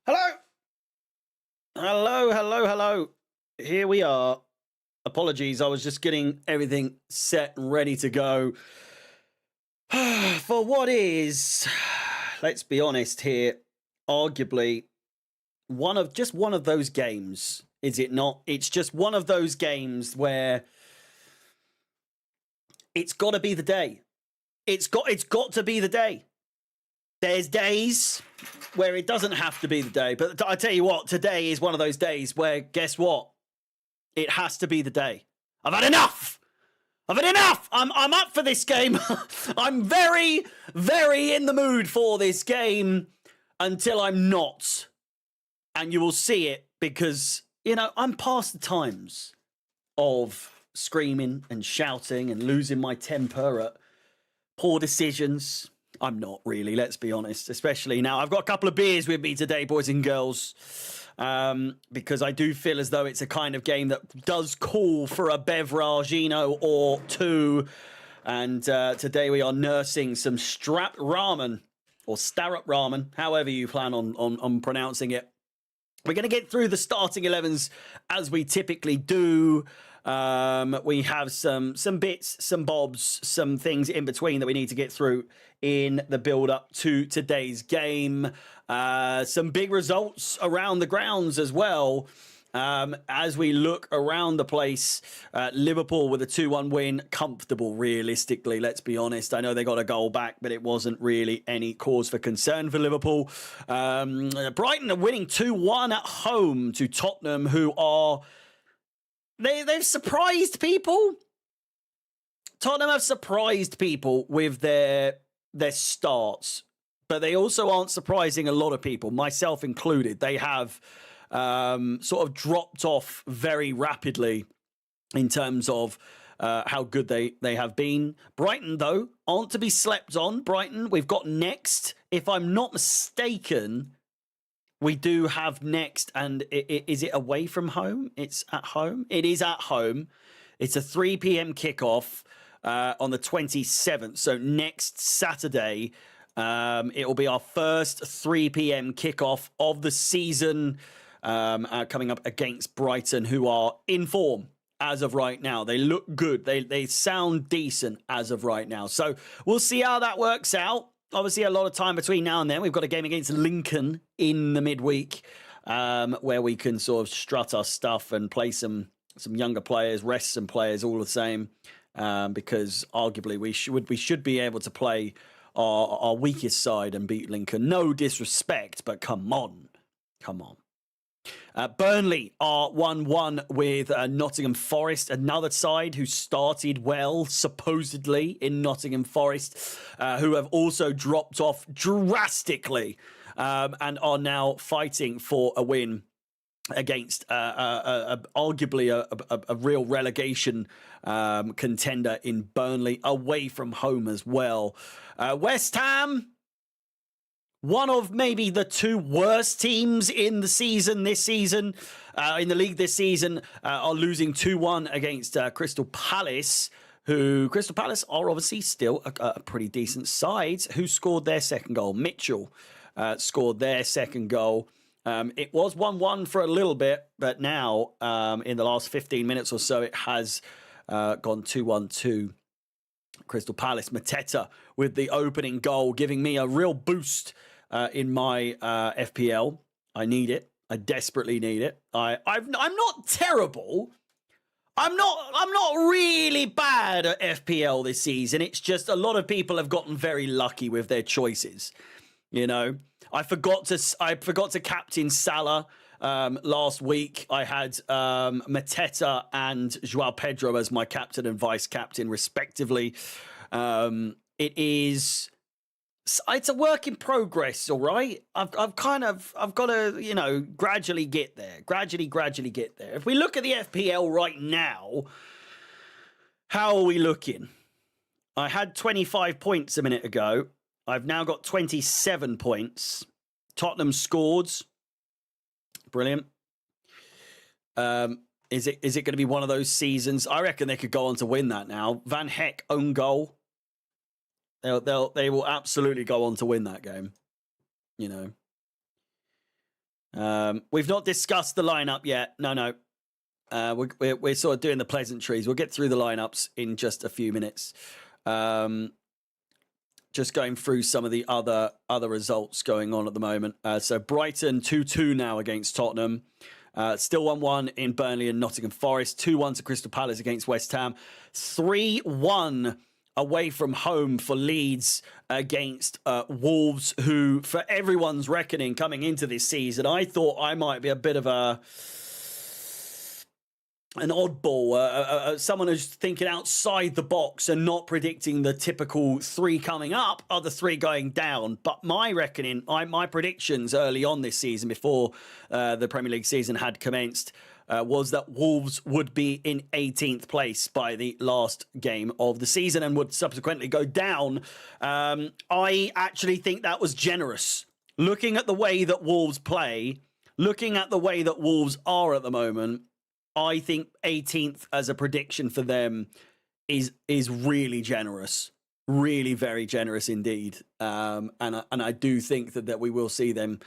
Hello! Hello, hello, hello. Here we are. Apologies, I was just getting everything set and ready to go. For what is, let's be honest here, arguably one of those games, is it not? It's just one of those games where it's got to be the day. It's got to be the day. There's days where it doesn't have to be the day, but I tell you what, today is one of those days where, guess what? It has to be the day. I've had enough. I've had enough. I'm up for this game. I'm very, very in the mood for this game until I'm not. And you will see it because, I'm past the times of screaming and shouting and losing my temper at poor decisions. I'm not really, let's be honest, especially now. I've got a couple of beers with me today, boys and girls, because I do feel as though it's a kind of game that does call for a beveragino or two. And today we are nursing some strap ramen or startup ramen, however you plan on pronouncing it. We're going to get through the starting 11s as we typically do. We have some bits, some bobs, some things in between that we need to get through in the build-up to today's game. Some big results around the grounds as well. As we look around the place, Liverpool with a 2-1 win, comfortable realistically, let's be honest. I know they got a goal back, but it wasn't really any cause for concern for Liverpool. Brighton are winning 2-1 at home to Tottenham, who are... They've surprised people. Tottenham have surprised people with their starts, but they also aren't surprising a lot of people, myself included. They have sort of dropped off very rapidly in terms of how good they have been. Brighton, though, aren't to be slept on. Brighton, we've got next. If I'm not mistaken, we do have next, and is it away from home? It's at home? It is at home. It's a 3 p.m. kickoff on the 27th. So next Saturday, it will be our first 3 p.m. kickoff of the season, coming up against Brighton, who are in form as of right now. They look good. They sound decent as of right now. So we'll see how that works out. Obviously, a lot of time between now and then. We've got a game against Lincoln in the midweek, where we can sort of strut our stuff and play some younger players, rest some players, all the same. Because arguably we should be able to play our weakest side and beat Lincoln. No disrespect, but come on. Burnley are 1-1 with Nottingham Forest, another side who started well, supposedly, in Nottingham Forest, who have also dropped off drastically and are now fighting for a win against arguably a real relegation contender in Burnley, away from home as well. West Ham, one of maybe the two worst teams in the season this season, in the league this season, are losing 2-1 against Crystal Palace, who Crystal Palace are obviously still a pretty decent side. Who scored their second goal? Mitchell scored their second goal. It was 1-1 for a little bit, but now in the last 15 minutes or so, it has gone 2-1 to Crystal Palace. Mateta with the opening goal, giving me a real boost in my FPL. I need it. I desperately need it. I'm not terrible. I'm not really bad at FPL this season. It's just a lot of people have gotten very lucky with their choices. I forgot to captain Salah last week. I had Mateta and Joao Pedro as my captain and vice captain, respectively. It's a work in progress, all right? I've got to, gradually get there. Gradually get there. If we look at the FPL right now, how are we looking? I had 25 points a minute ago. I've now got 27 points. Tottenham scored. Brilliant. Is it going to be one of those seasons? I reckon they could go on to win that now. Van Heck own goal. They will absolutely go on to win that game. We've not discussed the lineup yet. No. We're sort of doing the pleasantries. We'll get through the lineups in just a few minutes. Just going through some of the other results going on at the moment. So Brighton 2-2 now against Tottenham. Still 1-1 in Burnley and Nottingham Forest. 2-1 to Crystal Palace against West Ham. 3-1 away from home for Leeds against Wolves, who, for everyone's reckoning coming into this season, I thought I might be a bit of an oddball, someone who's thinking outside the box and not predicting the typical 3 coming up, other 3 going down. But my reckoning, my predictions early on this season, before the Premier League season had commenced, was that Wolves would be in 18th place by the last game of the season and would subsequently go down. I actually think that was generous. Looking at the way that Wolves play, looking at the way that Wolves are at the moment, I think 18th as a prediction for them is really generous, really very generous indeed. And I do think that we will see them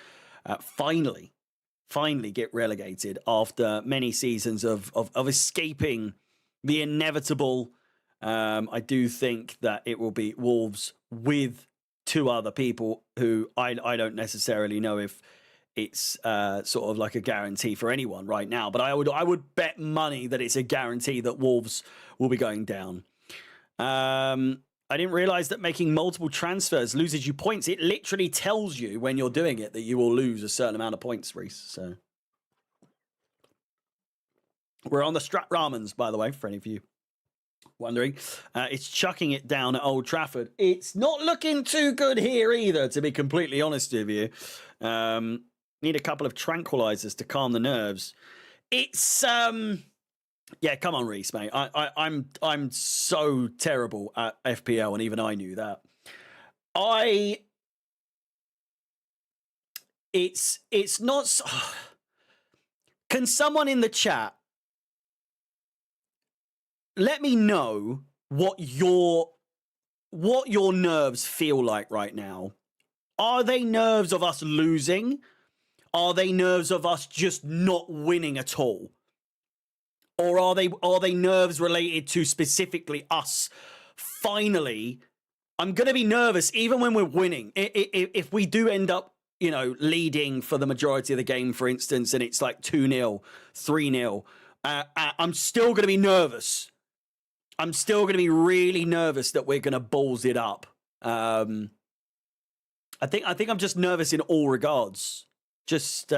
finally get relegated after many seasons of escaping the inevitable. I do think that it will be Wolves with 2 other people who I don't necessarily know if it's sort of like a guarantee for anyone right now, but I would bet money that it's a guarantee that Wolves will be going down. I didn't realize that making multiple transfers loses you points. It literally tells you when you're doing it that you will lose a certain amount of points, Reese. So we're on the Strat Ramens, by the way, for any of you wondering. It's chucking it down at Old Trafford. It's not looking too good here either, to be completely honest with you. Need a couple of tranquilizers to calm the nerves. It's yeah, come on, Reese, mate. I'm so terrible at FPL, and even I knew that. It's not. Can someone in the chat let me know what your nerves feel like right now? Are they nerves of us losing? Are they nerves of us just not winning at all? Or are they nerves related to specifically us finally? I'm going to be nervous even when we're winning. If we do end up, leading for the majority of the game, for instance, and it's like 2-0, 3-0, I'm still going to be nervous. I'm still going to be really nervous that we're going to balls it up. I think I'm just nervous in all regards. Just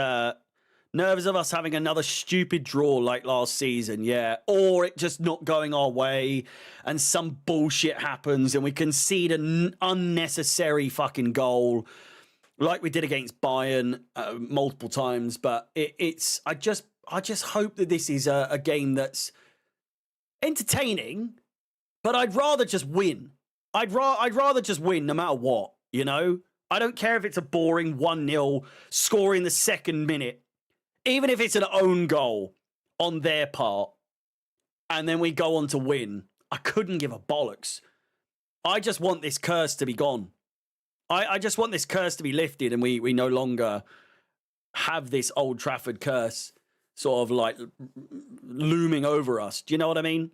nervous of us having another stupid draw like last season, yeah. Or it just not going our way and some bullshit happens and we concede an unnecessary fucking goal like we did against Bayern multiple times. But I just hope that this is a game that's entertaining, but I'd rather just win. I'd rather just win no matter what, I don't care if it's a boring 1-0 score in the second minute. Even if it's an own goal on their part, and then we go on to win, I couldn't give a bollocks. I just want this curse to be gone. I just want this curse to be lifted, and we no longer have this Old Trafford curse sort of like looming over us. Do you know what I mean?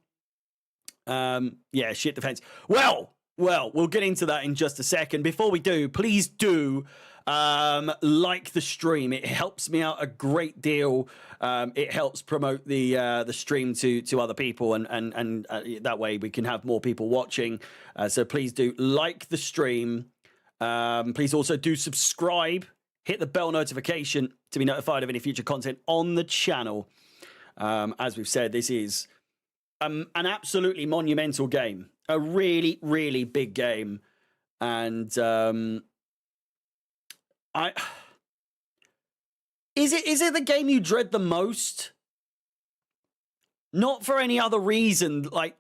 Yeah, shit defense. Well, we'll get into that in just a second. Before we do, please do like the stream. It helps me out a great deal. It helps promote the stream to other people, and that way we can have more people watching. So please do like the stream. Please also do subscribe. Hit the bell notification to be notified of any future content on the channel. As we've said, this is an absolutely monumental game. A really, really big game. And is it the game you dread the most? Not for any other reason. Like,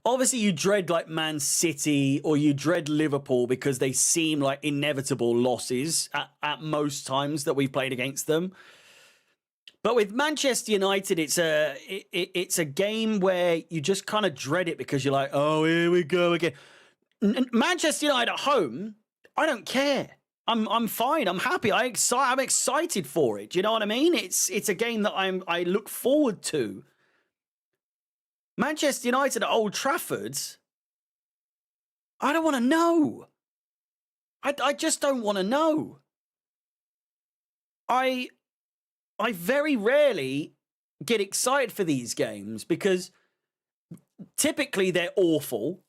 obviously you dread like Man City or you dread Liverpool because they seem like inevitable losses at most times that we've played against them. But with Manchester United, it's a game where you just kind of dread it because you're like, oh, here we go again. Manchester United at home, I don't care. I'm fine. I'm happy. I'm excited for it. Do you know what I mean? It's a game that I look forward to. Manchester United at Old Trafford. I don't want to know. I just don't want to know. I very rarely get excited for these games because typically they're awful.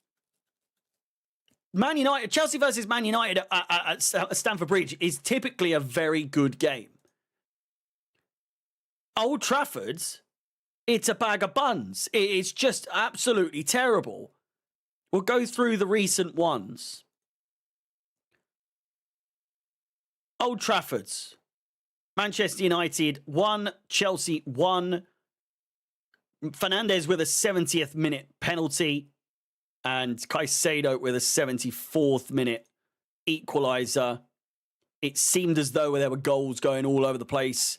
Man United, Chelsea versus Man United at Stamford Bridge is typically a very good game. Old Trafford, it's a bag of buns. It's just absolutely terrible. We'll go through the recent ones. Old Trafford's. Manchester United 1, Chelsea 1. Fernandes with a 70th minute penalty. And Caicedo with a 74th minute equaliser. It seemed as though there were goals going all over the place.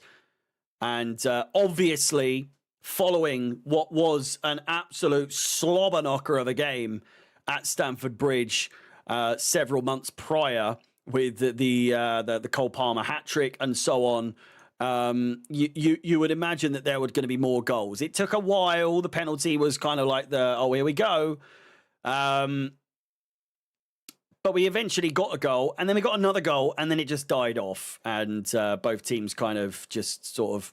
And obviously, following what was an absolute slobber knocker of a game at Stamford Bridge several months prior with the Cole Palmer hat-trick and so on, you would imagine that there were going to be more goals. It took a while. The penalty was kind of like here we go. But we eventually got a goal, and then we got another goal, and then it just died off, and both teams kind of just sort of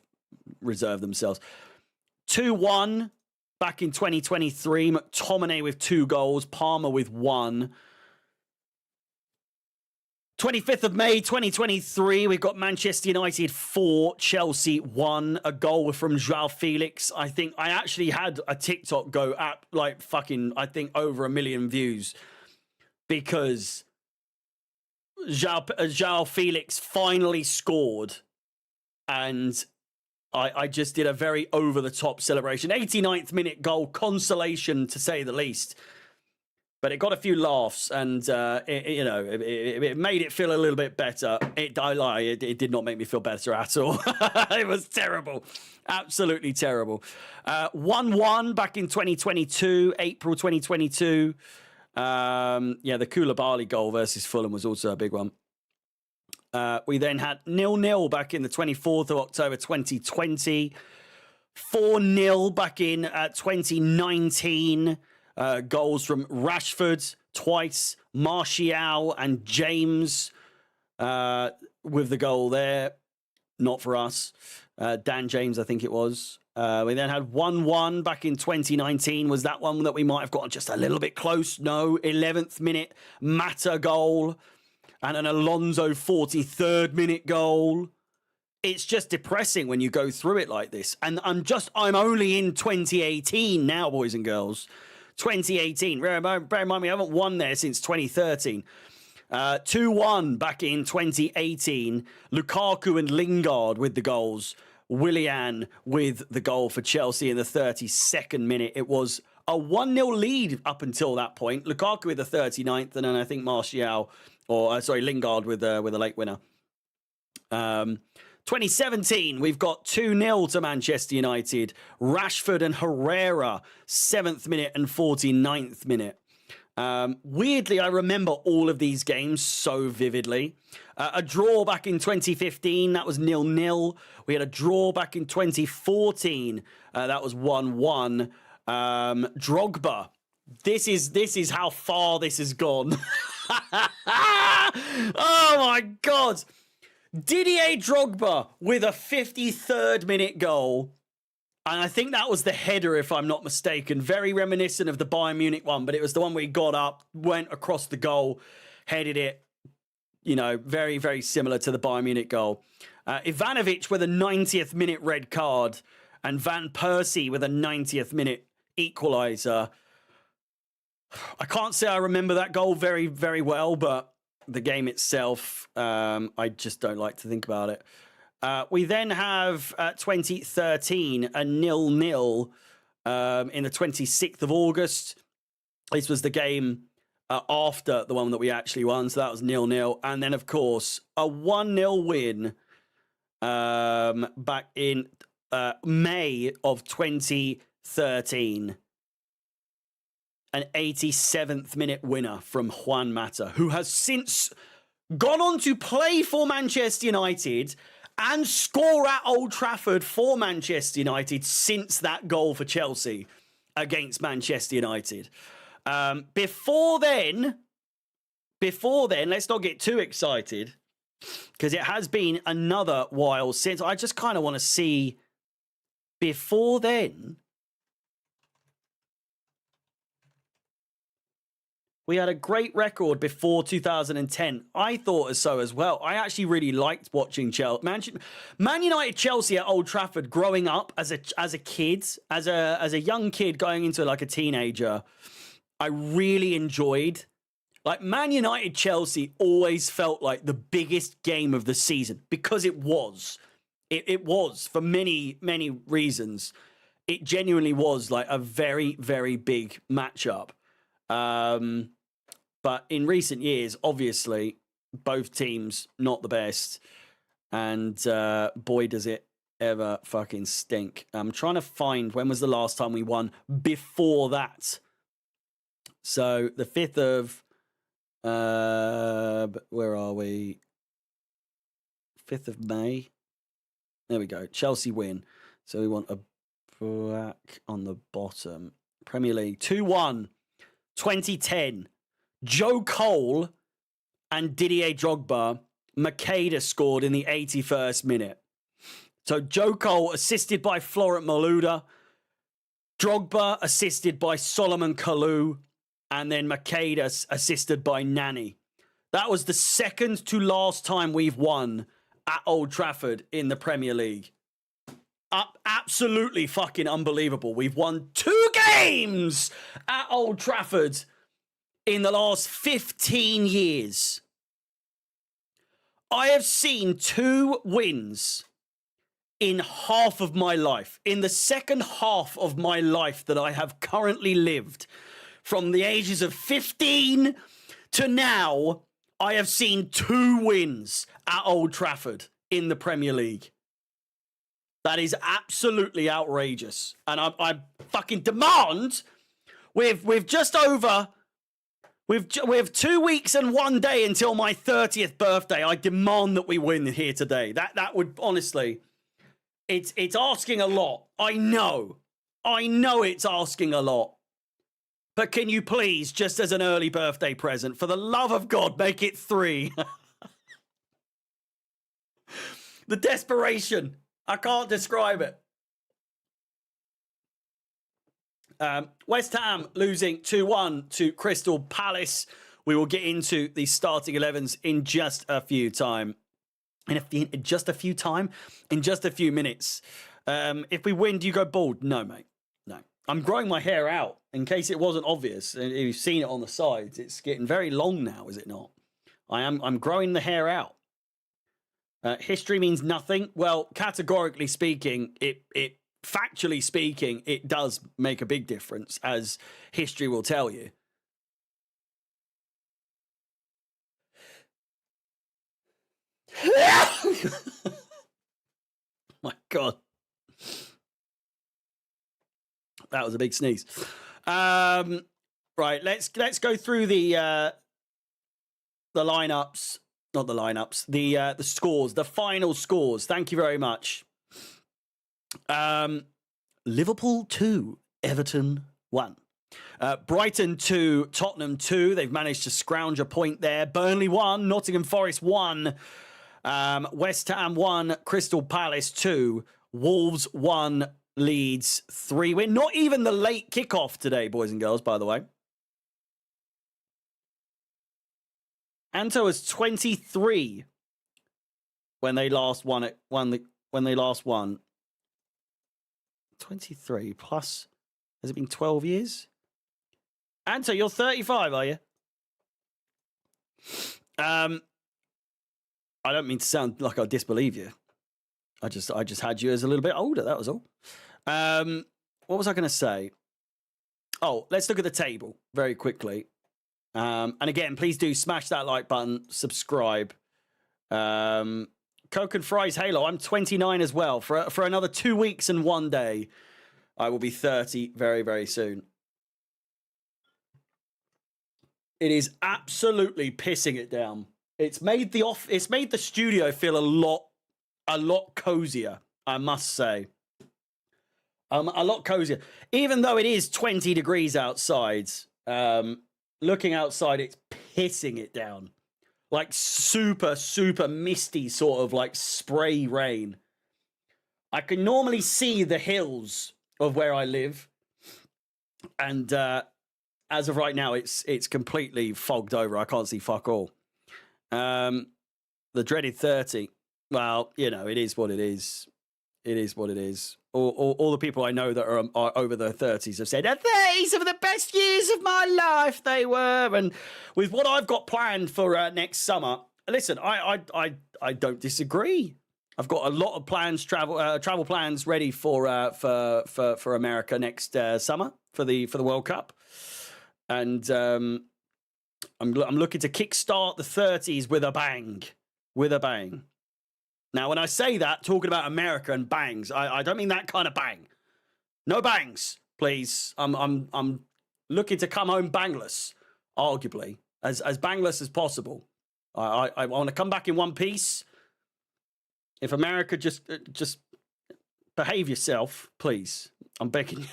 reserved themselves. 2-1 back in 2023. McTominay with 2 goals, Palmer with 1. 25th of May 2023, we've got Manchester United 4, Chelsea 1. A goal from João Felix. I think I actually had a TikTok go at like fucking, I think, over 1 million views because João Felix finally scored, and I just did a very over-the-top celebration. 89th minute goal, consolation to say the least. But it got a few laughs, and it made it feel a little bit better. It did not make me feel better at all. It was terrible, absolutely terrible. 1-1 back in 2022, April 2022. The Koulibaly goal versus Fulham was also a big one. We then had 0-0 back in the 24th of October 2020. 4-0 back in 2019. Goals from Rashford twice, Martial and James with the goal there. Not for us. Dan James, I think it was. We then had 1-1 back in 2019. Was that one that we might have gotten just a little bit close? No. 11th minute Mata goal and an Alonso 43rd minute goal. It's just depressing when you go through it like this. And I'm only in 2018 now, boys and girls. 2018. Bear in mind, we haven't won there since 2013. 2-1 back in 2018. Lukaku and Lingard with the goals. Willian with the goal for Chelsea in the 32nd minute. It was a 1-0 lead up until that point. Lukaku with the 39th, and then I think Lingard with a late winner. 2017, we've got 2-0 to Manchester United. Rashford and Herrera, 7th minute and 49th minute. Weirdly, I remember all of these games so vividly. A draw back in 2015, that was 0-0. We had a draw back in 2014, that was 1-1. Drogba. This is how far this has gone. Oh my God. Didier Drogba with a 53rd minute goal. And I think that was the header, if I'm not mistaken. Very reminiscent of the Bayern Munich one, but it was the one where he got up, went across the goal, headed it. Very, very similar to the Bayern Munich goal. Ivanovic with a 90th minute red card, and Van Persie with a 90th minute equaliser. I can't say I remember that goal very, very well, but the game itself, I just don't like to think about it. We then have 2013, a 0-0 in the 26th of August. This was the game after the one that we actually won, so that was 0-0. And then, of course, a 1-0 win back in May of 2013. An 87th minute winner from Juan Mata, who has since gone on to play for Manchester United and score at Old Trafford for Manchester United since that goal for Chelsea against Manchester United. Before then, let's not get too excited because it has been another while since. I just kind of want to see before then. We had a great record before 2010. I thought so as well. I actually really liked watching Man United Chelsea at Old Trafford growing up as a kid, as a young kid going into like a teenager. I really enjoyed. Like Man United Chelsea always felt like the biggest game of the season because it was. It was for many, many reasons. It genuinely was like a very, very big matchup. But in recent years, obviously, both teams not the best. And boy, does it ever fucking stink. I'm trying to find when was the last time we won before that. So the 5th of, where are we? 5th of May. There we go. Chelsea win. So we want a black on the bottom. Premier League 2-1, 2010. Joe Cole and Didier Drogba. Makeda scored in the 81st minute. So Joe Cole assisted by Florent Malouda. Drogba assisted by Solomon Kalou. And then Makeda assisted by Nani. That was the second to last time we've won at Old Trafford in the Premier League. Absolutely fucking unbelievable. We've won 2 games at Old Trafford in the last 15 years. I have seen 2 wins in half of my life. In the second half of my life that I have currently lived, from the ages of 15 to now, I have seen 2 wins at Old Trafford in the Premier League. That is absolutely outrageous. And I fucking demand with just over... We have 2 weeks and 1 day until my 30th birthday. I demand that we win here today. That would honestly, it's asking a lot. I know it's asking a lot. But can you please, just as an early birthday present, for the love of God, make it 3? The desperation. I can't describe it. West Ham losing 2-1 to Crystal Palace. We will get into the starting 11s in just a few minutes. If we win, do you go bald? No, mate. No. I'm growing my hair out in case it wasn't obvious. And you've seen it on the sides. It's getting very long now, is it not? I'm growing the hair out. History means nothing. Well, categorically speaking, factually speaking, it does make a big difference, as history will tell you. My God. That was a big sneeze. Right, let's go through the lineups. Not the lineups, the scores, the final scores. Thank you very much. Liverpool 2, Everton 1. Brighton 2, Tottenham 2. They've managed to scrounge a point there. Burnley 1, Nottingham Forest 1. West Ham 1, Crystal Palace 2. Wolves 1, Leeds 3. We're not even the late kickoff today, boys and girls, by the way. Anto was 23 when they last won it. When they last won. 23 plus. Has it been 12 years? Anto, you're 35, are you? I don't mean to sound like I disbelieve you. I just had you as a little bit older. That was all. What was I going to say? Oh, let's look at the table very quickly. And again, please do smash that like button, subscribe. Coke and Fries Halo, I'm 29 as well. For another 2 weeks and 1 day, I will be 30 very, very soon. It is absolutely pissing it down. It's made the studio feel a lot cozier, I must say. A lot cozier. Even though it is 20 degrees outside, looking outside, it's pissing it down. Like super, super misty sort of like spray rain. I can normally see the hills of where I live. And as of right now, it's completely fogged over. I can't see fuck all. The dreaded 30. Well, you know, it is what it is. It is what it is. All the people I know that are over their 30s have said, the 30s are the best years of my life, they were. And with what I've got planned for next summer, listen, I don't disagree. I've got a lot of plans, travel plans ready for America next summer for the World Cup. And I'm looking to kickstart the 30s with a bang. With a bang. Now, when I say that, talking about America and bangs, I don't mean that kind of bang. No bangs, please. I'm looking to come home bangless, arguably, as bangless as possible. I want to come back in one piece. If America just behave yourself, please. I'm begging you.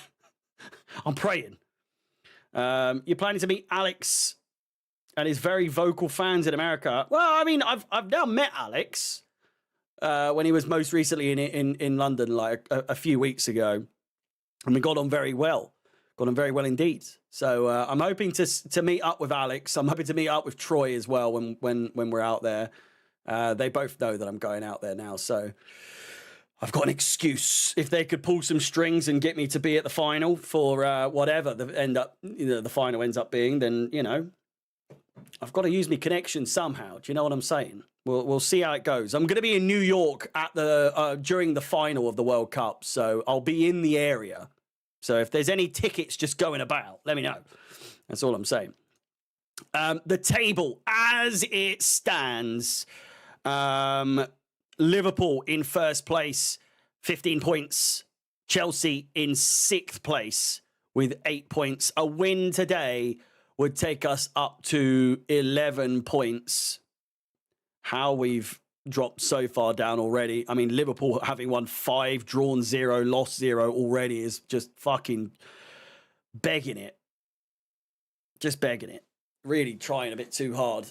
I'm praying. You're planning to meet Alex and his very vocal fans in America. Well, I mean, I've now met Alex. When he was most recently in London, like a few weeks ago, and we got on very well. Got on very well indeed. So I'm hoping to meet up with Alex. I'm hoping to meet up with Troy as well when we're out there. They both know that I'm going out there now, so I've got an excuse. If they could pull some strings and get me to be at the final for whatever the final ends up being, then I've got to use my connection somehow. Do you know what I'm saying? We'll see how it goes. I'm going to be in New York at during the final of the World Cup, so I'll be in the area. So if there's any tickets just going about, let me know. That's all I'm saying. The table as it stands, Liverpool in first place, 15 points. Chelsea in sixth place with 8 points. A win today would take us up to 11 points. How we've dropped so far down already. I mean, Liverpool having won 5, drawn 0, lost 0 already is just fucking begging it. Just begging it. Really trying a bit too hard.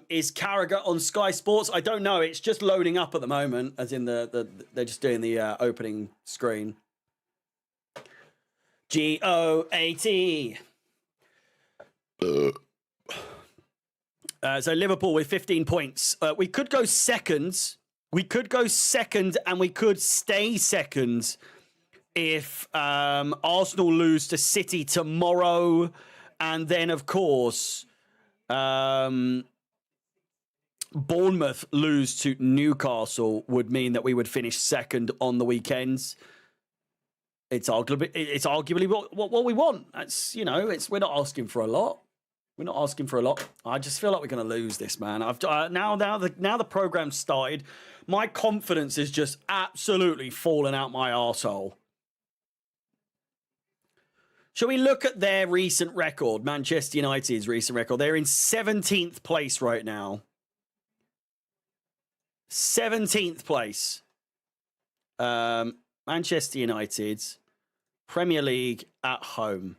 Is Carragher on Sky Sports? I don't know. It's just loading up at the moment, as in they're just doing the opening screen. GOAT. So Liverpool with 15 points. We could go second. We could go second and we could stay second if Arsenal lose to City tomorrow. And then, of course, Bournemouth lose to Newcastle would mean that we would finish second on the weekends. It's arguably what we want. That's, we're not asking for a lot. We're not asking for a lot. I just feel like we're going to lose this, man. I've now the program's started. My confidence is just absolutely falling out my arsehole. Shall we look at their recent record, Manchester United's recent record? They're in 17th place right now. 17th place. Manchester United, Premier League at home.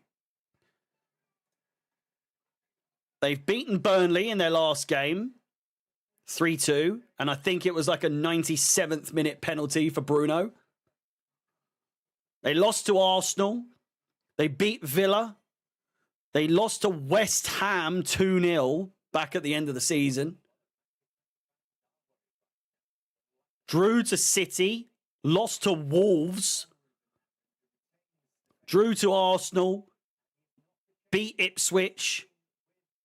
They've beaten Burnley in their last game, 3-2. And I think it was like a 97th minute penalty for Bruno. They lost to Arsenal. They beat Villa. They lost to West Ham 2-0 back at the end of the season. Drew to City. Lost to Wolves. Drew to Arsenal. Beat Ipswich.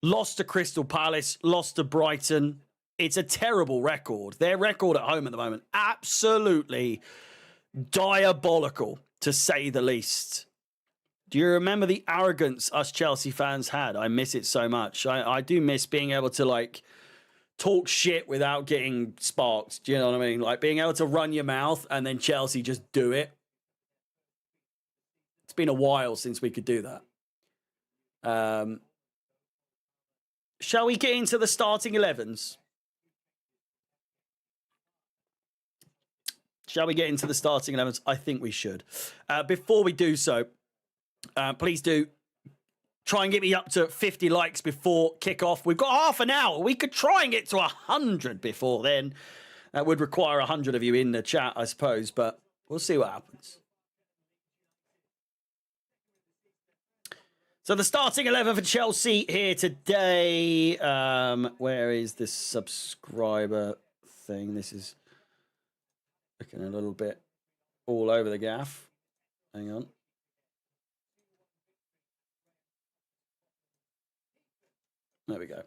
Lost to Crystal Palace. Lost to Brighton. It's a terrible record. Their record at home at the moment, absolutely diabolical, to say the least. Do you remember the arrogance us Chelsea fans had? I miss it so much. I do miss being able to, talk shit without getting sparked. Do you know what I mean? Like, being able to run your mouth and then Chelsea just do it. It's been a while since we could do that. Shall we get into the starting 11s? Shall we get into the starting 11s? I think we should. Before we do so, please do try and get me up to 50 likes before kickoff. We've got half an hour. We could try and get to 100 before then. That would require 100 of you in the chat, I suppose, but we'll see what happens. So the starting 11 for Chelsea here today. Where is this subscriber thing? This is looking a little bit all over the gaff. Hang on. There we go.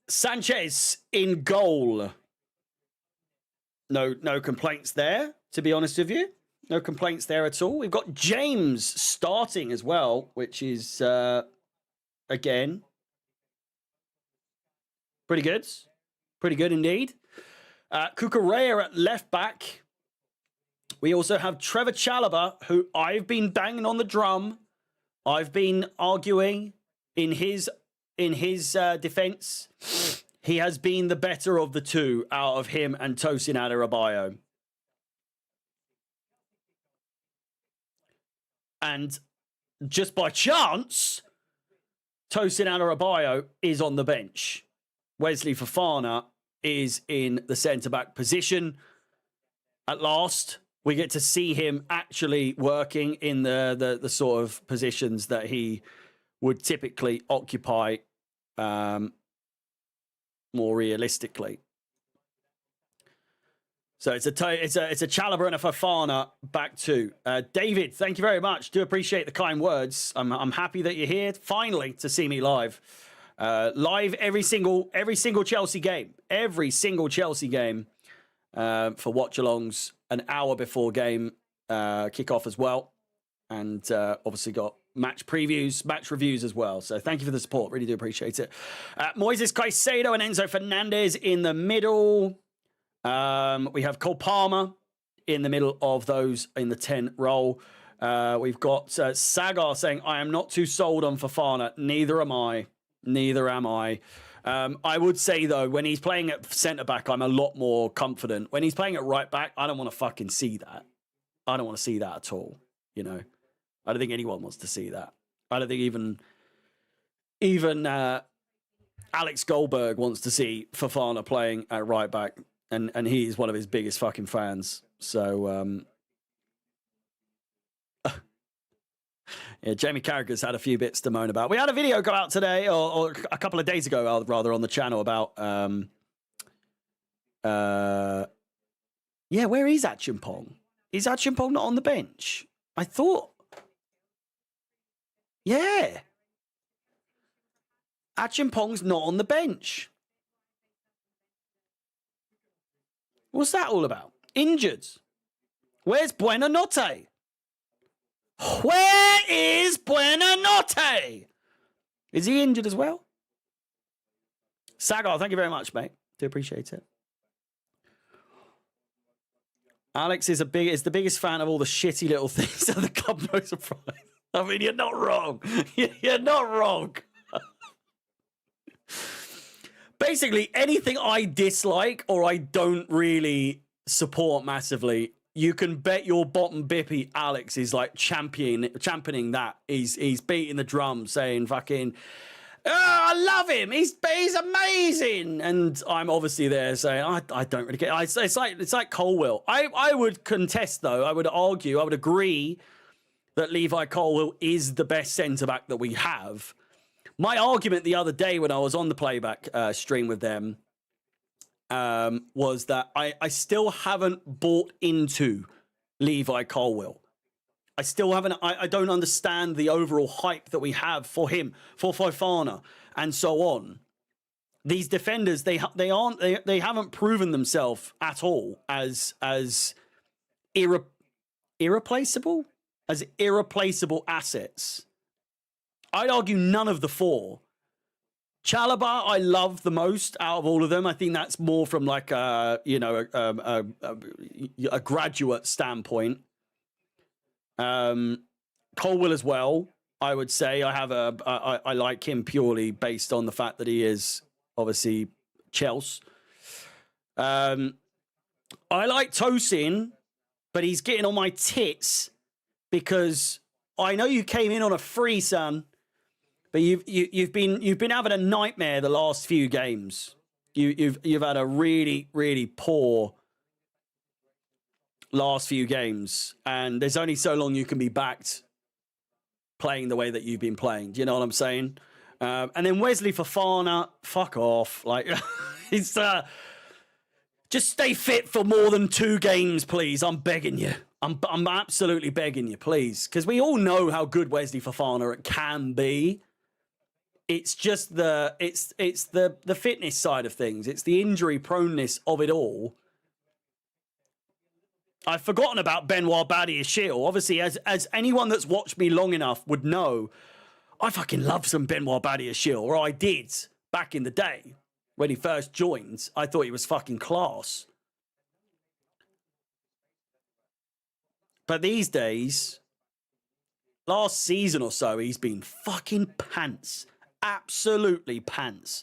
Sanchez in goal. No complaints there, to be honest with you. No complaints there at all. We've got James starting as well, which is, again, pretty good. Pretty good indeed. Cucurella at left back. We also have Trevor Chalobah, who I've been banging on the drum. I've been arguing in his defense. He has been the better of the two out of him and Tosin Adarabioyo. And just by chance, Tosin Adarabioyo is on the bench. Wesley Fofana is in the centre-back position. At last, we get to see him actually working in the sort of positions that he would typically occupy more realistically. So it's a Chalobah and a Fofana back two. David, thank you very much. Do appreciate the kind words. I'm happy that you're here finally to see me live. Live every single Chelsea game. Every single Chelsea game for watch-alongs an hour before game kickoff as well. And obviously got match previews, match reviews as well. So thank you for the support. Really do appreciate it. Moises Caicedo and Enzo Fernandez in the middle. We have Cole Palmer in the middle of those in the 10 role. We've got Sagar saying, I am not too sold on Fofana. Neither am I. Neither am I. I would say, though, when he's playing at centre-back, I'm a lot more confident. When he's playing at right-back, I don't want to fucking see that. I don't want to see that at all, you know. I don't think anyone wants to see that. I don't think even Alex Goldberg wants to see Fofana playing at right-back, and he is one of his biggest fucking fans. So, yeah, Jamie Carragher's had a few bits to moan about. We had a video go out today, or a couple of days ago, rather, on the channel about, yeah, where is Achimpong? Is Achimpong not on the bench? I thought, yeah, Achimpong's not on the bench. What's that all about? Injured. Where's Buenanotte? Where is Buenanotte? Is he injured as well? Sagar, thank you very much, mate. Do appreciate it. Alex is the biggest fan of all the shitty little things that the club no surprise. I mean, you're not wrong. You're not wrong. Basically, anything I dislike or I don't really support massively, you can bet your bottom bippy Alex is like championing that. He's beating the drum, saying fucking, oh, I love him. He's amazing. And I'm obviously there saying, I don't really get it. It's like Colwill. I would contest, though. I would argue, I would agree that Levi Colwill is the best centre-back that we have. My argument the other day when I was on the playback stream with them was that I still haven't bought into Levi Colwill. I still haven't. I don't understand the overall hype that we have for him, for Fofana, and so on. These defenders, they haven't proven themselves at all as irreplaceable assets. I'd argue none of the four. Chalobah, I love the most out of all of them. I think that's more from like a graduate standpoint. Colwill as well. I would say I like him purely based on the fact that he is obviously Chelsea. I like Tosin, but he's getting on my tits because I know you came in on a free, son, but you've been having a nightmare the last few games. You've had a really, really poor last few games, and there's only so long you can be backed playing the way that you've been playing. Do you know what I'm saying? And then Wesley Fofana, fuck off. Like, it's just stay fit for more than 2 games, please. I'm begging you. I'm absolutely begging you, please, because we all know how good Wesley Fofana can be. It's just it's the fitness side of things. It's the injury proneness of it all. I've forgotten about Benoit Badiashile. Obviously, as anyone that's watched me long enough would know, I fucking love some Benoit Badiashile, or I did back in the day when he first joined. I thought he was fucking class. But these days, last season or so, he's been fucking pants. Absolutely pants.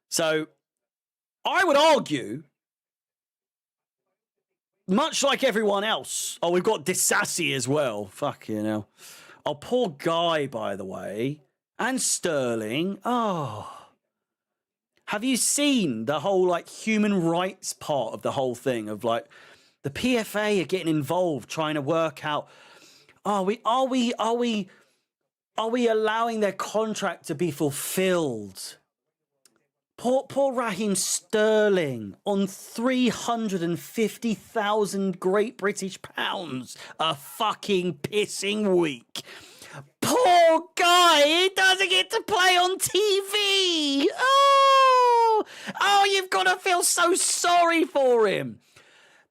So, I would argue, much like everyone else. Oh, we've got Disassi as well. Fuck you know. Oh, poor Guy, by the way. And Sterling. Oh. Have you seen the whole, like, human rights part of the whole thing? Of, like, the PFA are getting involved, trying to work out, are we allowing their contract to be fulfilled? Poor Raheem Sterling on 350,000 Great British pounds a fucking pissing week. Poor guy, he doesn't get to play on TV. Oh, you've got to feel so sorry for him.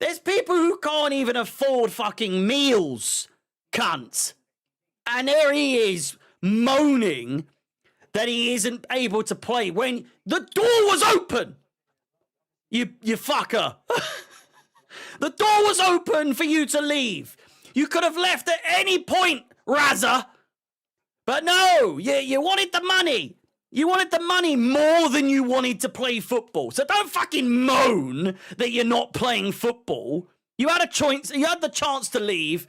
There's people who can't even afford fucking meals, cunt. And there he is moaning that he isn't able to play when the door was open. You fucker. The door was open for you to leave. You could have left at any point, Razza. But no, you wanted the money. You wanted the money more than you wanted to play football. So don't fucking moan that you're not playing football. You had a choice. You had the chance to leave.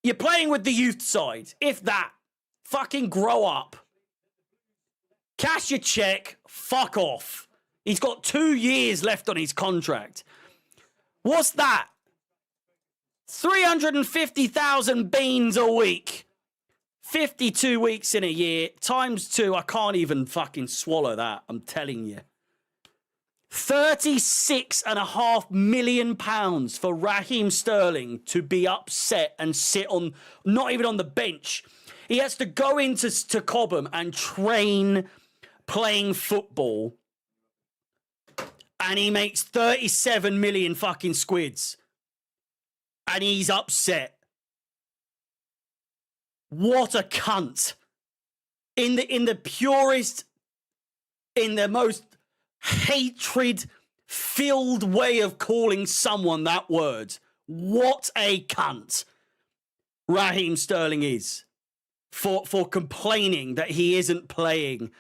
You're playing with the youth side. If that. Fucking grow up. Cash your check. Fuck off. He's got 2 years left on his contract. What's that? 350,000 beans a week. 52 weeks in a year. Times 2. I can't even fucking swallow that. I'm telling you. £36.5 million for Raheem Sterling to be upset and sit on, not even on the bench. He has to go into Cobham and train playing football. And he makes 37 million fucking squids. And he's upset. What a cunt. In the purest, in the most hatred-filled way of calling someone that word. What a cunt Raheem Sterling is for complaining that he isn't playing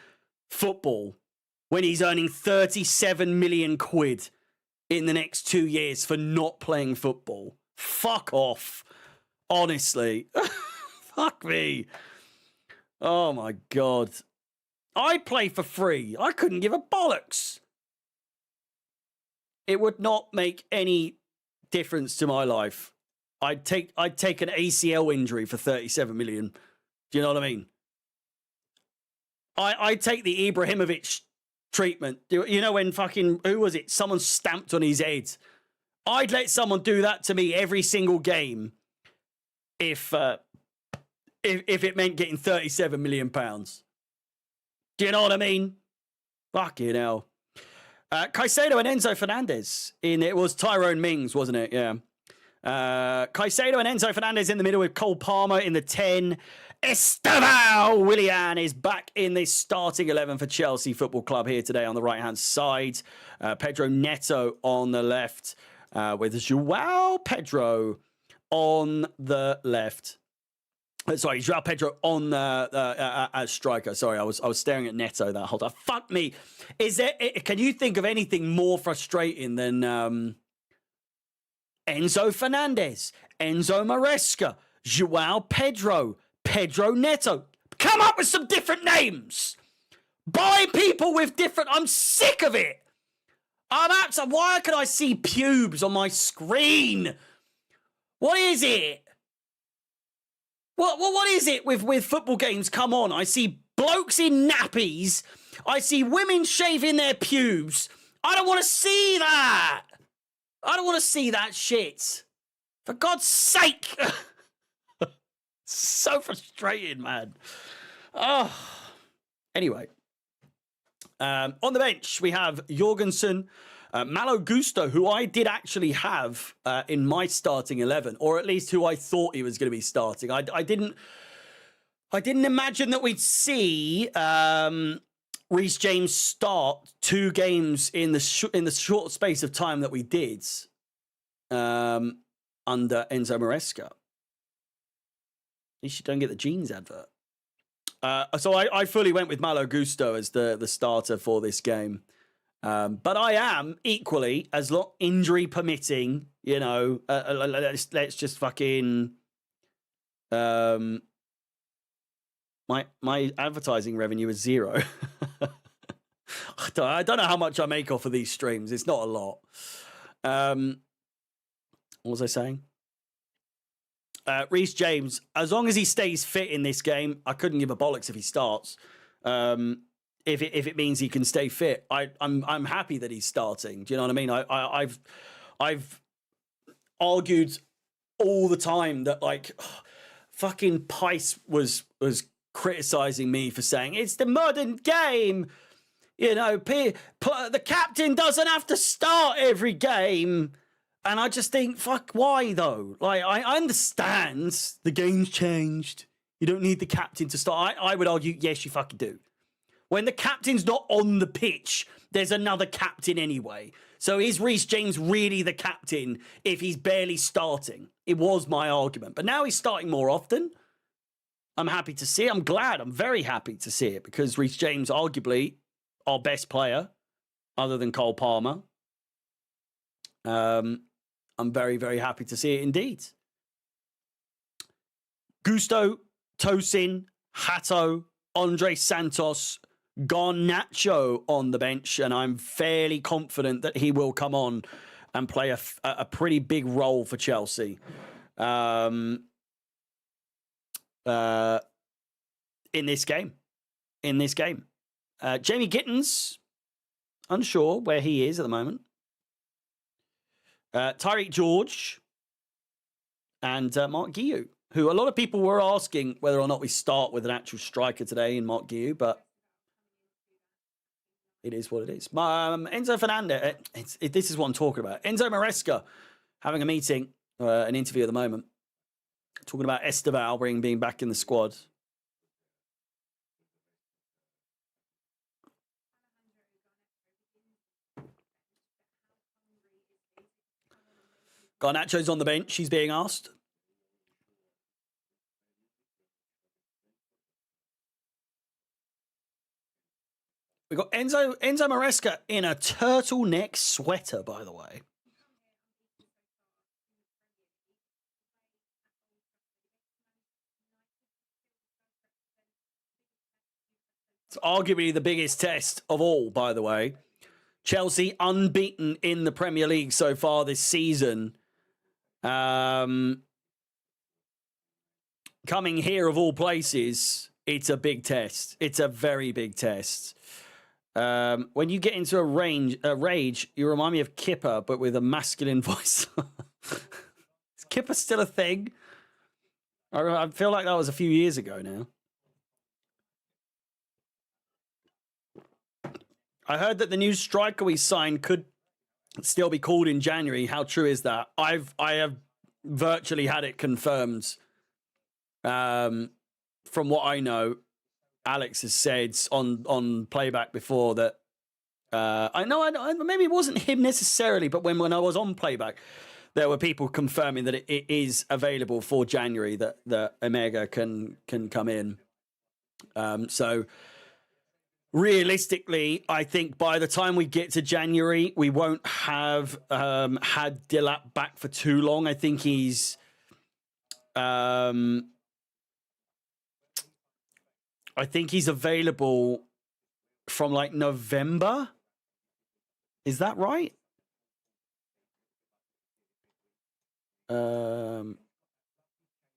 football when he's earning 37 million quid in the next 2 years for not playing football. Fuck off. Honestly. Fuck me. Oh my God. I play for free. I couldn't give a bollocks. It would not make any difference to my life. I'd take an ACL injury for 37 million. Do you know what I mean? I'd take the Ibrahimovic treatment. You know when fucking, who was it? Someone stamped on his head. I'd let someone do that to me every single game if it meant getting 37 million pounds. Do you know what I mean? Fucking hell. Caicedo and Enzo Fernandez. It was Tyrone Mings, wasn't it? Yeah. Caicedo and Enzo Fernandez in the middle with Cole Palmer in the 10. Estevão Willian is back in the starting 11 for Chelsea Football Club here today on the right-hand side. Pedro Neto on the left with João Pedro on the left. Sorry, Joao Pedro on as striker. Sorry, I was staring at Neto that whole time. Fuck me. Can you think of anything more frustrating than Enzo Fernandez, Enzo Maresca, Joao Pedro, Pedro Neto? Come up with some different names. Buy people with different. I'm sick of it. Why can I see pubes on my screen? What is it? What is it with football games? Come on. I see blokes in nappies. I see women shaving their pubes. I don't want to see that. I don't want to see that shit. For God's sake. So frustrating, man. Oh. Anyway. On the bench, we have Jorgensen, Malo Gusto, who I did actually have in my starting 11, or at least who I thought he was going to be starting. I didn't imagine that we'd see Reece James start 2 games in the short space of time that we did under Enzo Maresca. At least you don't get the jeans advert. So I fully went with Malo Gusto as the starter for this game. But I am equally, as long injury permitting, you know, let's just fucking my advertising revenue is 0. I don't know how much I make off of these streams. It's not a lot. What was I saying? Reece James, as long as he stays fit in this game, I couldn't give a bollocks if he starts. If it means he can stay fit, I'm happy that he's starting. Do you know what I mean? I've argued all the time that like fucking Pice was criticizing me for saying it's the modern game. You know, the captain doesn't have to start every game. And I just think, fuck, why though? Like, I understand the game's changed. You don't need the captain to start. I would argue, yes, you fucking do. When the captain's not on the pitch, there's another captain anyway. So is Reece James really the captain if he's barely starting? It was my argument. But now he's starting more often. I'm happy to see it. I'm glad. I'm very happy to see it because Reece James, arguably, our best player, other than Cole Palmer. I'm very, very happy to see it indeed. Gusto, Tosin, Hato, Andre Santos, Garnacho on the bench, and I'm fairly confident that he will come on and play a pretty big role for Chelsea. In this game. Jamie Gittins, unsure where he is at the moment. Tyreek George and Mark Guiu, who a lot of people were asking whether or not we start with an actual striker today in Mark Guiu, but it is what it is. Enzo Fernandez, this is what I'm talking about. Enzo Maresca having a meeting, an interview at the moment, talking about Esteval being back in the squad. Garnacho's on the bench. He's being asked. We've got Enzo Maresca in a turtleneck sweater, by the way. It's arguably the biggest test of all, by the way. Chelsea unbeaten in the Premier League so far this season. Coming here of all places, it's a big test. It's a very big test. When you get into a rage, you remind me of Kipper, but with a masculine voice. Is Kipper still a thing? I feel like that was a few years ago now. I heard that the new striker we signed could still be called in January. How true is that? I have virtually had it confirmed. From what I know, Alex has said on playback before that I know maybe it wasn't him necessarily, but when I was on playback, there were people confirming that it is available for January, that Omega can come in. So realistically, I think by the time we get to January, we won't have had Dilap back for too long. I think he's available from like November. Is that right?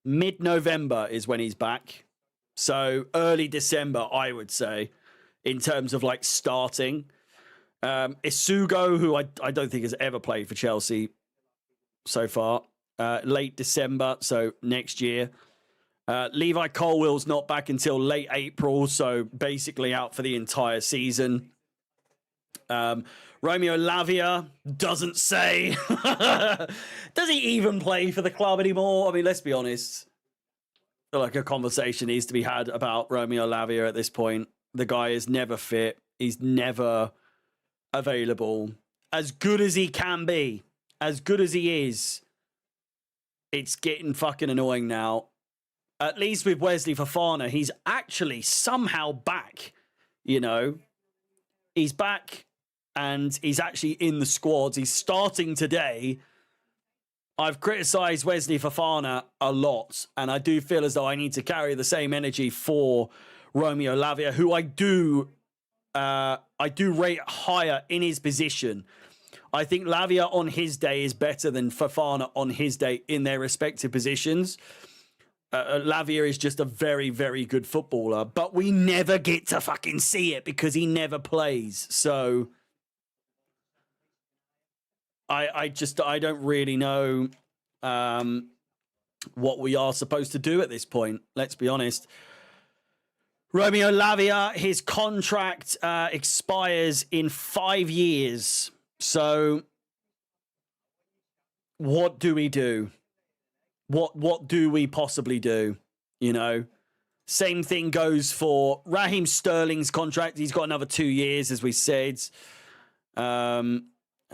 Mid-November is when he's back. So early December, I would say, in terms of like starting. Isugo, who I don't think has ever played for Chelsea so far, late December, so next year. Levi Colwill's not back until late April, so basically out for the entire season. Romeo Lavia doesn't say. Does he even play for the club anymore? I mean, let's be honest. I feel like a conversation needs to be had about Romeo Lavia at this point. The guy is never fit. He's never available. As good as he can be, as good as he is, it's getting fucking annoying now. At least with Wesley Fofana, he's actually somehow back, you know. He's back and he's actually in the squads. He's starting today. I've criticised Wesley Fofana a lot, and I do feel as though I need to carry the same energy for Romeo Lavia, who I do rate higher in his position. I think Lavia on his day is better than Fofana on his day in their respective positions. Lavia is just a very, very good footballer, but we never get to fucking see it because he never plays. So I don't really know what we are supposed to do at this point. Let's be honest. Romeo Lavia, his contract expires in 5 years. So what do we do? What do we possibly do? You know, same thing goes for Raheem Sterling's contract. He's got another 2 years, as we said.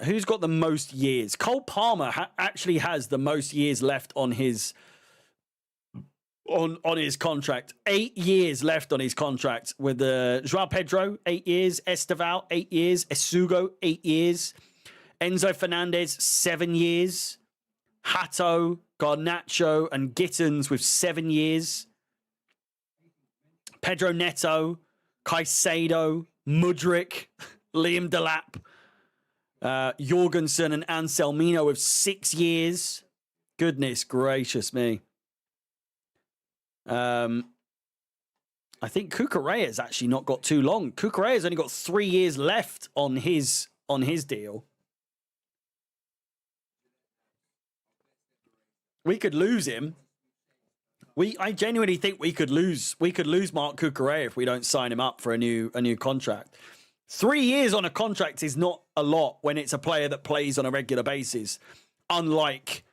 Who's got the most years? Cole Palmer actually has the most years left on his contract. 8 years left on his contract with Joao Pedro, 8 years. Esteval, 8 years. Isugo, 8 years. Enzo Fernandez, 7 years. Hato, Garnacho, and Gittins with 7 years. Pedro Neto, Caicedo, Mudryk, Liam Delap, Jorgensen and Anselmino with 6 years. Goodness gracious me. I think Cucurella's actually not got too long. Cucurella's only got 3 years left on his deal. We could lose him. I genuinely think we could lose Mark Cucurella if we don't sign him up for a new contract. 3 years on a contract is not a lot when it's a player that plays on a regular basis. Unlike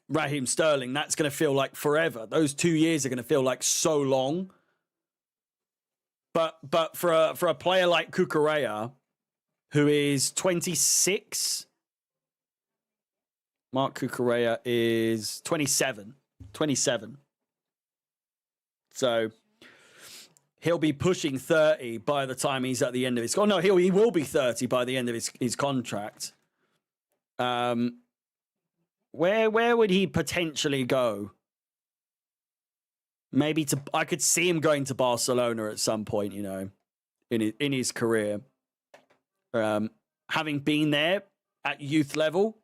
Raheem Sterling, that's going to feel like forever. Those 2 years are going to feel like so long. But for a player like Cucurella, who is 26, Mark Cucurella is 27. 27. So he'll be pushing 30 by the time he's at the end of his... Oh, no, he will be 30 by the end of his contract. Where would he potentially go? Maybe I could see him going to Barcelona at some point, you know, in his career. Having been there at youth level,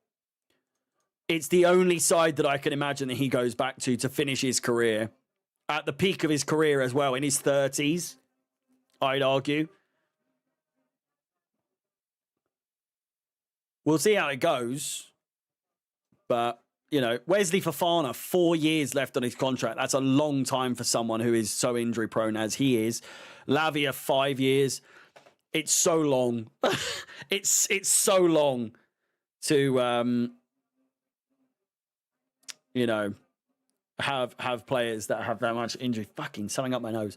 it's the only side that I can imagine that he goes back to finish his career. At the peak of his career as well, in his 30s, I'd argue. We'll see how it goes. But, you know, Wesley Fofana, 4 years left on his contract. That's a long time for someone who is so injury prone as he is. Lavia, 5 years. It's so long. It's so long to, you know, have players that have that much injury. Fucking something up my nose.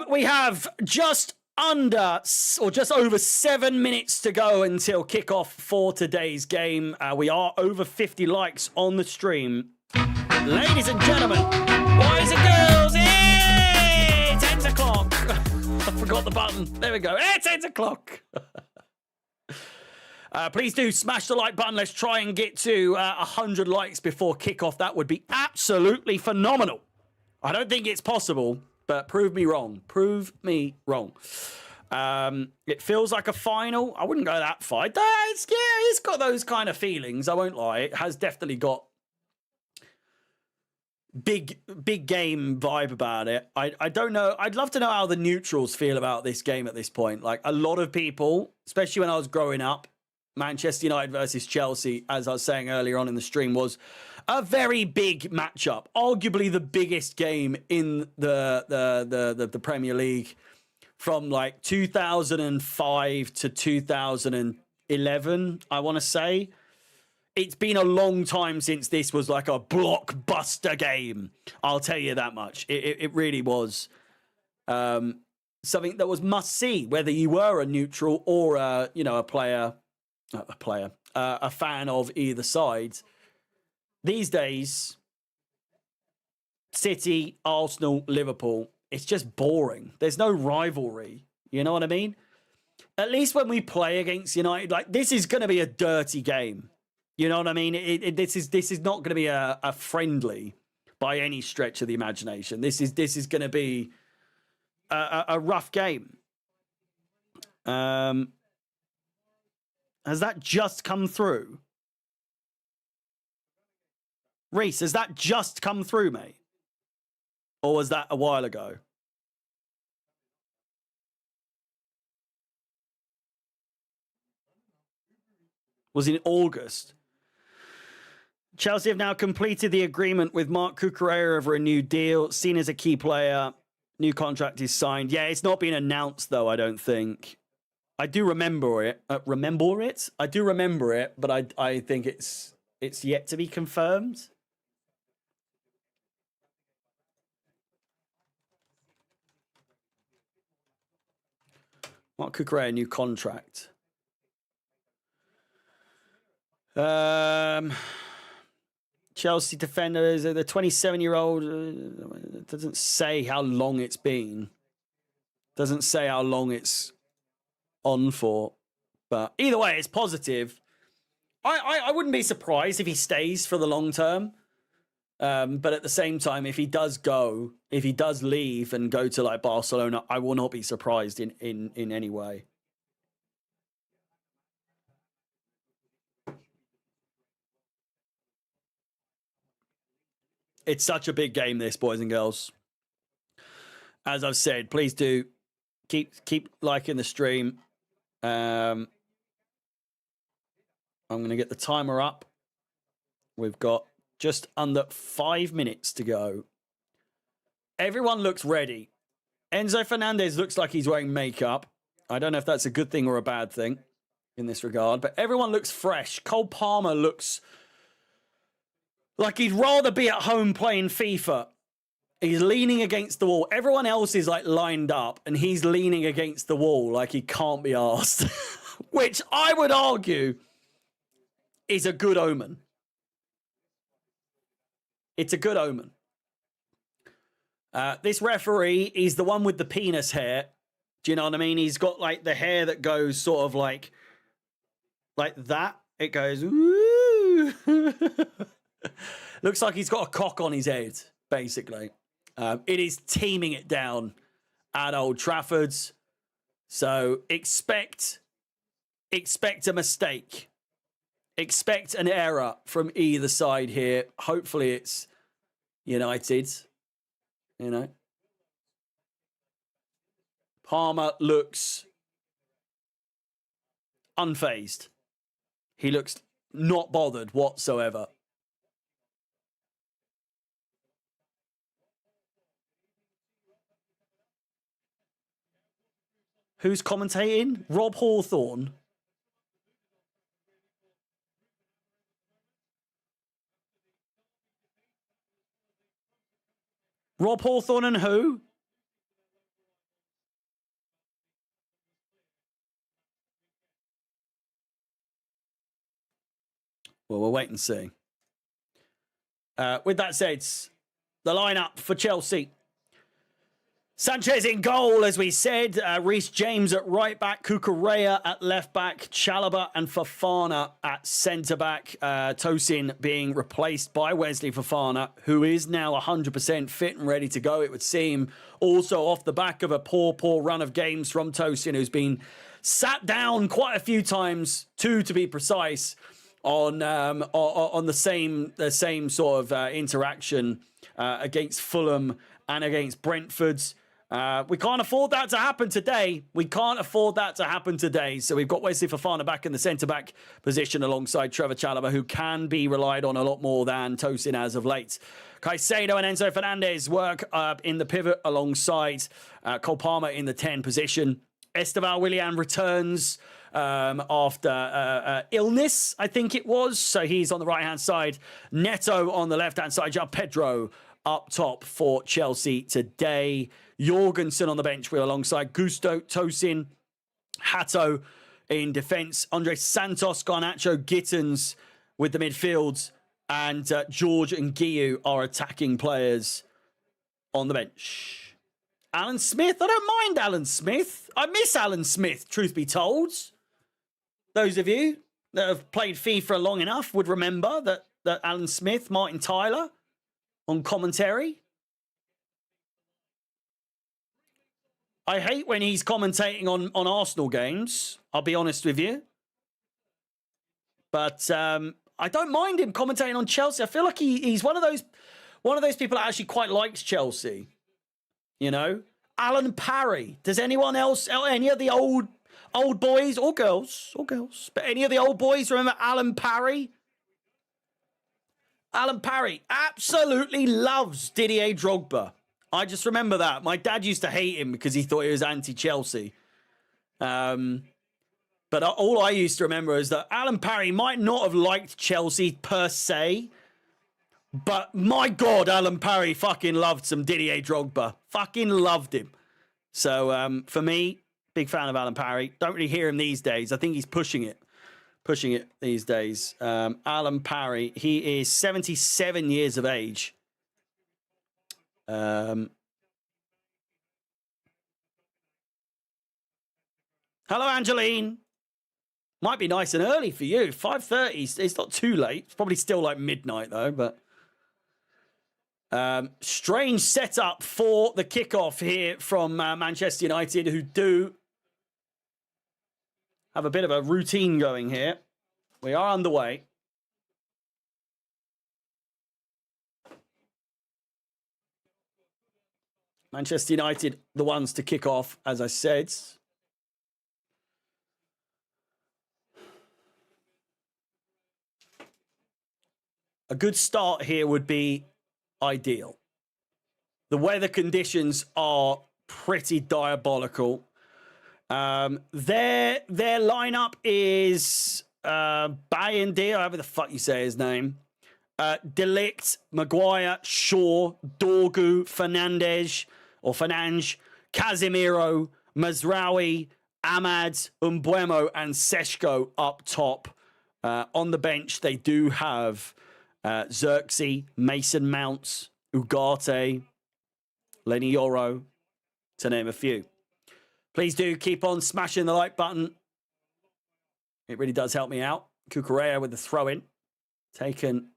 We have just or just over 7 minutes to go until kickoff for today's game. We are over 50 likes on the stream. Ladies and gentlemen, boys and girls, hey, 10 o'clock. I forgot the button. There we go. Hey, 10 o'clock. Please do smash the like button. Let's try and get to 100 likes before kickoff. That would be absolutely phenomenal. I don't think it's possible, but prove me wrong. Prove me wrong. It feels like a final. I wouldn't go that far. It's got those kind of feelings. I won't lie. It has definitely got big game vibe about it. I don't know. I'd love to know how the neutrals feel about this game at this point. Like, a lot of people, especially when I was growing up, Manchester United versus Chelsea, as I was saying earlier on in the stream, was a very big matchup. Arguably the biggest game in the Premier League from like 2005 to 2011, I want to say. It's been a long time since this was like a blockbuster game. I'll tell you that much. It really was something that was must see, whether you were a neutral or a fan of either side. These days, City, Arsenal, Liverpool, it's just boring. There's no rivalry. You know what I mean? At least when we play against United, like, this is going to be a dirty game. You know what I mean? This is not going to be a friendly by any stretch of the imagination. This is going to be a rough game. Has that just come through? Reese, has that just come through, mate? Or was that a while ago? Was in August. Chelsea have now completed the agreement with Marc Cucurella over a new deal, seen as a key player. New contract is signed. Yeah, it's not been announced, though, I don't think. I do remember it. I do remember it, but I think it's yet to be confirmed. Marc Cucurella, new contract. Chelsea defender is the 27-year-old. It doesn't say how long it's been. Doesn't say how long it's on for. But either way, it's positive. I wouldn't be surprised if he stays for the long term. But at the same time, if he does leave and go to like Barcelona, I will not be surprised in any way. It's such a big game, this, boys and girls. As I've said, please do keep liking the stream. I'm going to get the timer up. We've got just under 5 minutes to go. Everyone looks ready. Enzo Fernandez looks like he's wearing makeup. I don't know if that's a good thing or a bad thing in this regard, but everyone looks fresh. Cole Palmer looks like he'd rather be at home playing FIFA. He's leaning against the wall. Everyone else is like lined up and he's leaning against the wall like he can't be asked. Which I would argue is a good omen. It's a good omen. This referee is the one with the penis hair. Do you know what I mean? He's got like the hair that goes sort of like that. It goes, ooh. Looks like he's got a cock on his head, basically. It is teaming it down at Old Trafford. So expect a mistake. Expect an error from either side here. Hopefully it's United. You know. Palmer looks unfazed. He looks not bothered whatsoever. Who's commentating? Rob Hawthorne. Rob Hawthorne and who? Well, we'll wait and see. With that said, the lineup for Chelsea. Sanchez in goal, as we said. Reece James at right back. Cucurella at left back. Chalobah and Fofana at centre back. Tosin being replaced by Wesley Fofana, who is now 100% fit and ready to go, it would seem. Also off the back of a poor run of games from Tosin, who's been sat down quite a few times, two to be precise, on the same sort of interaction against Fulham and against Brentford. We can't afford that to happen today. So we've got Wesley Fofana back in the centre-back position alongside Trevor Chalobah, who can be relied on a lot more than Tosin as of late. Caicedo and Enzo Fernandez work in the pivot alongside Cole Palmer in the 10 position. Esteval Willian returns after illness, I think it was. So he's on the right-hand side. Neto on the left-hand side. João Pedro up top for Chelsea today. Jorgensen on the bench with alongside Gusto, Tosin, Hato in defence. Andre Santos, Garnacho, Gittins with the midfields. And George and Guiu are attacking players on the bench. Alan Smith, I don't mind Alan Smith. I miss Alan Smith, truth be told. Those of you that have played FIFA long enough would remember that Alan Smith, Martin Tyler on commentary. I hate when he's commentating on Arsenal games, I'll be honest with you. But I don't mind him commentating on Chelsea. I feel like he's one of those people that actually quite likes Chelsea. You know? Alan Parry. Does anyone else, any of the old boys or girls, but any of the old boys remember Alan Parry? Alan Parry absolutely loves Didier Drogba. I just remember that. My dad used to hate him because he thought he was anti-Chelsea. But all I used to remember is that Alan Parry might not have liked Chelsea per se, but my God, Alan Parry fucking loved some Didier Drogba. Fucking loved him. So for me, big fan of Alan Parry. Don't really hear him these days. I think he's pushing it these days. Alan Parry, he is 77 years of age. Hello, Angeline. Might be nice and early for you. 5:30. It's not too late. It's probably still like midnight though, but strange setup for the kickoff here from Manchester United, who do have a bit of a routine going here. We are underway. Manchester United, the ones to kick off, as I said. A good start here would be ideal. The weather conditions are pretty diabolical. Their lineup is Bayindir, however the fuck you say his name. Delict, Maguire, Shaw, Dorgu, Fernandes, Casemiro, Mazraoui, Ahmad, Umbuemo, and Seshko up top. On the bench, they do have Xerxes, Mason Mount, Ugarte, Lenny Yoro, to name a few. Please do keep on smashing the like button. It really does help me out. Cucurella with the throw-in. Taken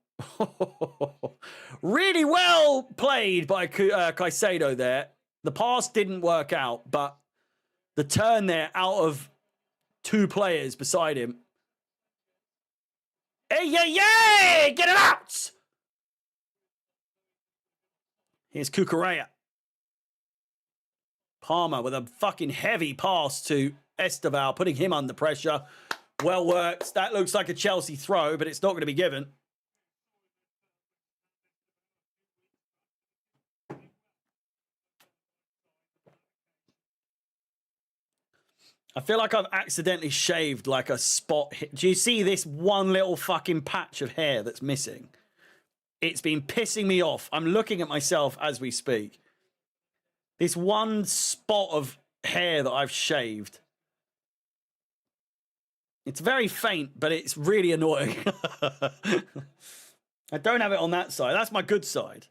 really well played by Caicedo there. The pass didn't work out, but the turn there out of two players beside him. Hey, yeah! Get it out! Here's Cucurella. Palmer with a fucking heavy pass to Esteval, putting him under pressure. Well worked. That looks like a Chelsea throw, but it's not going to be given. I feel like I've accidentally shaved like a spot. Do you see this one little fucking patch of hair that's missing? It's been pissing me off. I'm looking at myself as we speak. This one spot of hair that I've shaved. It's very faint, but it's really annoying. I don't have it on that side. That's my good side.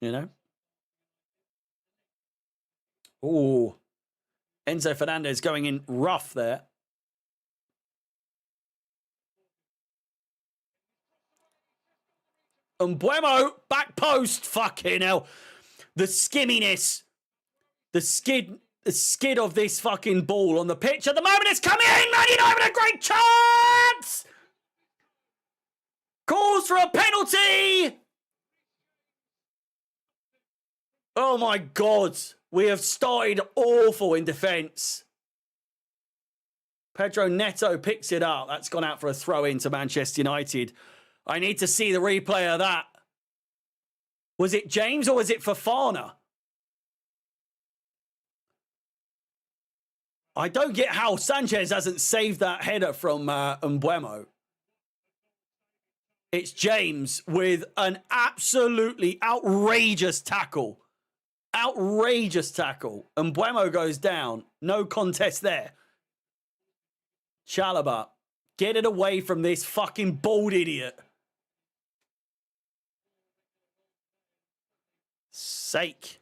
You know? Ooh. Enzo Fernandez going in rough there. Mbuemo, back post. Fucking hell. The skimminess. The skid of this fucking ball on the pitch at the moment. It's coming in. Man United, a great chance. Calls for a penalty. Oh my God. We have started awful in defence. Pedro Neto picks it up. That's gone out for a throw into Manchester United. I need to see the replay of that. Was it James or was it Fofana? I don't get how Sanchez hasn't saved that header from Mbuemo. It's James with an absolutely outrageous tackle. Outrageous tackle. Mbuemo goes down. No contest there. Chalobah, get it away from this fucking bald idiot. Sake.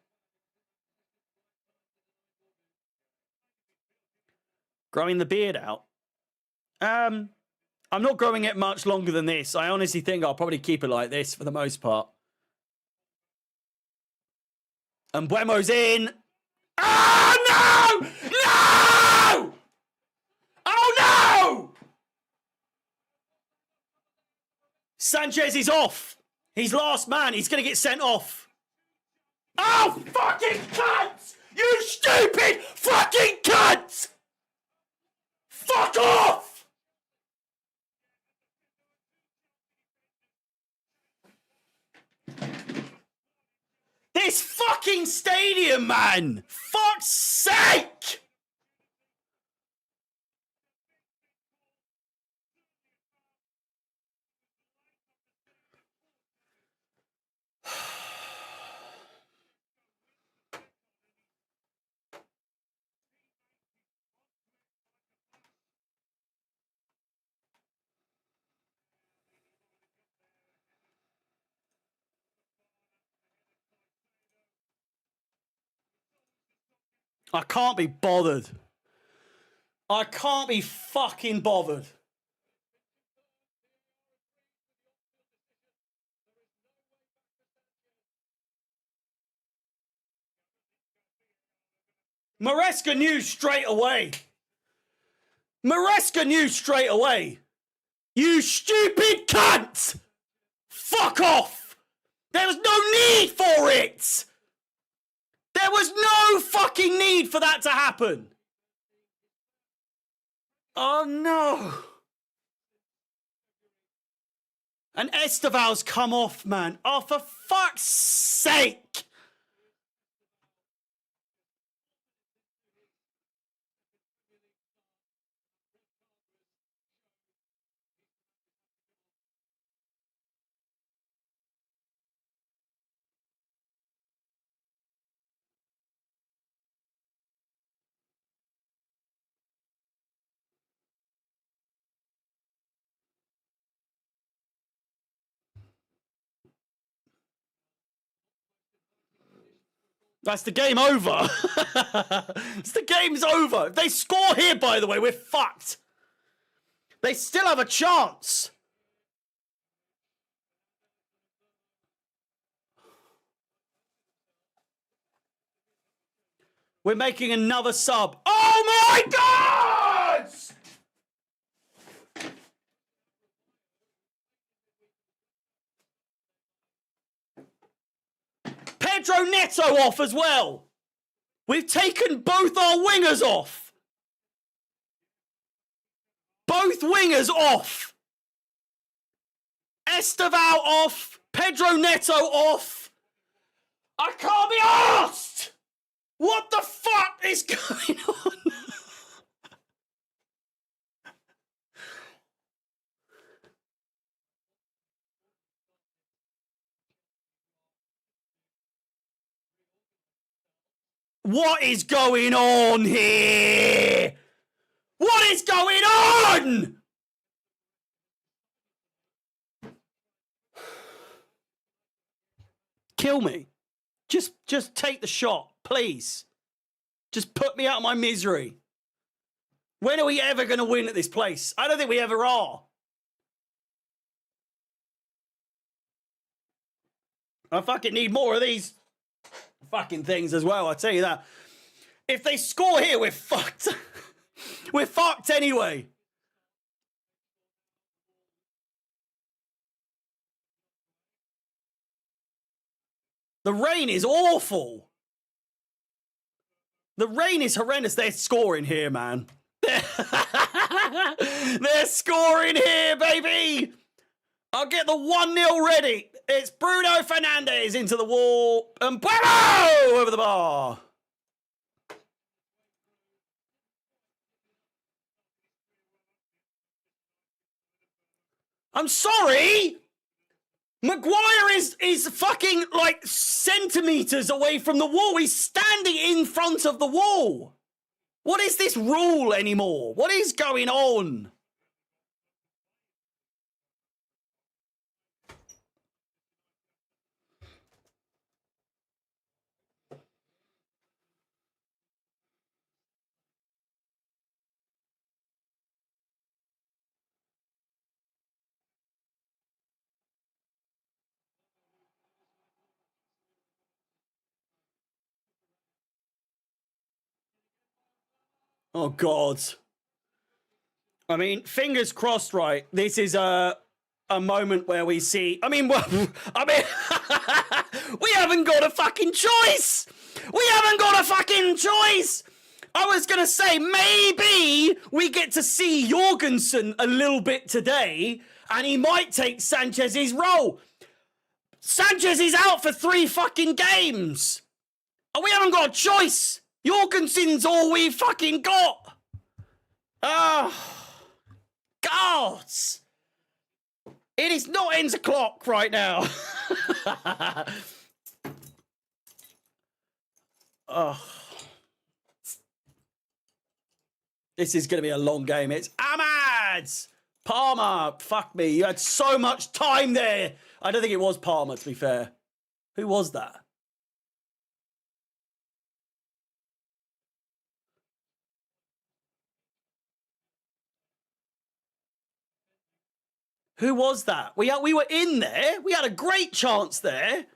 Growing the beard out. I'm not growing it much longer than this. I honestly think I'll probably keep it like this for the most part. And Mbuemo's in. Oh, no! No! Oh, no! Sanchez is off. He's last man. He's going to get sent off. Oh, fucking cunt! You stupid fucking cunt! Fuck off! This fucking stadium, man! Fuck's sake! I can't be bothered. I can't be fucking bothered. Maresca knew straight away. Maresca knew straight away. You stupid cunt! Fuck off! There was no need for it! There was no fucking need for that to happen. Oh, no. And Esteval's come off, man. Oh, for fuck's sake. That's the game over. The game's over. If they score here, by the way, we're fucked. They still have a chance. We're making another sub. Oh my God! Pedro Neto off as well. We've taken both our wingers off. Both wingers off. Esteval off. Pedro Neto off. I can't be arsed. What the fuck is going on? What is going on here? What is going on? Kill me. Just take the shot, please. Just put me out of my misery. When are we ever going to win at this place? I don't think we ever are. I fucking need more of these fucking things as well, I tell you that. If they score here, we're fucked. We're fucked anyway. The rain is awful. The rain is horrendous. They're scoring here, man. They're scoring here, baby. I'll get the 1-0 ready. It's Bruno Fernandes into the wall. And Bueno over the bar. I'm sorry. Maguire is fucking like centimeters away from the wall. He's standing in front of the wall. What is this rule anymore? What is going on? Oh, God. I mean, fingers crossed, right? This is a moment where we see... we haven't got a fucking choice! We haven't got a fucking choice! I was going to say, maybe we get to see Jorgensen a little bit today, and he might take Sanchez's role. Sanchez is out for 3 fucking games. And we haven't got a choice. Jorgensen's all we fucking got. Oh, God. It is not end o'clock right now. Oh. This is going to be a long game. It's Ahmad! Palmer, fuck me. You had so much time there. I don't think it was Palmer, to be fair. Who was that? Who was that? We were in there. We had a great chance there.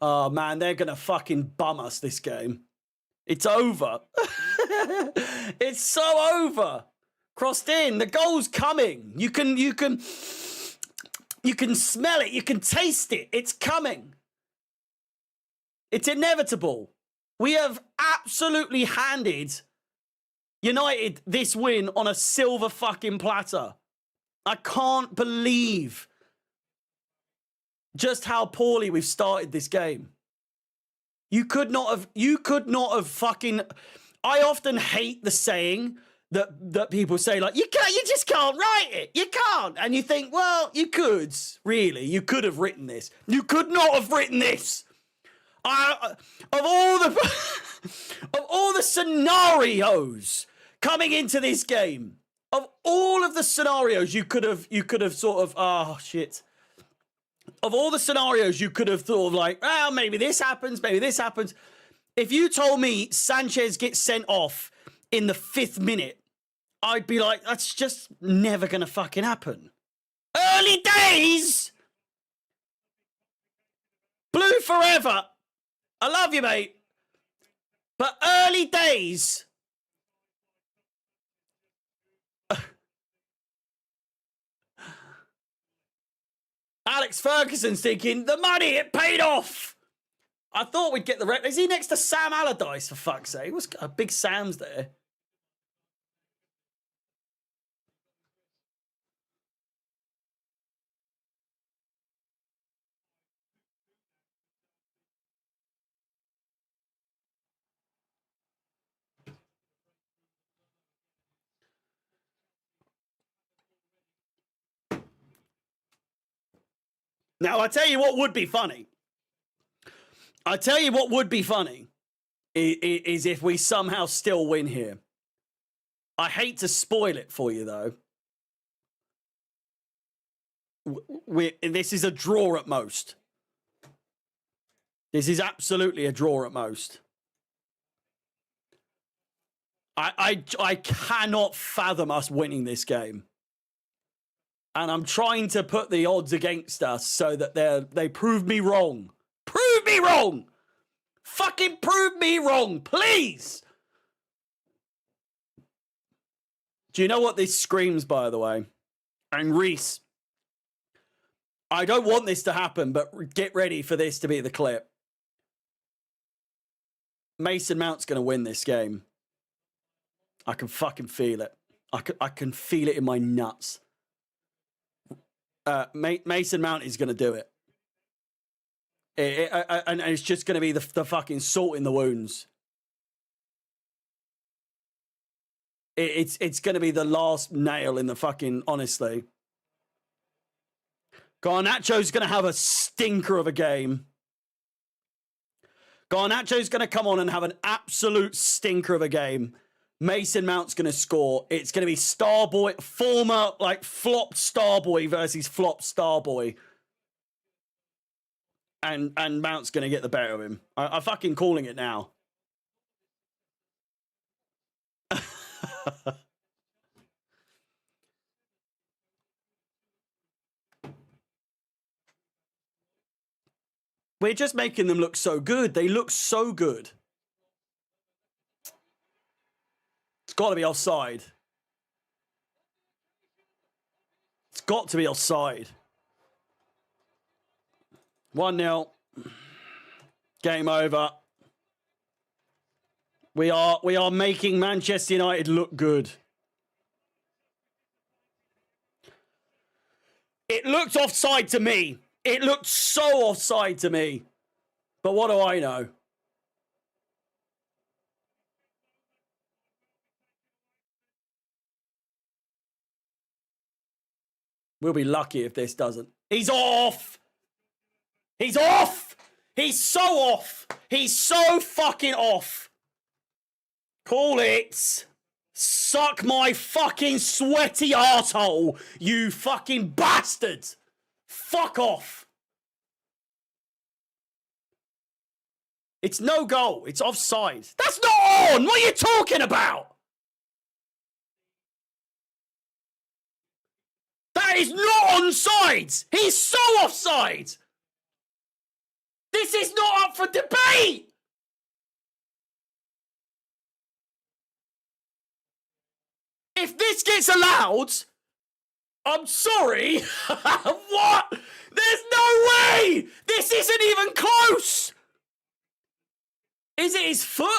Oh, man, they're going to fucking bum us this game. It's over. It's so over. Crossed in. The goal's coming. You can smell it. You can taste it. It's coming. It's inevitable. We have absolutely handed United this win on a silver fucking platter. I can't believe just how poorly we've started this game. You could not have fucking... I often hate the saying that people say, like, you just can't write it. You can't. And you think, well, you could, really. You could have written this. You could not have written this. Of all the scenarios coming into this game, of all of the scenarios you could have sort of, oh, shit. Of all the scenarios you could have thought of, like, well, maybe this happens, maybe this happens. If you told me Sanchez gets sent off in the 5th minute, I'd be like, that's just never going to fucking happen. Early days! Blue forever. I love you, mate. But early days... Alex Ferguson's thinking, the money, it paid off. I thought we'd get the... Is he next to Sam Allardyce, for fuck's sake? What's Big Sam's there? Now, I tell you what would be funny. I tell you what would be funny is if we somehow still win here. I hate to spoil it for you, though. This is a draw at most. This is absolutely a draw at most. I cannot fathom us winning this game. And I'm trying to put the odds against us so that they prove me wrong. Prove me wrong! Fucking prove me wrong, please! Do you know what this screams, by the way? And Reese, I don't want this to happen, but get ready for this to be the clip. Mason Mount's going to win this game. I can fucking feel it. I can feel it in my nuts. Mason Mount is going to do it. And it's just going to be the fucking salt in the wounds. It's going to be the last nail in the fucking, honestly. Garnacho's going to have a stinker of a game. Garnacho's going to come on and have an absolute stinker of a game. Mason Mount's going to score. It's going to be Starboy, former, like, flopped Starboy versus flopped Starboy. And Mount's going to get the better of him. I'm fucking calling it now. We're just making them look so good. They look so good. It's got to be offside. It's got to be offside. 1-0. Game over. We are making Manchester United look good. It looked offside to me. It looked so offside to me. But what do I know? We'll be lucky if this doesn't. He's off! He's off! He's so off! He's so fucking off! Call it. Suck my fucking sweaty arsehole, you fucking bastard! Fuck off! It's no goal. It's offside. That's not on! What are you talking about? That is not onside! He's so offside! This is not up for debate! If this gets allowed, I'm sorry. What? There's no way! This isn't even close! Is it his foot?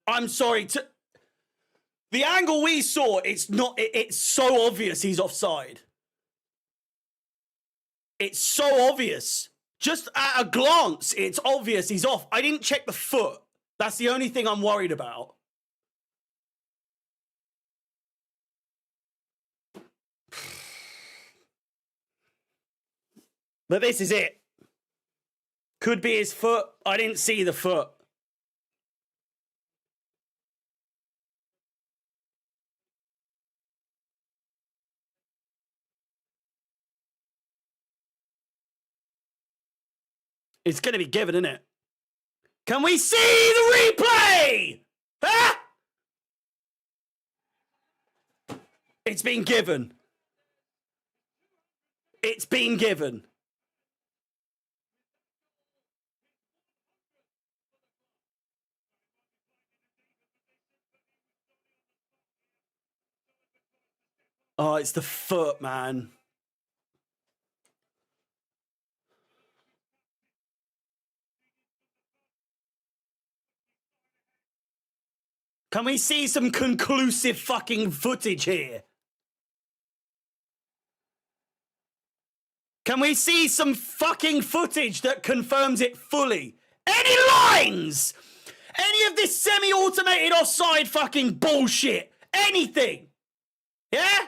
I'm sorry. The angle we saw, it's so obvious he's offside. It's so obvious. Just at a glance, it's obvious he's off. I didn't check the foot. That's the only thing I'm worried about. But this is it. Could be his foot. I didn't see the foot. It's going to be given, isn't it? Can we see the replay? Huh? It's been given. It's been given. Oh, it's the foot, man. Can we see some conclusive fucking footage here? Can we see some fucking footage that confirms it fully? Any lines? Any of this semi-automated offside fucking bullshit? Anything? Yeah?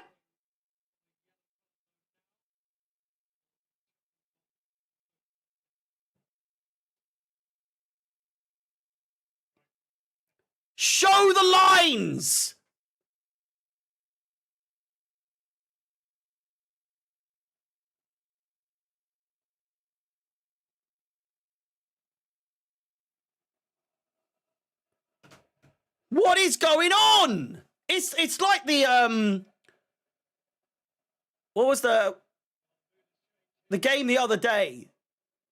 Show the lines. What is going on? It's like the what was the game the other day?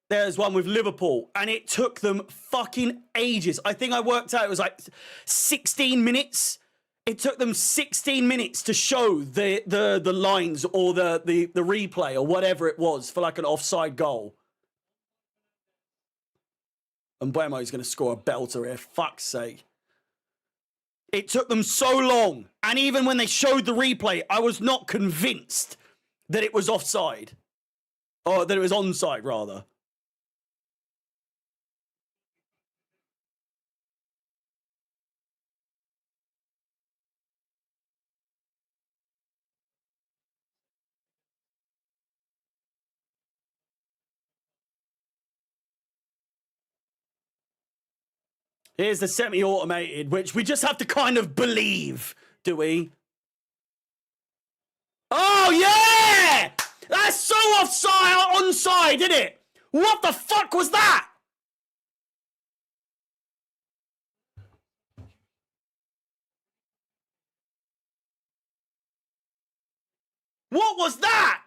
There's one with Liverpool, and it took them fucking ages. I think I worked out it was like 16 minutes. It took them 16 minutes to show the lines or the replay or whatever it was for like an offside goal. And Buemo's going to score a belter here. Fuck's sake. It took them so long. And even when they showed the replay, I was not convinced that it was offside. Or that it was onside, rather. Here's the semi-automated, which we just have to kind of believe, do we? Oh, yeah! That's so offside, onside, isn't it? What the fuck was that? What was that?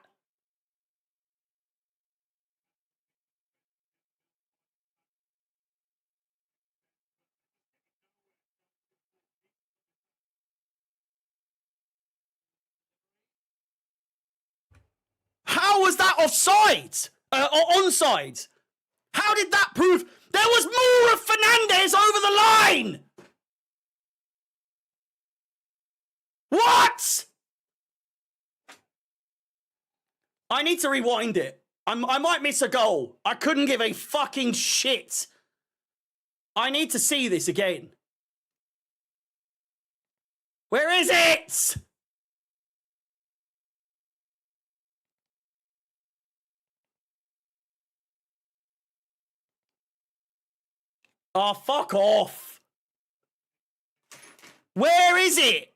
How was that offside? Or onside? How did that prove? There was more of Fernandez over the line! What? I need to rewind it. I might miss a goal. I couldn't give a fucking shit. I need to see this again. Where is it? Oh, fuck off. Where is it?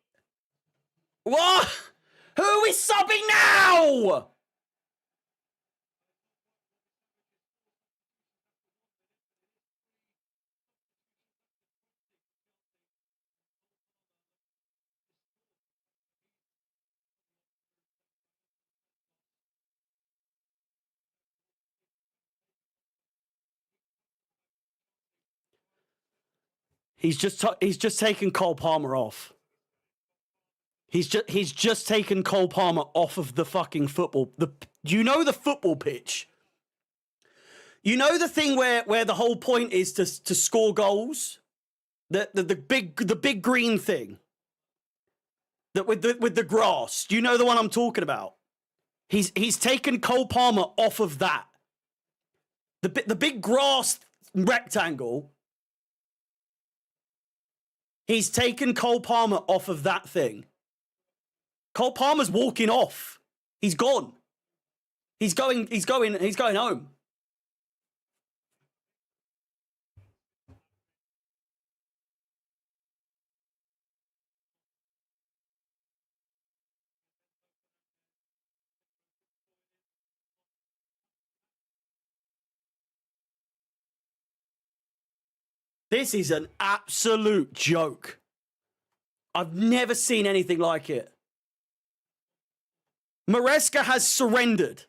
What? Who is subbing now? He's just taken Cole Palmer off. He's just taken Cole Palmer off of the fucking football. You know the football pitch. You know the thing where the whole point is to score goals. The big green thing. That with the grass. Do you know the one I'm talking about? He's taken Cole Palmer off of that. The big grass rectangle. He's taken Cole Palmer off of that thing. Cole Palmer's walking off. He's gone. He's going home. This is an absolute joke. I've never seen anything like it. Maresca has surrendered.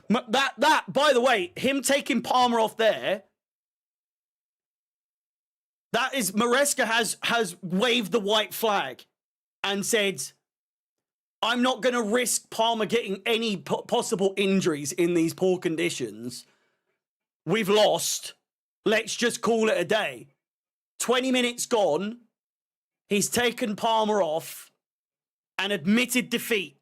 That, by the way, him taking Palmer off there, that is, Maresca has waved the white flag and said, I'm not going to risk Palmer getting any possible injuries in these poor conditions. We've lost. Let's just call it a day. 20 minutes gone. He's taken Palmer off and admitted defeat.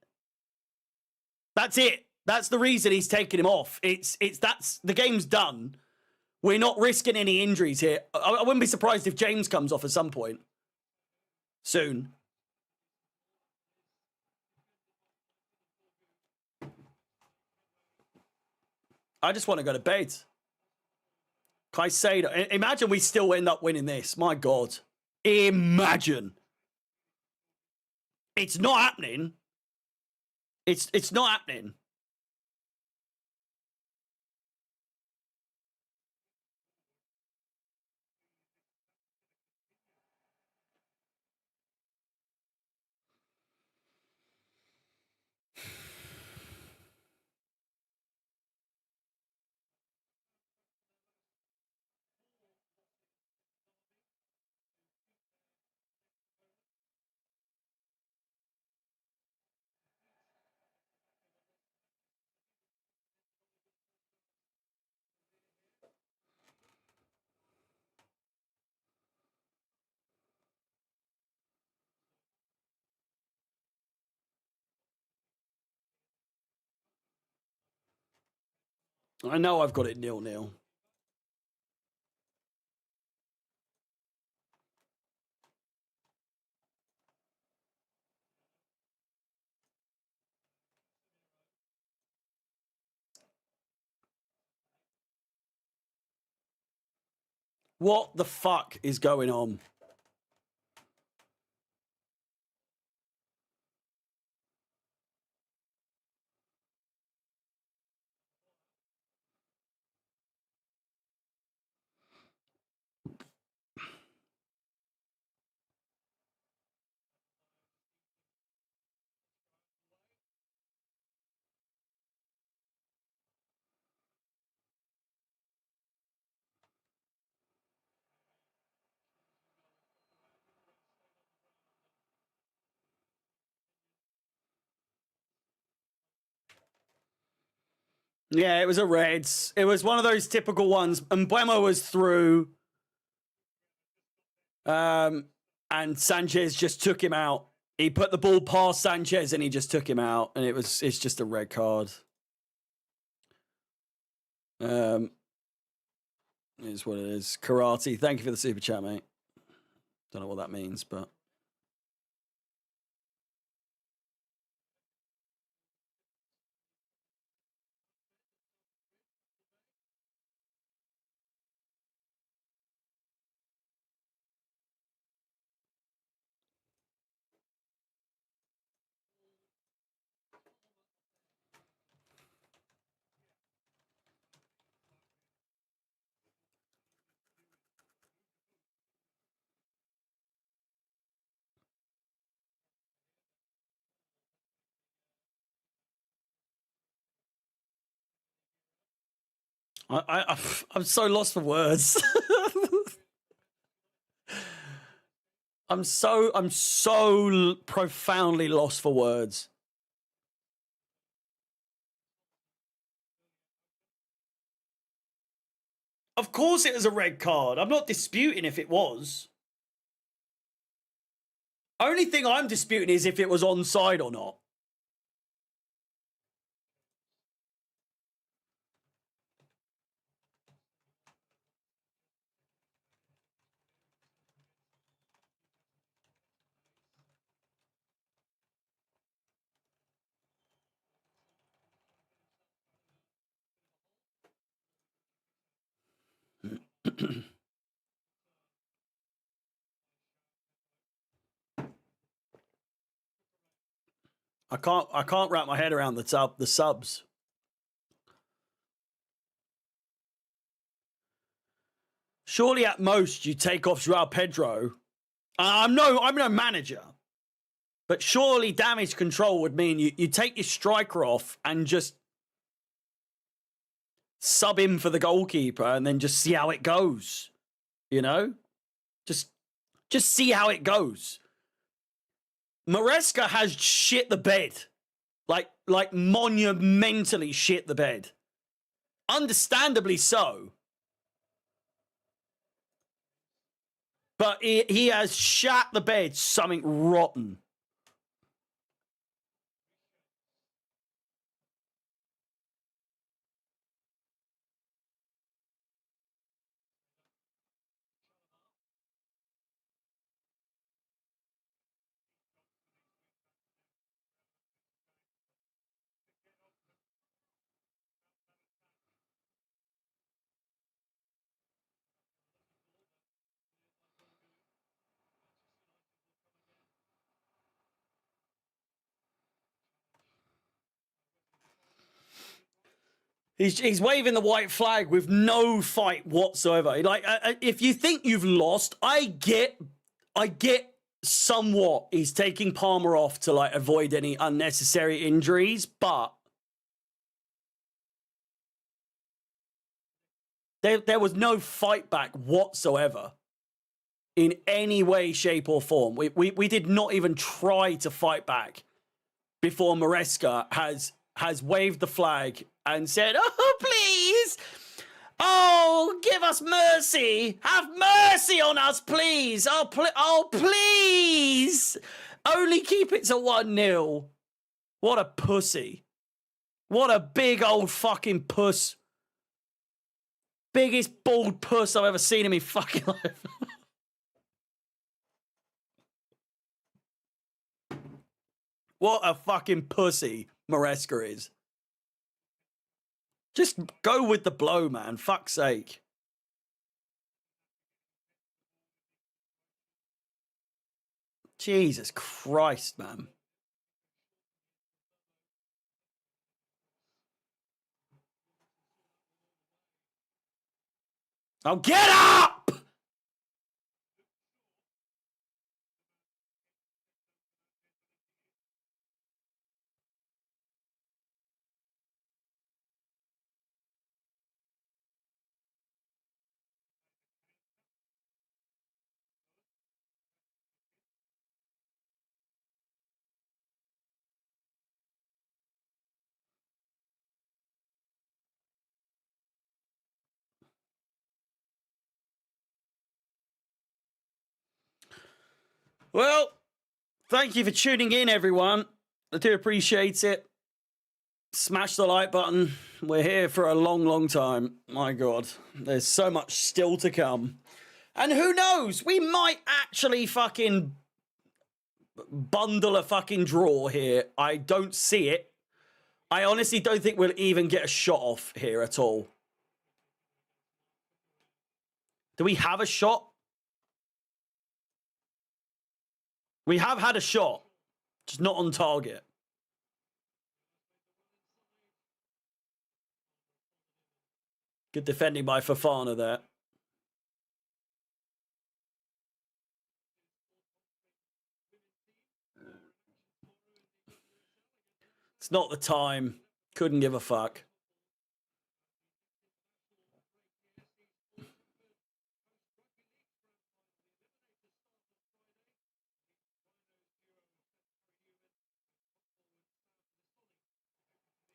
That's it. That's the reason he's taken him off. That's the game's done. We're not risking any injuries here. I wouldn't be surprised if James comes off at some point soon. I just want to go to bed. Caicedo. Imagine we still end up winning this. My God. Imagine. It's not happening. It's not happening. I know I've got it 0-0. What the fuck is going on? Yeah, it was a red. It was one of those typical ones. And Buemo was through. And Sanchez just took him out. He put the ball past Sanchez and he just took him out. And it's just a red card. It is what it is. Karate, thank you for the super chat, mate. Don't know what that means, but. I'm so lost for words. I'm so profoundly lost for words. Of course it was a red card. I'm not disputing if it was. Only thing I'm disputing is if it was onside or not. I can't wrap my head around the subs. Surely at most you take off Joao Pedro. I'm no manager. But surely damage control would mean you take your striker off and just sub him for the goalkeeper and then just see how it goes. You know? Just see how it goes. Maresca has shit the bed. Like monumentally shit the bed. Understandably so. But he has shat the bed something rotten. He's waving the white flag with no fight whatsoever. Like, if you think you've lost, I get somewhat. He's taking Palmer off to like avoid any unnecessary injuries, but there was no fight back whatsoever in any way, shape, or form. We did not even try to fight back before Maresca has waved the flag and said, "Oh, please. Oh, give us mercy. Have mercy on us, please. Oh, please. Only keep it to 1-0. What a pussy. What a big old fucking puss. Biggest bald puss I've ever seen in my fucking life. What a fucking pussy Maresca is. Just go with the blow, man. Fuck's sake. Jesus Christ, man. Oh, get up! Well, thank you for tuning in, everyone. I do appreciate it. Smash the like button. We're here for a long, long time. My God, there's so much still to come. And who knows? We might actually fucking bundle a fucking draw here. I don't see it. I honestly don't think we'll even get a shot off here at all. Do we have a shot? We have had a shot, just not on target. Good defending by Fofana there. It's not the time. Couldn't give a fuck.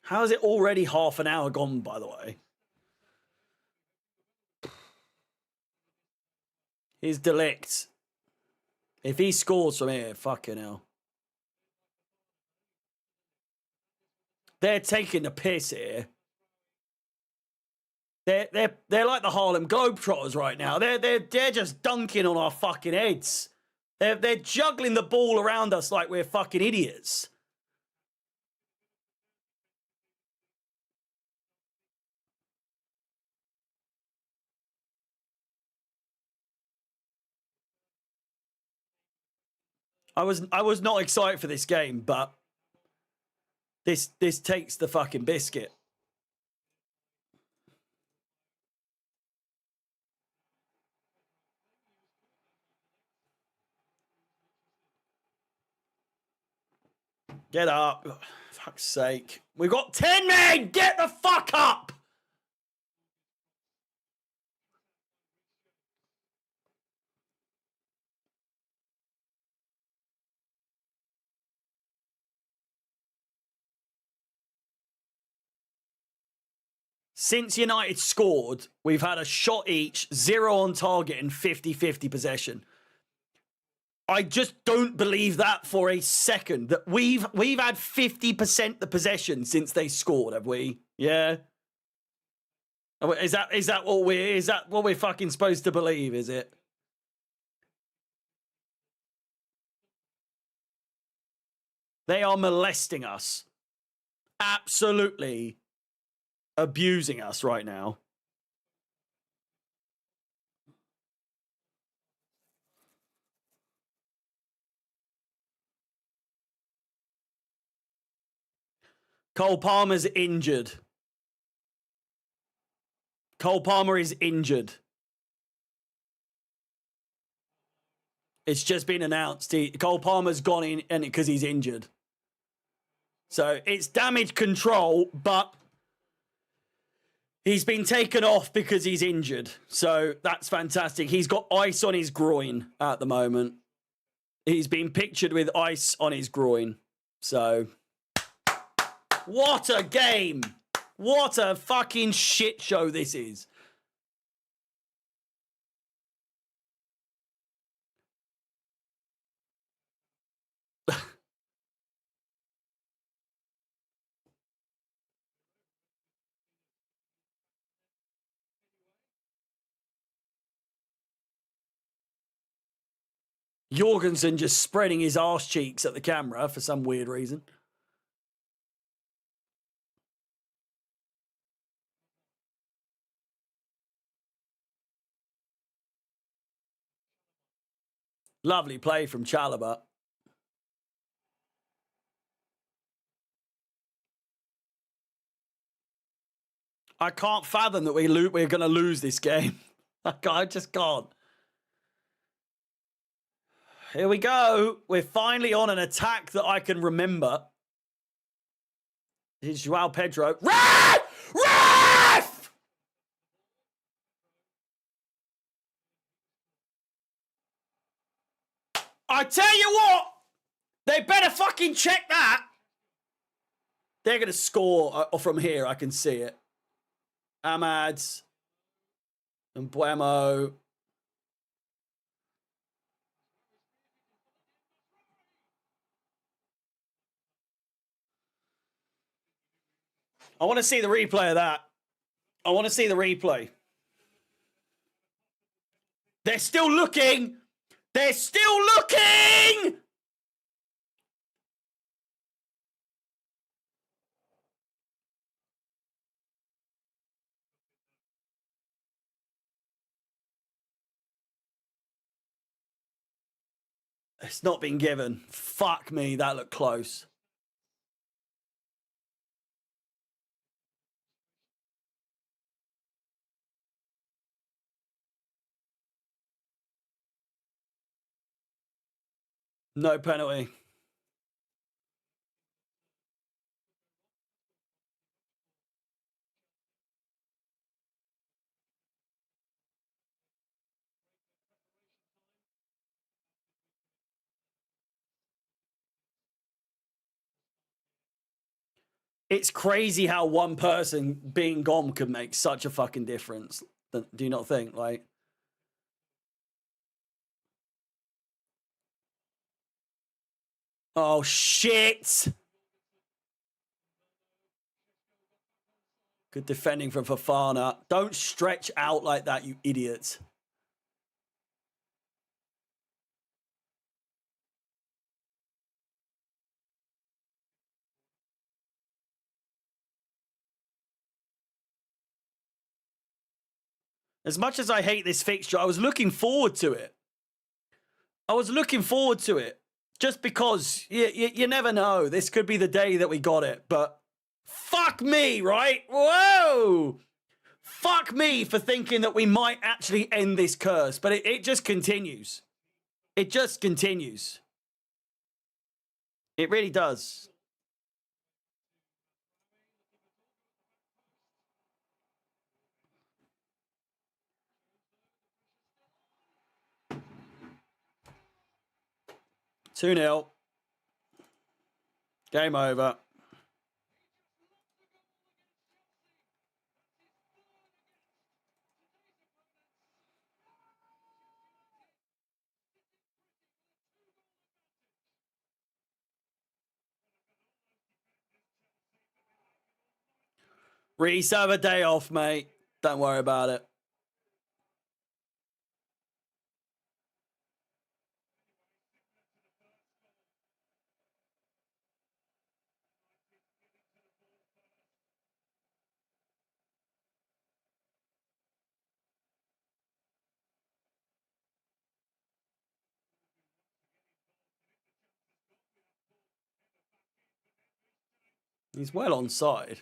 How is it already half an hour gone, by the way? Here's Delict. If he scores from here, fucking hell. They're taking the piss here. They're like the Harlem Globetrotters right now. They're just dunking on our fucking heads. They're juggling the ball around us like we're fucking idiots. I was not excited for this game, but this takes the fucking biscuit. Get up. Oh, fuck's sake. We've got 10 men! Get the fuck up! Since United scored, we've had a shot each, 0 on target, and 50-50 possession. I just don't believe that for a second. That we've had 50% the possession since they scored, have we? Yeah. Is that what we're fucking supposed to believe, is it? They are molesting us. Absolutely abusing us right now. Cole Palmer's injured. Cole Palmer is injured. It's just been announced. Cole Palmer's gone in and because he's injured. So it's damage control, but he's been taken off because he's injured. So that's fantastic. He's got ice on his groin at the moment. He's been pictured with ice on his groin. So what a game. What a fucking shit show this is. Jorgensen just spreading his arse cheeks at the camera for some weird reason. Lovely play from Chalobah. I can't fathom that we're going to lose this game. I just can't. Here we go. We're finally on an attack that I can remember. Here's Joao Pedro. Ref! Ref! I tell you what, they better fucking check that. They're going to score from here. I can see it. Ahmad and Buemo. I want to see the replay of that. I want to see the replay. They're still looking. They're still looking. It's not been given. Fuck me, that looked close. No penalty. It's crazy how one person being gone could make such a fucking difference. Do you not think? Like, oh shit! Good defending from Fofana. Don't stretch out like that, you idiots. As much as I hate this fixture, I was looking forward to it. I was looking forward to it. Just because you never know. This could be the day that we got it. But fuck me, right? Whoa! Fuck me for thinking that we might actually end this curse. But it just continues. It just continues. It really does. Two 0. Game over. Reese, have a day off, mate. Don't worry about it. He's well on side.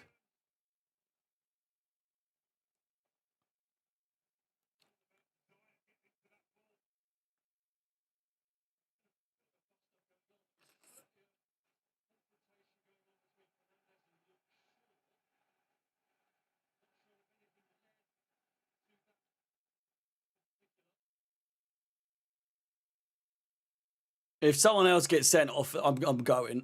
If someone else gets sent off, I'm going.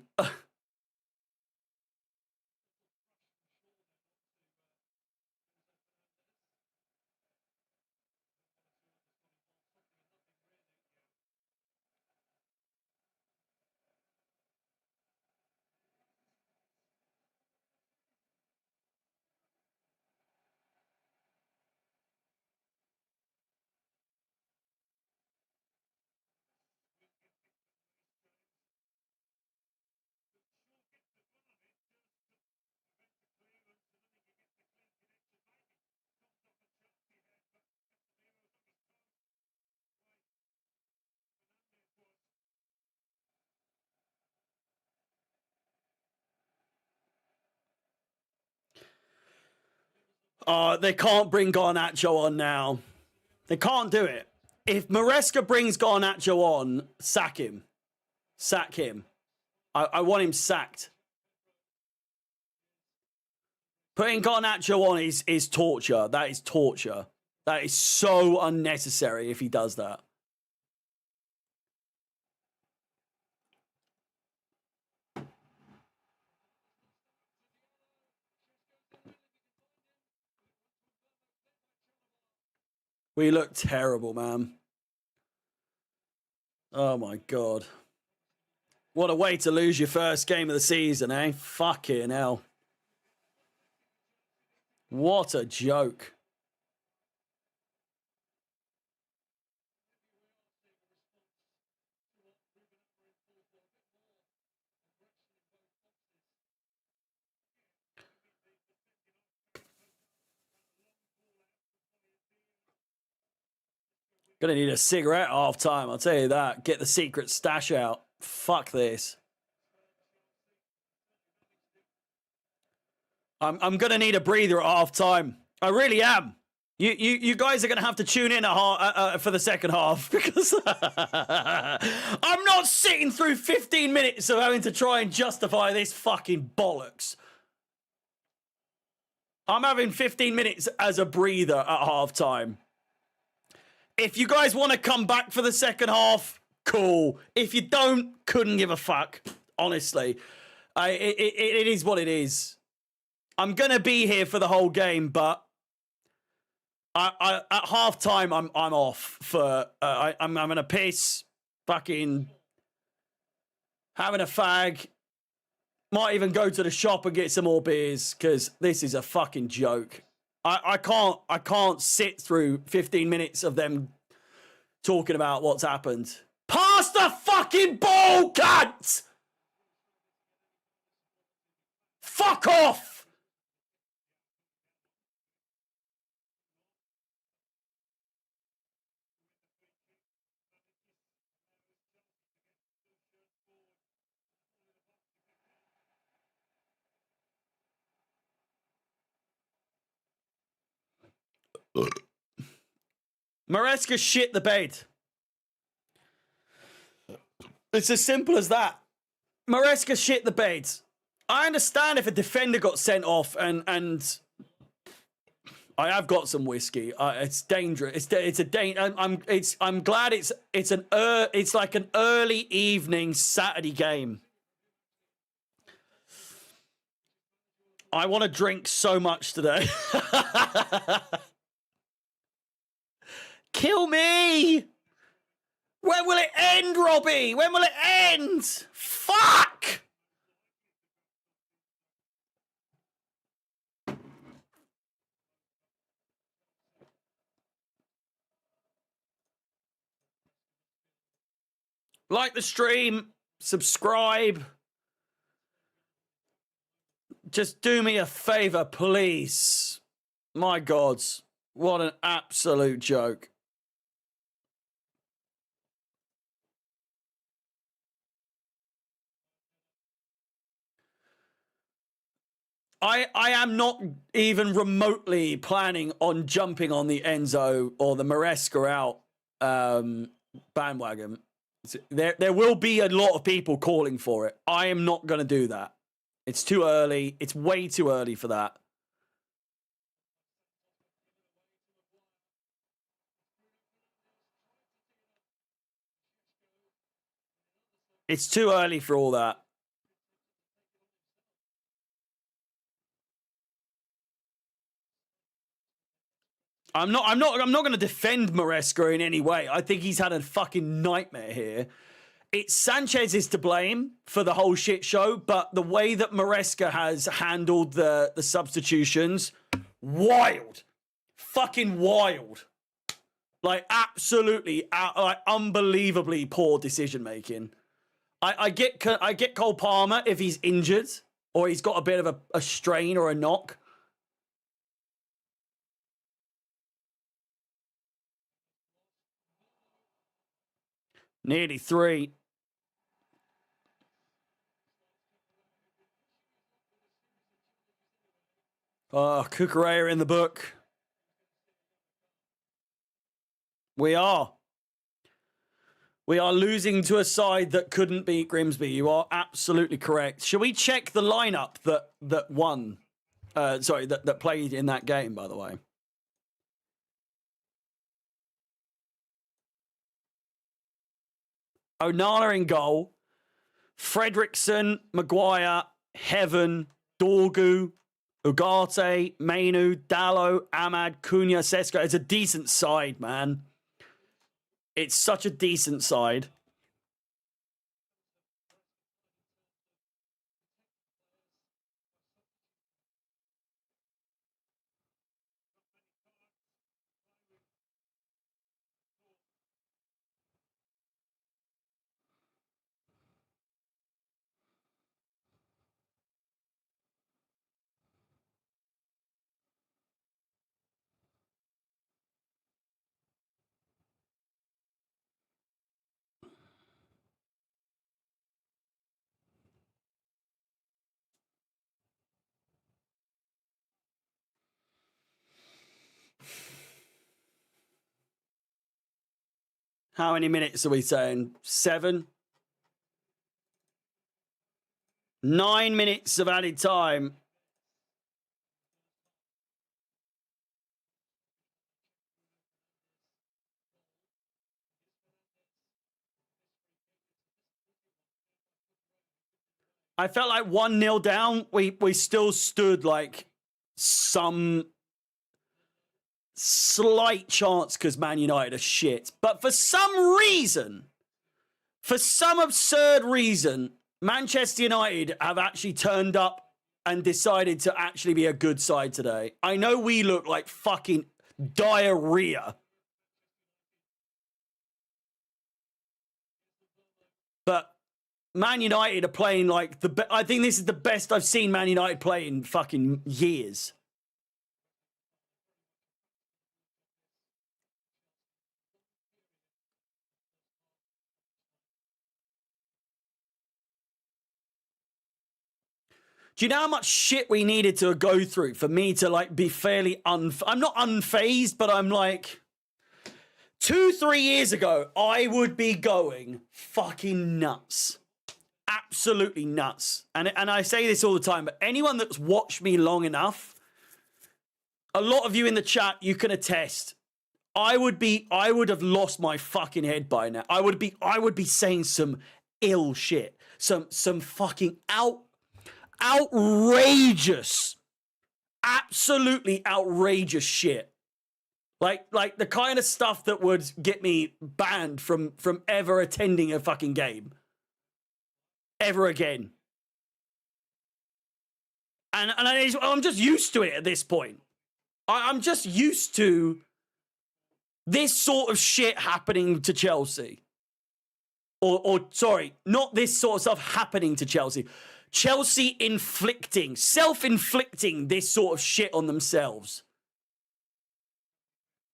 They can't bring Garnacho on now. They can't do it. If Maresca brings Garnacho on, sack him. Sack him. I want him sacked. Putting Garnacho on is torture. That is torture. That is so unnecessary if he does that. We look terrible, man. Oh, my God. What a way to lose your first game of the season, eh? Fucking hell. What a joke. Gonna need a cigarette half time, I'll tell you that. Get the secret stash out. Fuck this. I'm gonna need a breather at half time. I really am. You guys are gonna have to tune in for the second half because I'm not sitting through 15 minutes of having to try and justify this fucking bollocks. I'm having 15 minutes as a breather at half time. If you guys want to come back for the second half, cool. If you don't, couldn't give a fuck. Honestly, it is what it is. I'm gonna be here for the whole game, but at half time I'm off for. I'm gonna piss, fucking having a fag. Might even go to the shop and get some more beers because this is a fucking joke. I can't sit through 15 minutes of them talking about what's happened. Pass the fucking ball, cunt! Fuck off! Maresca shit the bed. It's as simple as that. Maresca shit the bed. I understand if a defender got sent off and I have got some whiskey. It's dangerous. I'm glad it's like an early evening Saturday game. I want to drink so much today. Kill me! When will it end, Robbie? When will it end? Fuck! Like the stream, subscribe. Just do me a favor, please. My God, what an absolute joke. I am not even remotely planning on jumping on the Enzo or the Maresca out bandwagon. There will be a lot of people calling for it. I am not going to do that. It's too early. It's way too early for that. It's too early for all that. I'm not going to defend Maresca in any way. I think he's had a fucking nightmare here. It's Sanchez is to blame for the whole shit show, but the way that Maresca has handled the substitutions, wild. Fucking wild. Like, absolutely, like, unbelievably poor decision making. I get Cole Palmer if he's injured or he's got a bit of a strain or a knock. Nearly 3. Oh, Cucurella in the book. We are. We are losing to a side that couldn't beat Grimsby. You are absolutely correct. Shall we check the lineup that won? That played in that game, by the way. Onana in goal. Fredrickson, Maguire, Heaven, Dorgu, Ugarte, Mainu, Dallo, Ahmad, Cunha, Sesko. It's a decent side, man. It's such a decent side. How many minutes are we saying? 7? 9 minutes of added time. I felt like 1-0 down. We still stood like some slight chance because Man United are shit. But for some reason, for some absurd reason, Manchester United have actually turned up and decided to actually be a good side today. I know we look like fucking diarrhea. But Man United are playing like I think this is the best I've seen Man United play in fucking years. Do you know how much shit we needed to go through for me to like be fairly I'm not unfazed, but I'm like 2-3 years ago, I would be going fucking nuts. Absolutely nuts. And I say this all the time, but anyone that's watched me long enough, a lot of you in the chat, you can attest. I would have lost my fucking head by now. I would be saying some ill shit. Some fucking outrageous, absolutely outrageous shit. Like the kind of stuff that would get me banned from ever attending a fucking game. Ever again. And I'm just used to it at this point. I'm just used to this sort of shit happening to Chelsea. Or sorry, not this sort of stuff happening to Chelsea. Chelsea self-inflicting this sort of shit on themselves.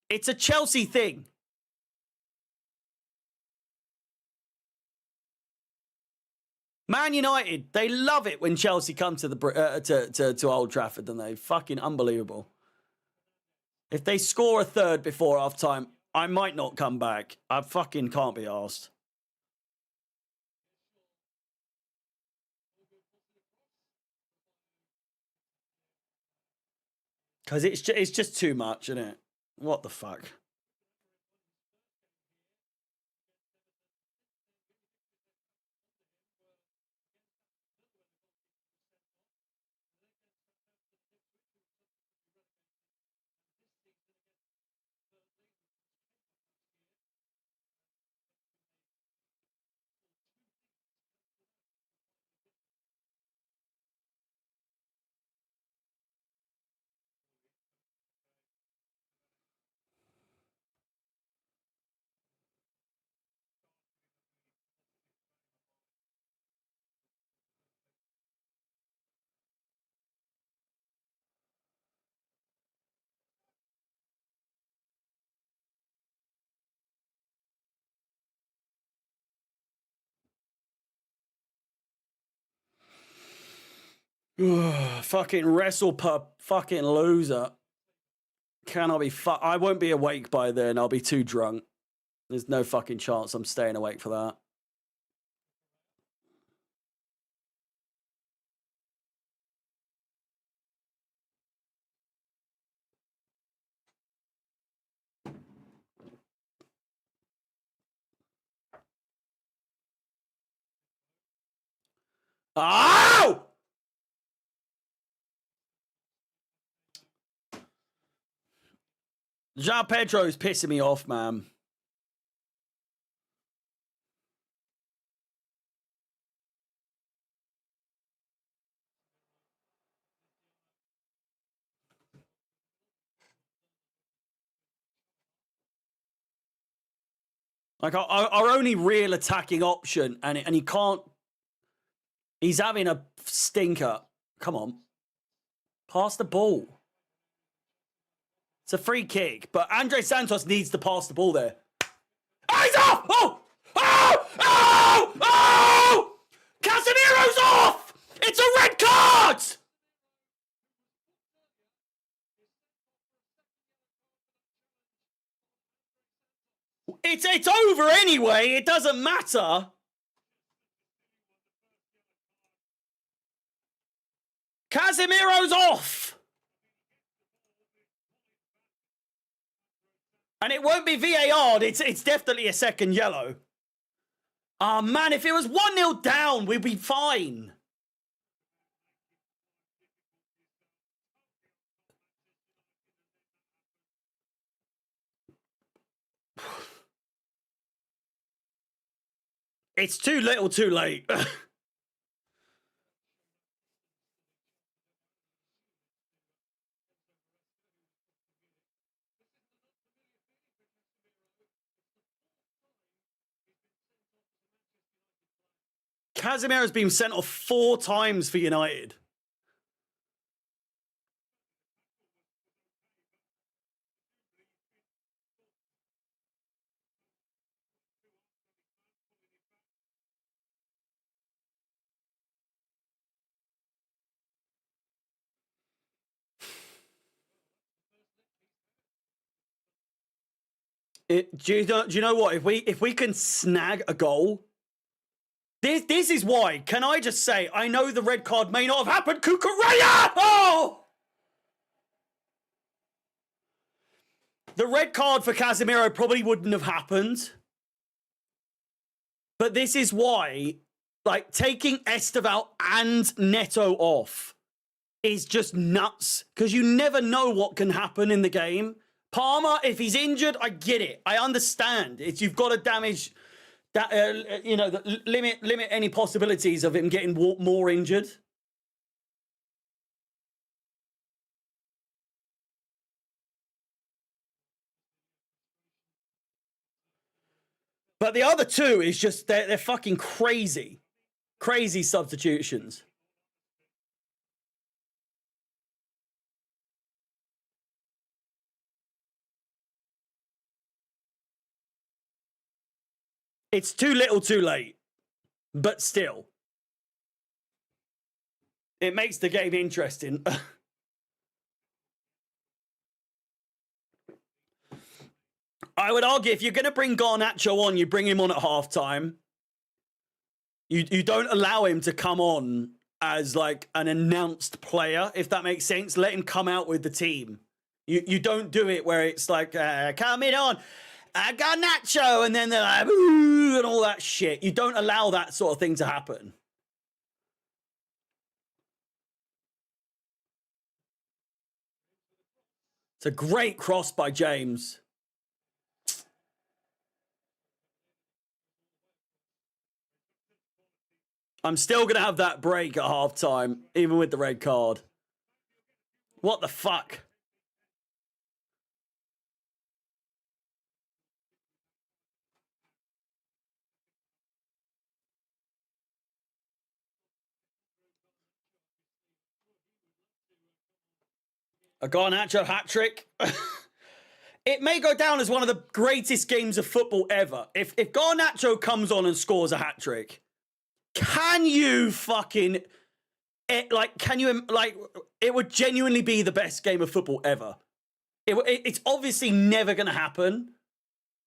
It's a Chelsea thing. Man United, they love it when Chelsea come to the to Old Trafford, and they fucking unbelievable. If they score a third before half time, I might not come back. I fucking can't be arsed. Because it's just too much, isn't it? What the fuck? Fucking wrestle per fucking loser. Cannot be I won't be awake by then. I'll be too drunk. There's no fucking chance I'm staying awake for that. Oh! Jean Pedro's pissing me off, man. Like our only real attacking option, and he can't. He's having a stinker. Come on, pass the ball. It's a free kick, but Andre Santos needs to pass the ball there. Oh, he's off! Oh! Oh! Oh! Oh! Casemiro's off! It's a red card! It's over anyway. It doesn't matter. Casemiro's off. And it won't be VAR. It's definitely a second yellow. Oh, man, if it was 1-0 down, we'd be fine. It's too little, too late. Casemiro's been sent off 4 times for United. Do you know what? If we can snag a goal, this is why. Can I just say, I know the red card may not have happened. Cucurella! Oh! The red card for Casemiro probably wouldn't have happened. But this is why, like, taking Esteval and Neto off is just nuts. Because you never know what can happen in the game. Palmer, if he's injured, I get it. I understand. You've got to damage that, limit any possibilities of him getting more injured. But the other two is just, they're fucking crazy. Crazy substitutions. It's too little, too late. But still. It makes the game interesting. I would argue if you're going to bring Garnacho on, you bring him on at halftime. You don't allow him to come on as like an announced player, if that makes sense. Let him come out with the team. You don't do it where it's like, coming on, I got Nacho, and then they're like, ooh, and all that shit. You don't allow that sort of thing to happen. It's a great cross by James. I'm still going to have that break at halftime, even with the red card. What the fuck? A Garnacho hat-trick. It may go down as one of the greatest games of football ever. If Garnacho comes on and scores a hat-trick, can you fucking like, can you, like, it would genuinely be the best game of football ever. It's obviously never going to happen,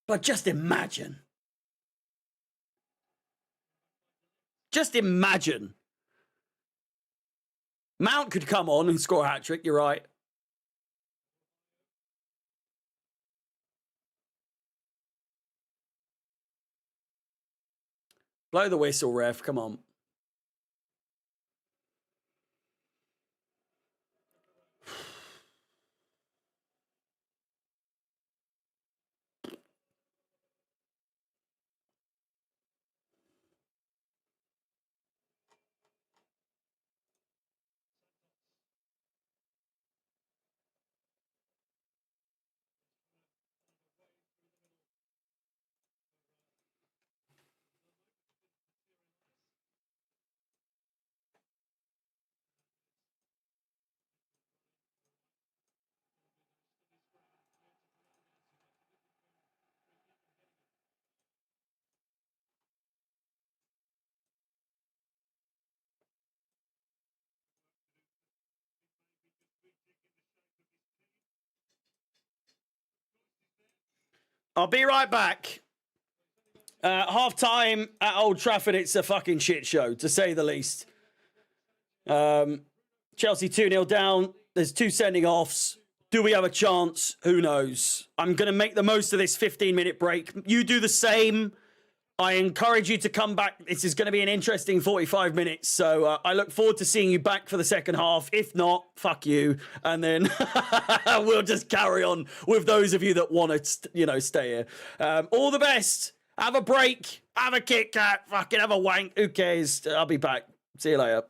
but just imagine. Just imagine. Mount could come on and score a hat-trick, you're right. Blow the whistle, ref. Come on. I'll be right back. Half time at Old Trafford, it's a fucking shit show, to say the least. Chelsea 2-0 down. There's 2 sending offs. Do we have a chance? Who knows? I'm going to make the most of this 15-minute break. You do the same. I encourage you to come back. This is going to be an interesting 45 minutes. So I look forward to seeing you back for the second half. If not, fuck you. And then we'll just carry on with those of you that want to, stay here. All the best. Have a break. Have a Kit Kat. Fucking have a wank. Who cares? I'll be back. See you later.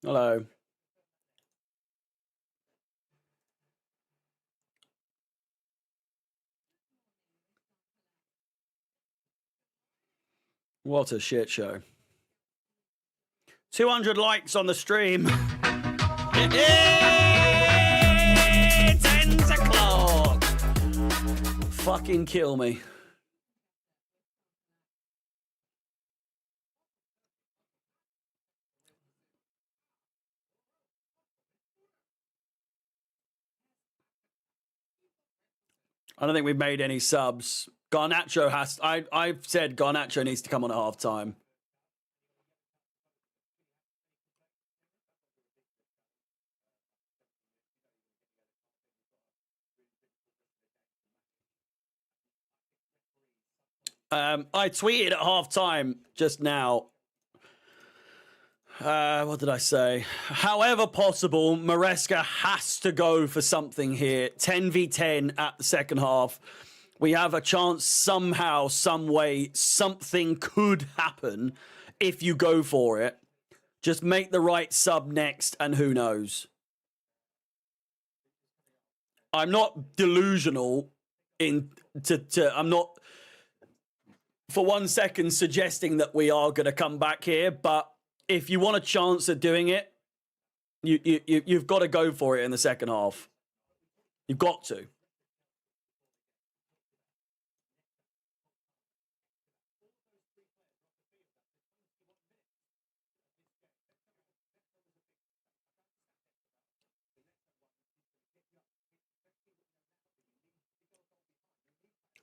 Hello. What a shit show. 200 likes on the stream. It's 10 o'clock. Fucking kill me. I don't think we've made any subs. Garnacho has... I've said Garnacho needs to come on at half-time. I tweeted at half-time just now. What did I say? However possible, Maresca has to go for something here. 10v10 at the second half. We have a chance somehow, some way, something could happen if you go for it. Just make the right sub next, and who knows? I'm not delusional I'm not for 1 second suggesting that we are going to come back here, but if you want a chance at doing it, you've got to go for it in the second half. You've got to.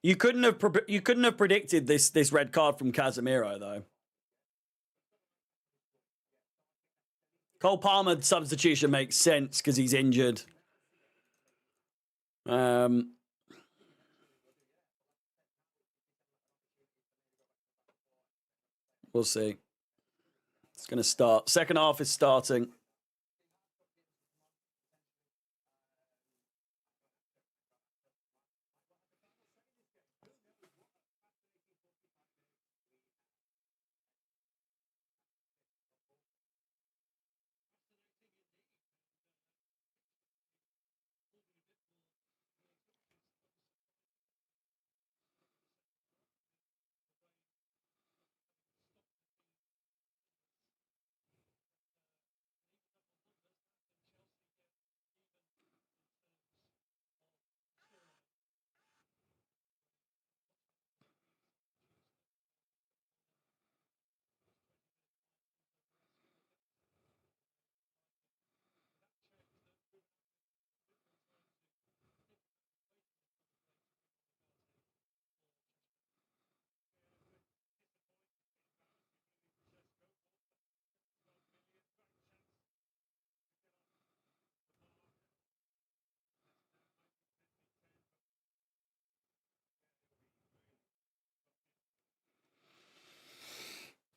You couldn't have predicted this red card from Casemiro though. Cole Palmer substitution makes sense because he's injured. We'll see. It's going to start. Second half is starting.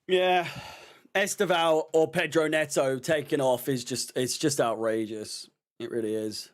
Yeah, Esteval or Pedro Neto taking off is just outrageous. It really is.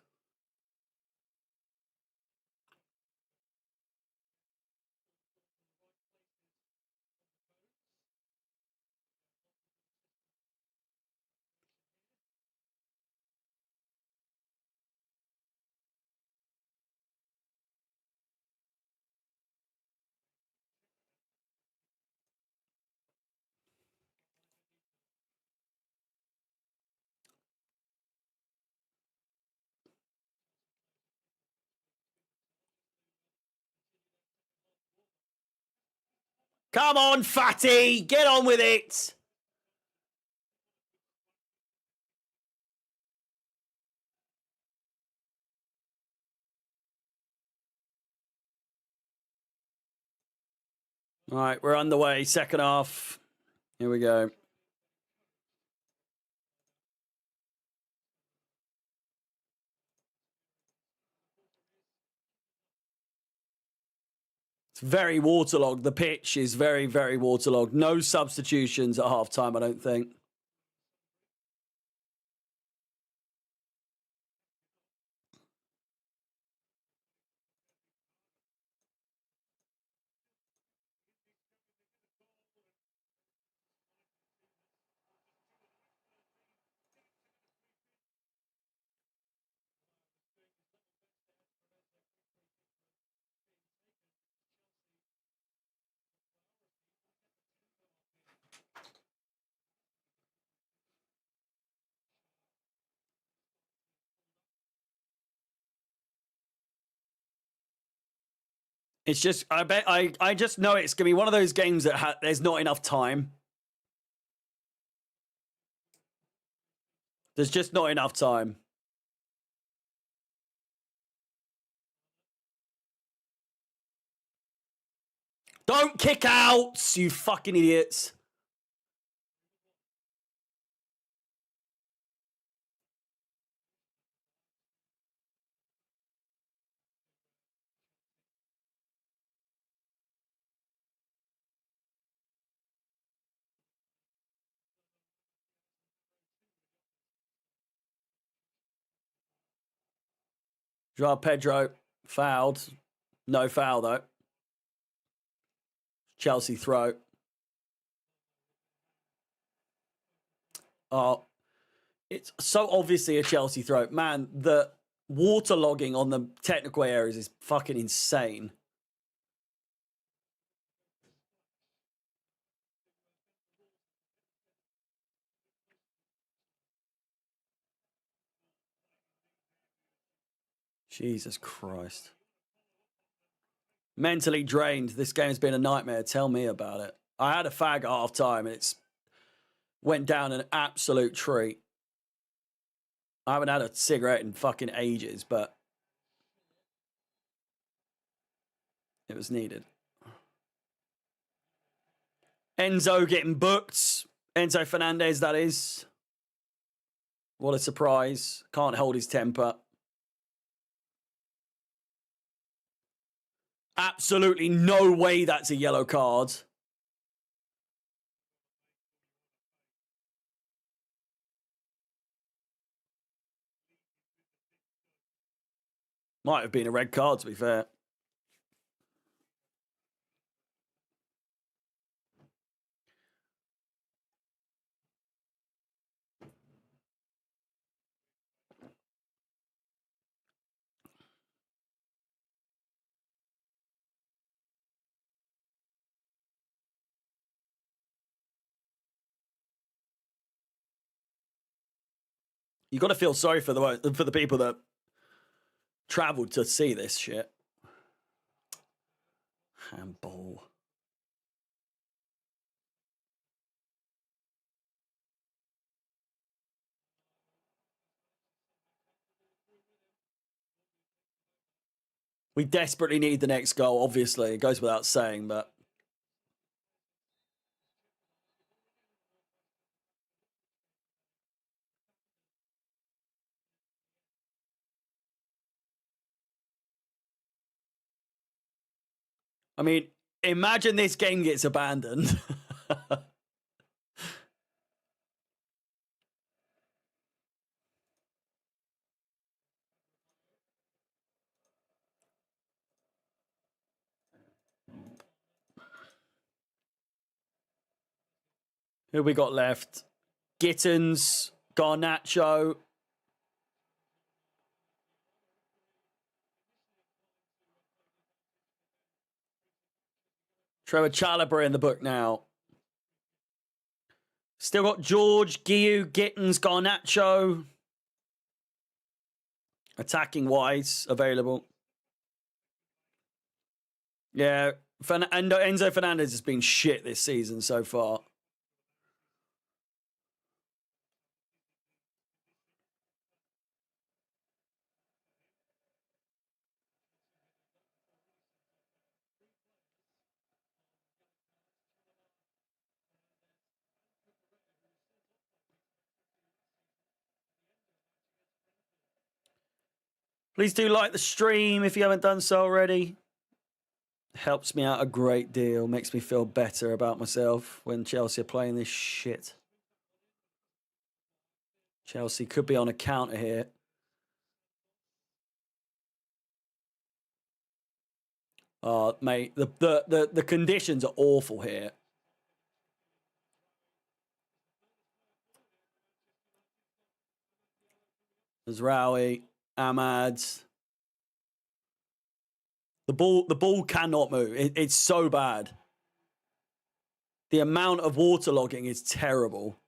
Come on, fatty, get on with it. All right, we're underway. Second half. Here we go. It's very waterlogged. The pitch is very, very waterlogged. No substitutions at halftime, I don't think. It's just, I just know it's going to be one of those games that there's not enough time. There's just not enough time. Don't kick out, you fucking idiots. Joao Pedro fouled. No foul, though. Chelsea throw. Oh, it's so obviously a Chelsea throw. Man, the waterlogging on the technical areas is fucking insane. Jesus Christ. Mentally drained. This game's been a nightmare. Tell me about it. I had a fag at half time and it's went down an absolute treat. I haven't had a cigarette in fucking ages, but it was needed. Enzo getting booked. Enzo Fernandez, that is. What a surprise. Can't hold his temper. Absolutely no way that's a yellow card. Might have been a red card, to be fair. You got to feel sorry for the people that travelled to see this shit. Handball. We desperately need the next goal, obviously. It goes without saying, but... I mean, imagine this game gets abandoned. Who we got left? Gittins, Garnacho. Trevor Chalobah in the book now. Still got George, Guiu, Gittins, Garnacho. Attacking wise, available. Yeah, Enzo Fernandez has been shit this season so far. Please do like the stream if you haven't done so already. Helps me out a great deal. Makes me feel better about myself when Chelsea are playing this shit. Chelsea could be on a counter here. Mate, the conditions are awful here. There's Rowie, Ahmad. The ball cannot move. It's so bad. The amount of waterlogging is terrible.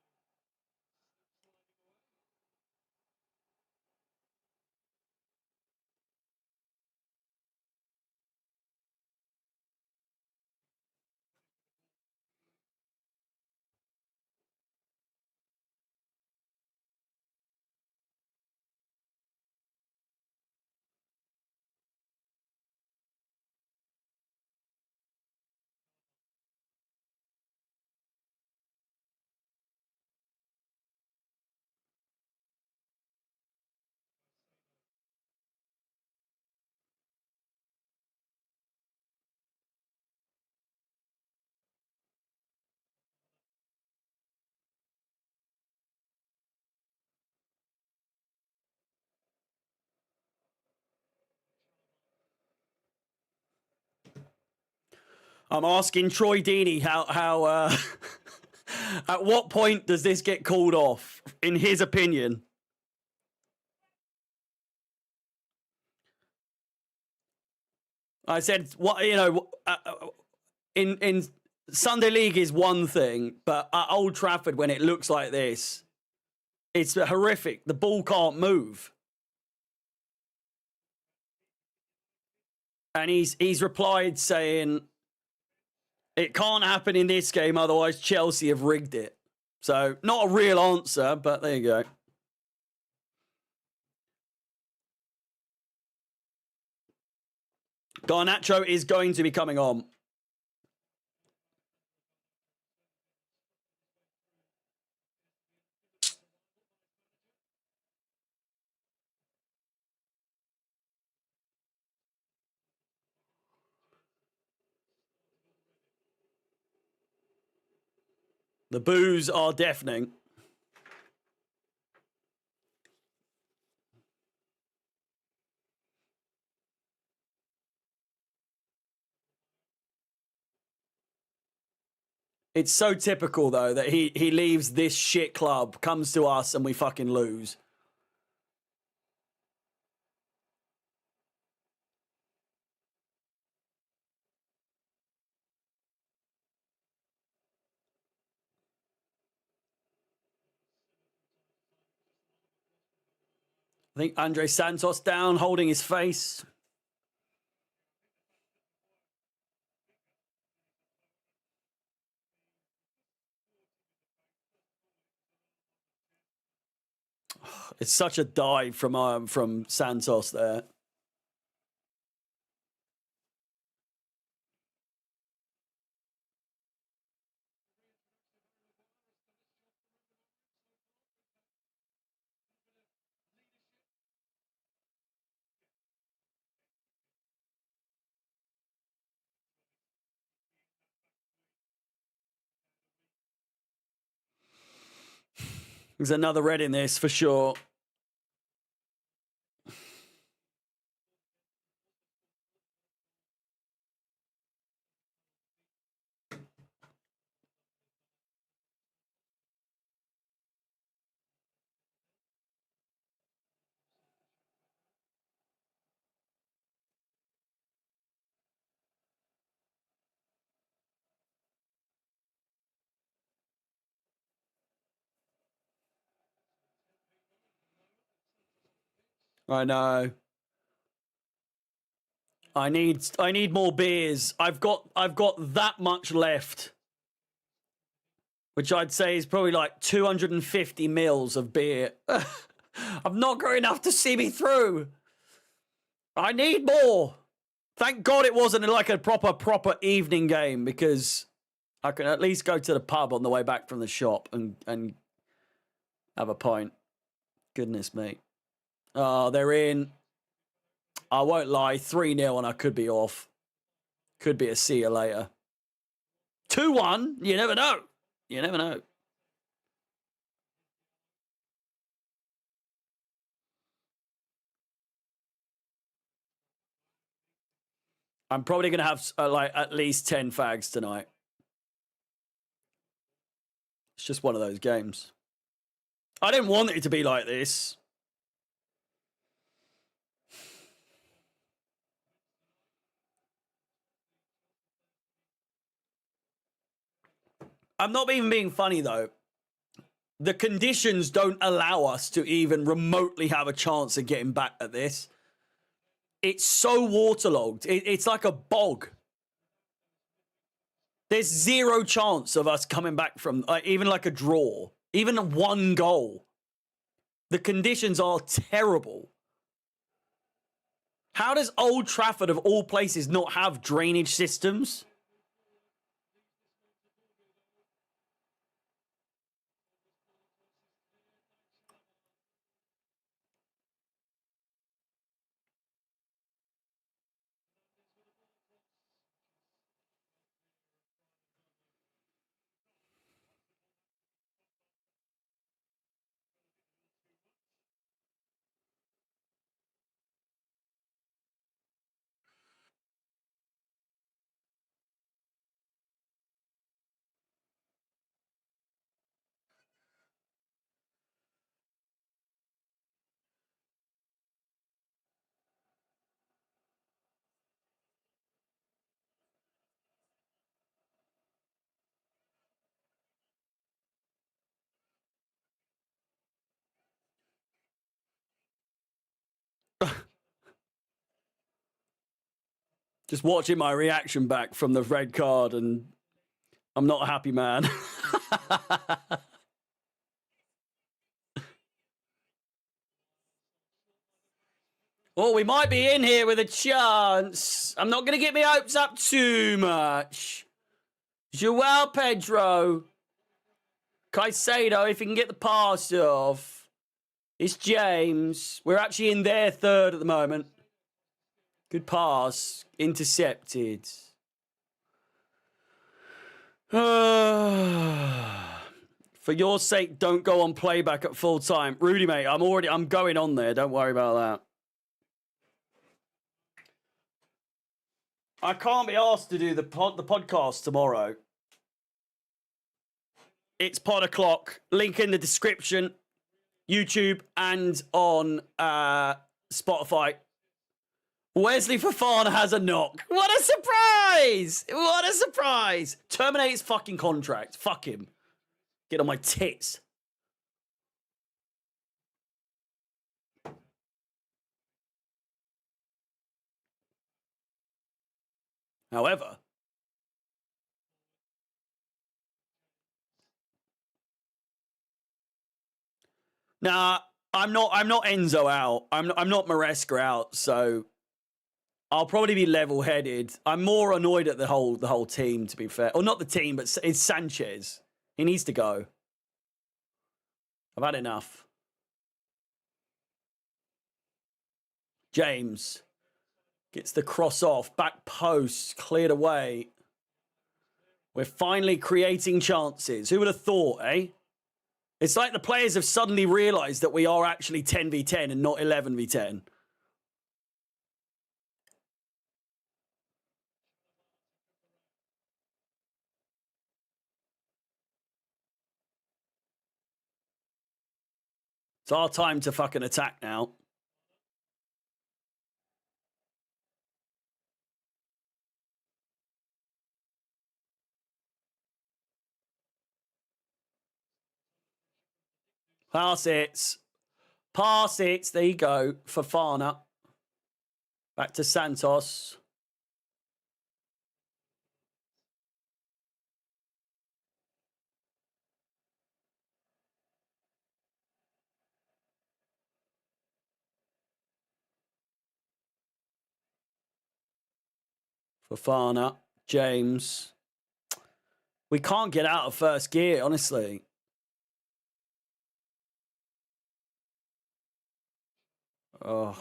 I'm asking Troy Deeney how at what point does this get called off, in his opinion? I said, what in Sunday League is one thing, but at Old Trafford when it looks like this, it's horrific. The ball can't move. And he's replied saying, it can't happen in this game, otherwise Chelsea have rigged it. So, not a real answer, but there you go. Garnacho is going to be coming on. The boos are deafening. It's so typical, though, that he leaves this shit club, comes to us, and we fucking lose. I think Andre Santos down, holding his face. It's such a dive from Santos there. There's another red in this for sure. I know. I need more beers. I've got that much left, which I'd say is probably like 250 mils of beer. I've not got enough to see me through. I need more. Thank God it wasn't like a proper evening game, because I can at least go to the pub on the way back from the shop and have a pint. Goodness me. Oh, they're in. I won't lie, 3-0 and I could be off. Could be a see you later. 2-1, you never know. You never know. I'm probably going to have like at least 10 fags tonight. It's just one of those games. I didn't want it to be like this. I'm not even being funny, though. The conditions don't allow us to even remotely have a chance of getting back at this. It's so waterlogged. It's like a bog. There's zero chance of us coming back from even like a draw, even one goal. The conditions are terrible. How does Old Trafford, of all places, not have drainage systems? Just watching my reaction back from the red card, and I'm not a happy man. Oh, we might be in here with a chance. I'm not going to get my hopes up too much. Joao Pedro. Caicedo, if he can get the pass off. It's James. We're actually in their third at the moment. Good pass. Intercepted. For your sake, don't go on playback at full time. Rudy, mate, I'm going on there. Don't worry about that. I can't be asked to do the podcast tomorrow. It's pod o'clock. Link in the description. YouTube and on Spotify. Wesley Fofana has a knock. What a surprise! What a surprise! Terminate his fucking contract. Fuck him. Get on my tits. However, nah, I'm not Enzo out. I'm not Maresca out, so I'll probably be level-headed. I'm more annoyed at the whole team, to be fair. Or not the team, but it's Sanchez. He needs to go. I've had enough. James gets the cross off. Back post. Cleared away. We're finally creating chances. Who would have thought, eh? It's like the players have suddenly realised that we are actually 10v10 and not 11v10. It's our time to fucking attack now. Pass it. Pass it. There you go. Fofana. Back to Santos. Fofana. James. We can't get out of first gear, honestly. Oh.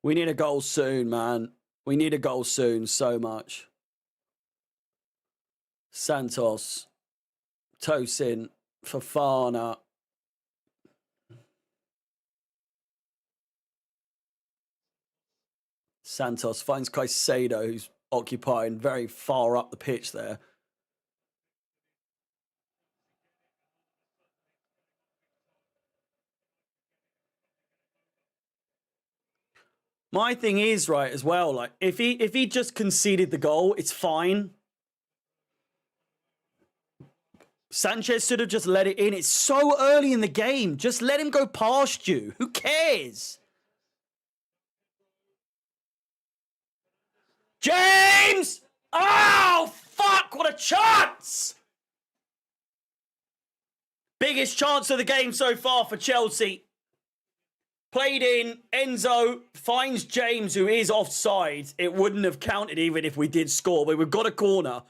We need a goal soon, man. We need a goal soon so much. Santos. Tosin. Fofana. Santos finds Caicedo, who's occupying very far up the pitch there. My thing is, right, as well, like, if he just conceded the goal, it's fine. Sanchez should have just let it in. It's so early in the game. Just let him go past you. Who cares? James! Oh, fuck! What a chance! Biggest chance of the game so far for Chelsea. Played in. Enzo finds James, who is offside. It wouldn't have counted even if we did score, but we've got a corner.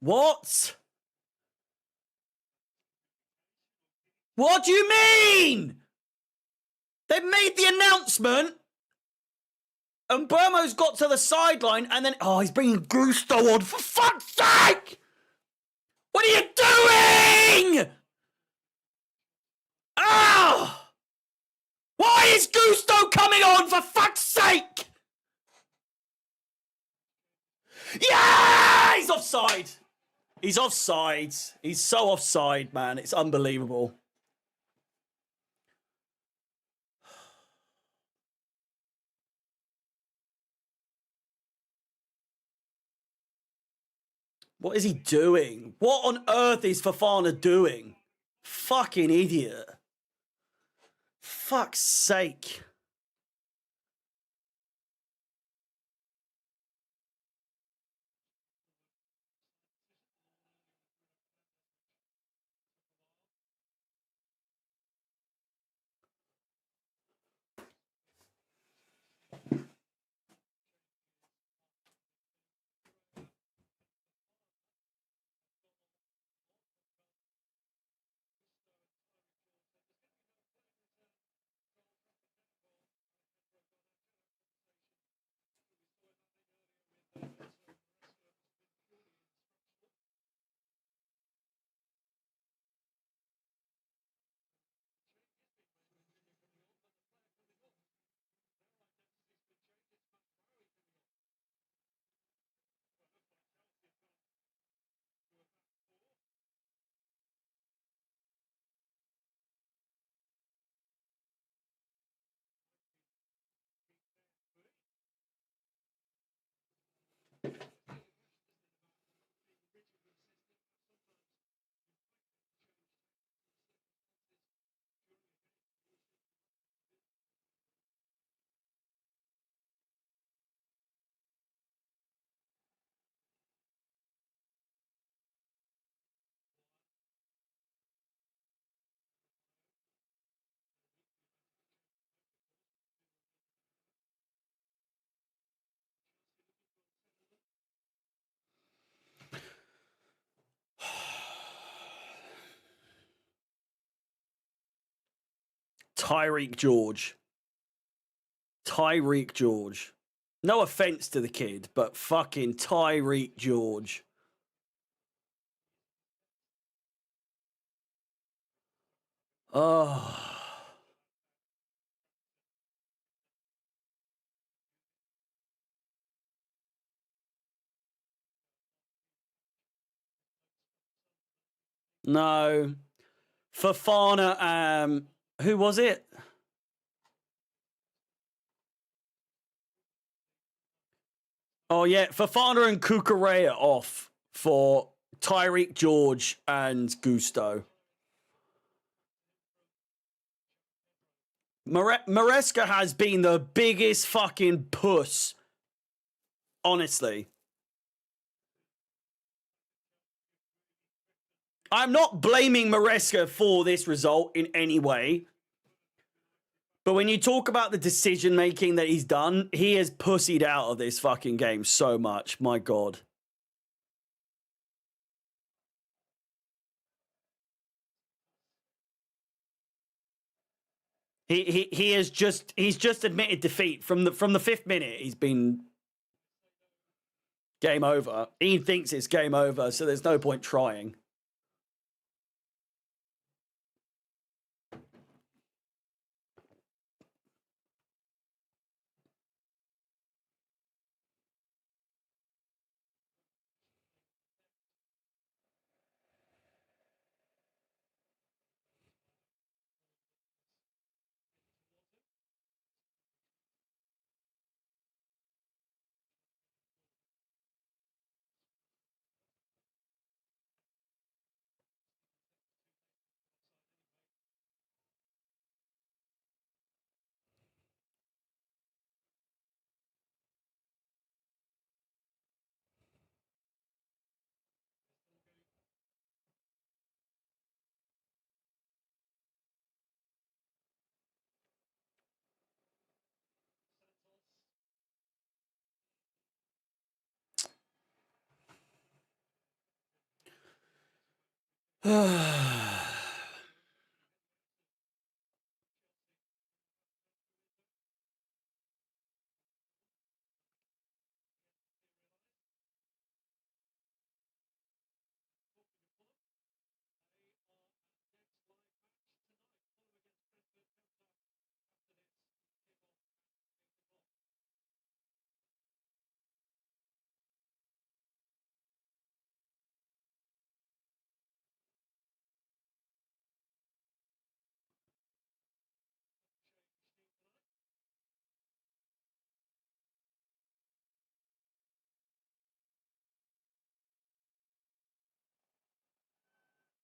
What? What do you mean? They've made the announcement and Burmo's got to the sideline and then, oh, he's bringing Gusto on. For fuck's sake! What are you doing? Ah! Why is Gusto coming on, for fuck's sake? Yeah! He's offside. He's offside. He's so offside, man. It's unbelievable. What is he doing? What on earth is Fofana doing? Fucking idiot. Fuck's sake. Tyreek George. Tyreek George. No offense to the kid, but fucking Tyreek George. Oh. No. Fofana, who was it? Oh, yeah. Fofana and Kukurea off for Tyreek George and Gusto. Maresca has been the biggest fucking puss. Honestly. I'm not blaming Maresca for this result in any way. But when you talk about the decision making that he's done, he has pussied out of this fucking game so much. My God. He's just admitted defeat from the fifth minute. He's been game over. He thinks it's game over, so there's no point trying.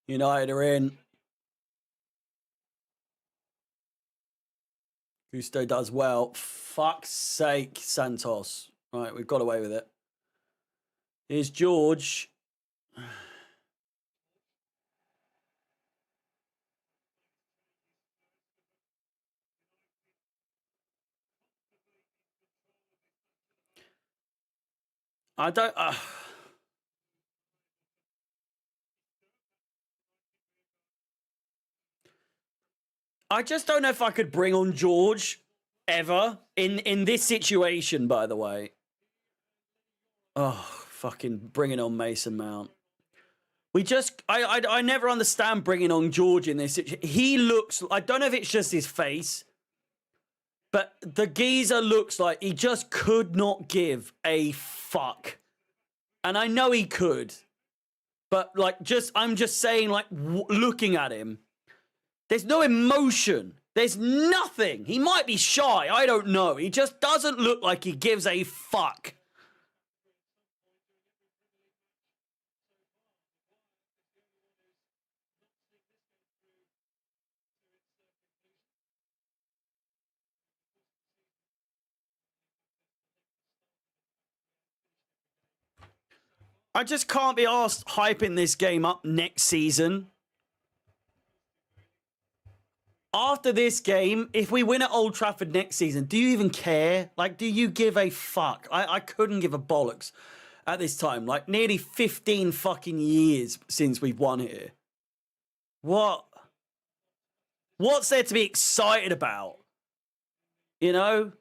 United are in. Gusto does well. Fuck's sake, Santos. Right, we've got away with it. Here's George. I don't... I just don't know if I could bring on George ever in this situation, by the way. Oh, fucking bringing on Mason Mount. We just, I never understand bringing on George in this situation. He looks, I don't know if it's just his face, but the geezer looks like he just could not give a fuck. And I know he could, but like, I'm just saying, like, looking at him, there's no emotion. There's nothing. He might be shy. I don't know. He just doesn't look like he gives a fuck. I just can't be asked hyping this game up next season. After this game, if we win at Old Trafford next season, do you even care? Like, do you give a fuck? I couldn't give a bollocks at this time. Like, nearly 15 fucking years since we've won here. What? What's there to be excited about? You know?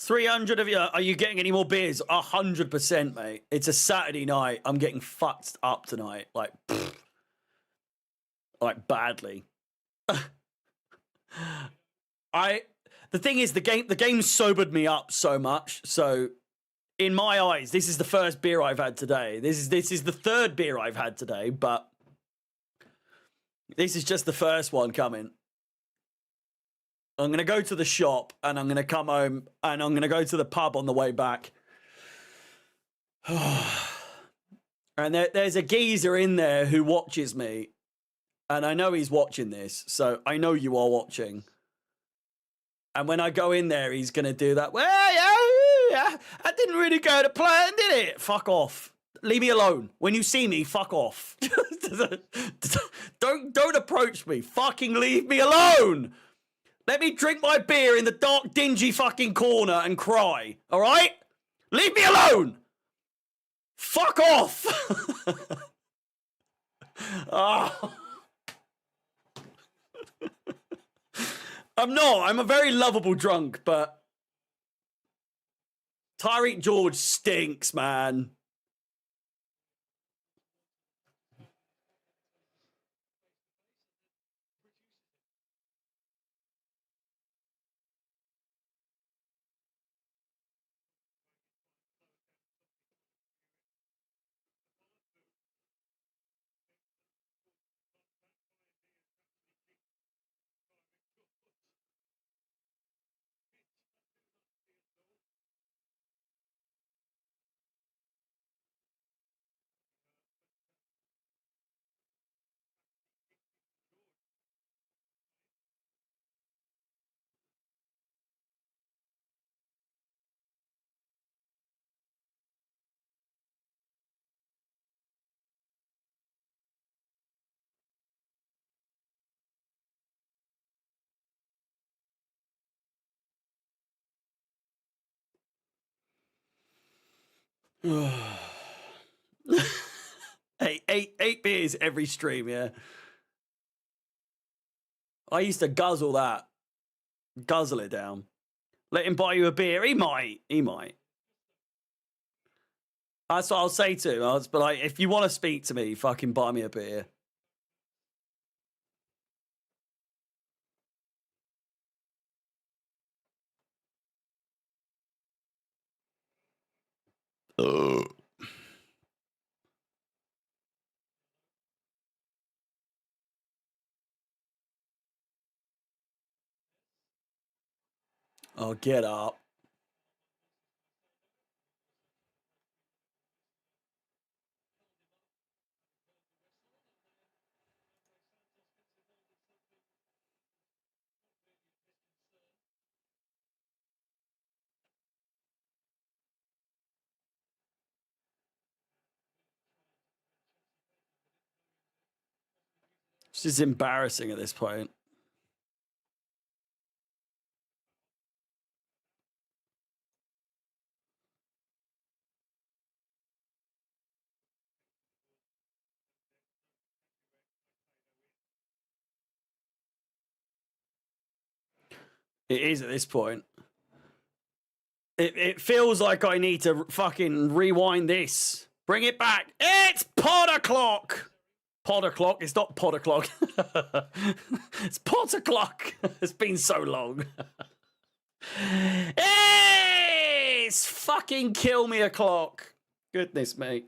300 of you. Are you getting any more beers? 100%, mate. It's a Saturday night. I'm getting fucked up tonight. Like, pfft, like badly. The thing is, the game sobered me up so much. So, in my eyes, this is the first beer I've had today. This is the third beer I've had today, but this is just the first one coming. I'm going to go to the shop and I'm going to come home and I'm going to go to the pub on the way back. And there's a geezer in there who watches me. And I know he's watching this. So I know you are watching. And when I go in there, he's going to do that. Well, yeah, I didn't really go to plan, did it? Fuck off. Leave me alone. When you see me, fuck off. Don't approach me. Fucking leave me alone. Let me drink my beer in the dark, dingy fucking corner and cry. All right? Leave me alone. Fuck off. Oh. I'm not. I'm a very lovable drunk, but Tyreek George stinks, man. Hey, eight beers every stream, yeah. I used to guzzle that. Guzzle it down. Let him buy you a beer. He might. He might. That's what I'll say to him. I'll just be like, if you want to speak to me, fucking buy me a beer. Oh, get up. This is embarrassing at this point. It is at this point. It feels like I need to fucking rewind this. Bring it back. It's pod o'clock. Pod o'clock. It's not pod o'clock. It's pot o'clock. It's been so long. It's fucking kill me o'clock. Goodness me.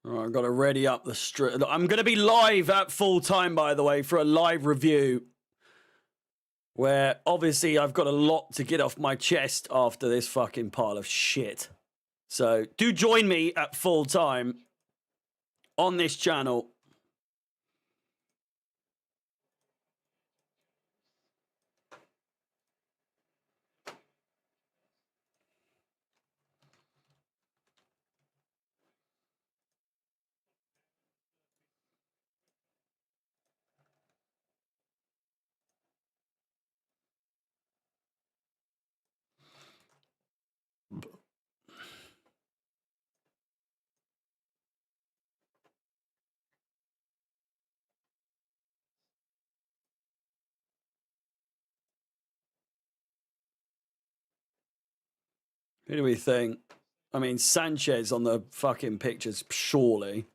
Right, I've got to ready up the stream. I'm going to be live at full time, by the way, for a live review where obviously I've got a lot to get off my chest after this fucking pile of shit. So do join me at full time on this channel. Who do we think? I mean, Sanchez on the fucking pictures, surely.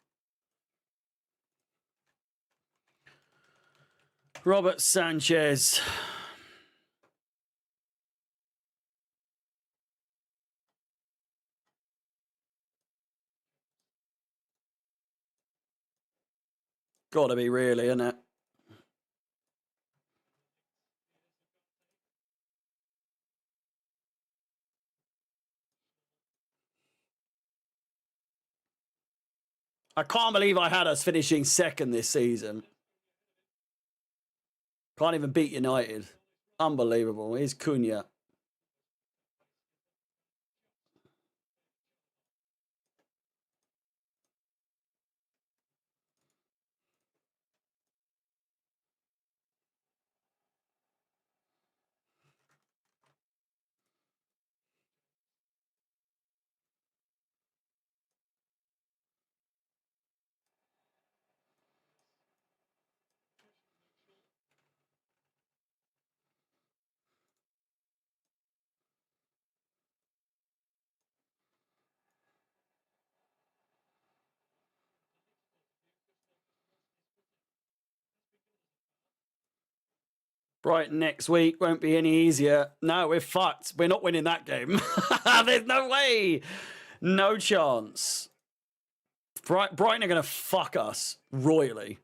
Robert Sanchez. Gotta be really, isn't it? I can't believe I had us finishing second this season. Can't even beat United. Unbelievable. Here's Cunha. Brighton next week won't be any easier. No, we're fucked. We're not winning that game. There's no way. No chance. Brighton are going to fuck us royally.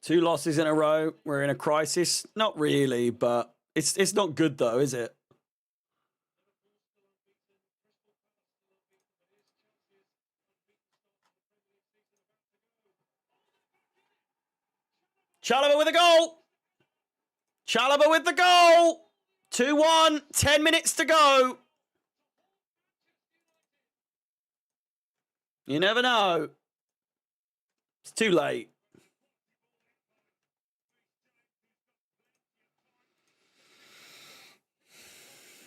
Two losses in a row. We're in a crisis. Not really, but it's not good though, is it? Chalobah with a goal. Chalobah with the goal. 2-1. 10 minutes to go. You never know. It's too late.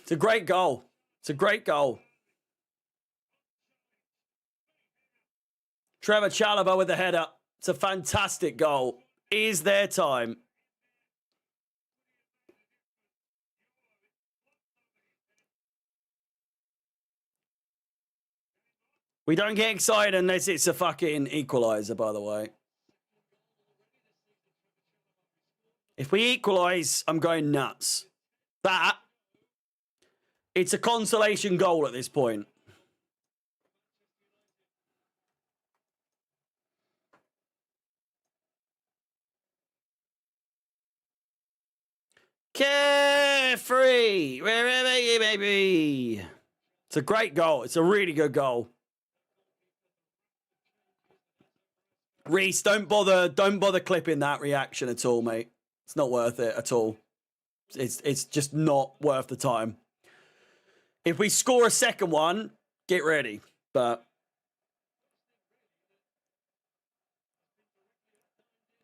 It's a great goal. It's a great goal. Trevor Chalobah with the header. It's a fantastic goal. Is their time. We don't get excited unless it's a fucking equaliser, by the way. If we equalise, I'm going nuts. That, it's a consolation goal at this point. Carefree, wherever you may be. It's a great goal. It's a really good goal. Reese, don't bother clipping that reaction at all, mate. It's not worth it at all. It's just not worth the time. If we score a second one, get ready. But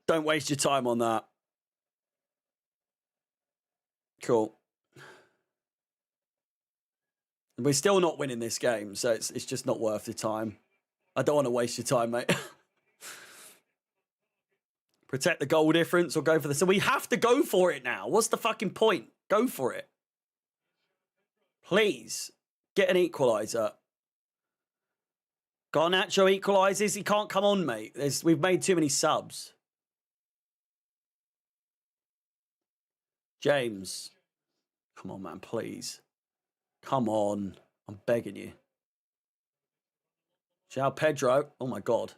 don't waste your time on that. Cool. We're still not winning this game, so it's just not worth the time. I don't want to waste your time, mate. Protect the goal difference or go for this. So we have to go for it now. What's the fucking point? Go for it. Please, get an equaliser. Garnacho equalises. He can't come on, mate. We've made too many subs. James. Come on, man, please. Come on. I'm begging you. João Pedro. Oh, my God.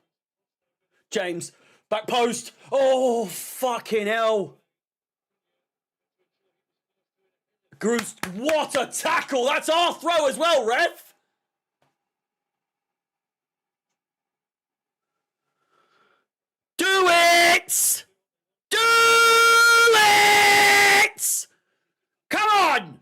James. Back post. Oh, fucking hell. Groos. What a tackle. That's our throw as well, ref. Do it. Do it. Come on.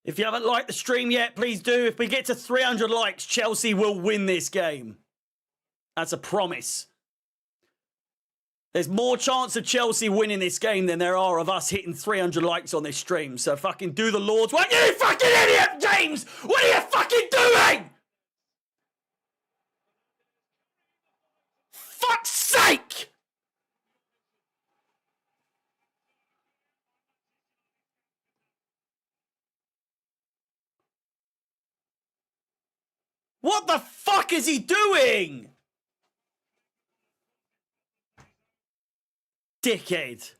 If you haven't liked the stream yet, please do. If we get to 300 likes, Chelsea will win this game. That's a promise. There's more chance of Chelsea winning this game than there are of us hitting 300 likes on this stream. So fucking do the Lord's work. You fucking idiot, James! What are you fucking doing? Fuck's sake! What the fuck is he doing? Dickhead.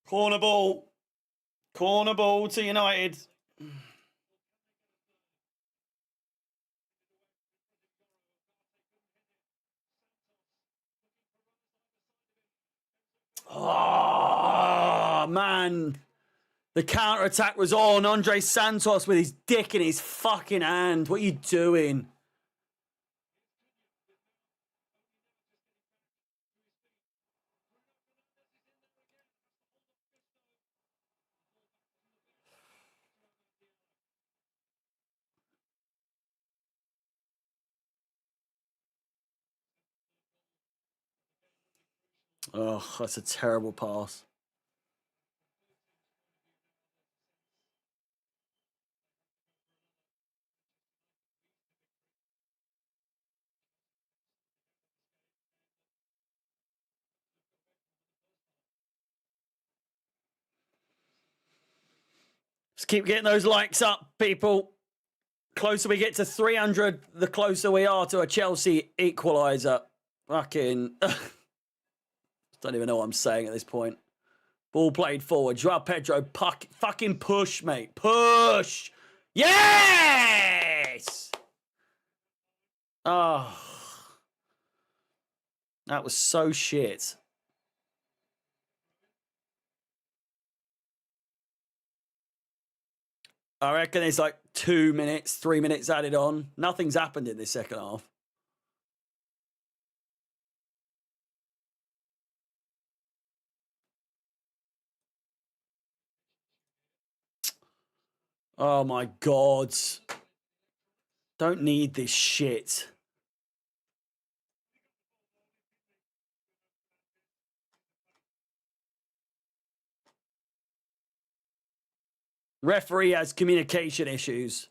Corner ball. Corner ball to United. Oh, man. The counter-attack was on. Andre Santos with his dick in his fucking hand. What are you doing? Oh, that's a terrible pass. Just keep getting those likes up, people. Closer we get to 300, the closer we are to a Chelsea equaliser. Fucking... don't even know what I'm saying at this point. Ball played forward. Joao Pedro, fucking push, mate. Push! Yes! Oh. That was so shit. I reckon it's like 2 minutes, 3 minutes added on. Nothing's happened in this second half. Oh my God. Don't need this shit. Referee has communication issues.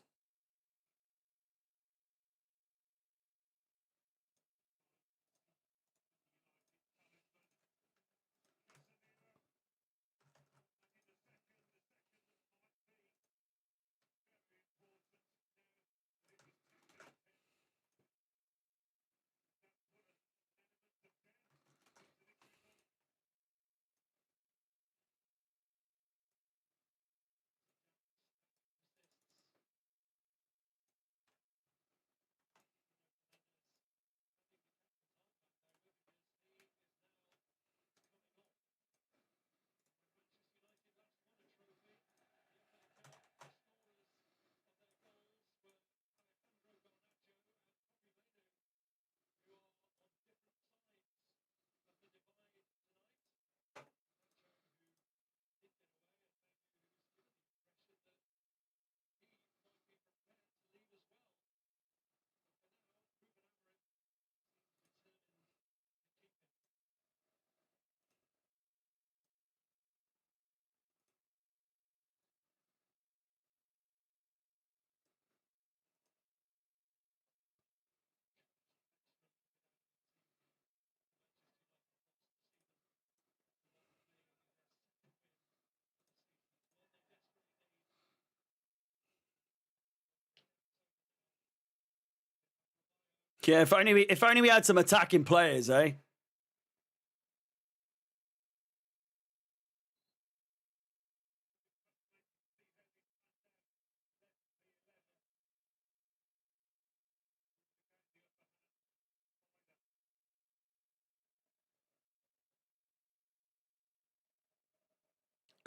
Yeah, if only we had some attacking players, eh?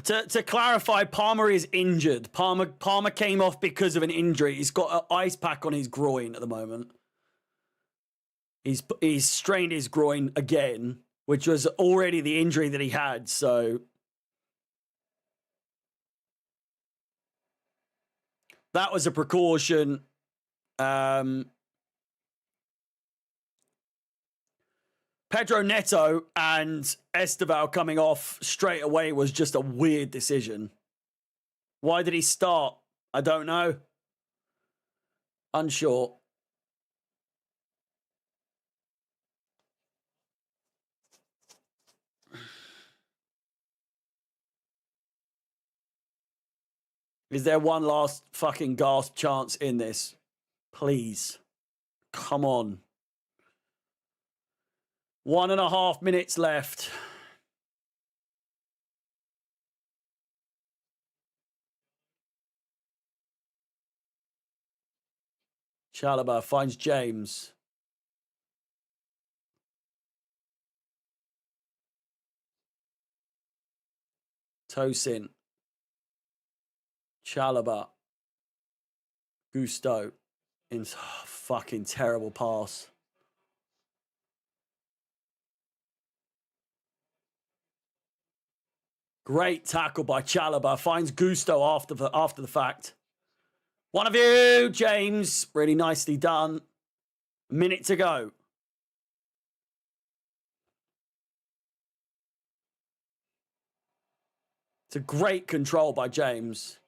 To clarify, Palmer is injured. Palmer came off because of an injury. He's got an ice pack on his groin at the moment. He's strained his groin again, which was already the injury that he had. So that was a precaution. Pedro Neto and Esteval coming off straight away was just a weird decision. Why did he start? I don't know. Unsure. Is there one last fucking gasp chance in this? Please. Come on. 1.5 minutes left. Chalobah finds James. Tosin. Chalobah. Gusto. Fucking terrible pass. Great tackle by Chalobah. Finds Gusto after the fact. One of you, James. Really nicely done. A minute to go. It's a great control by James.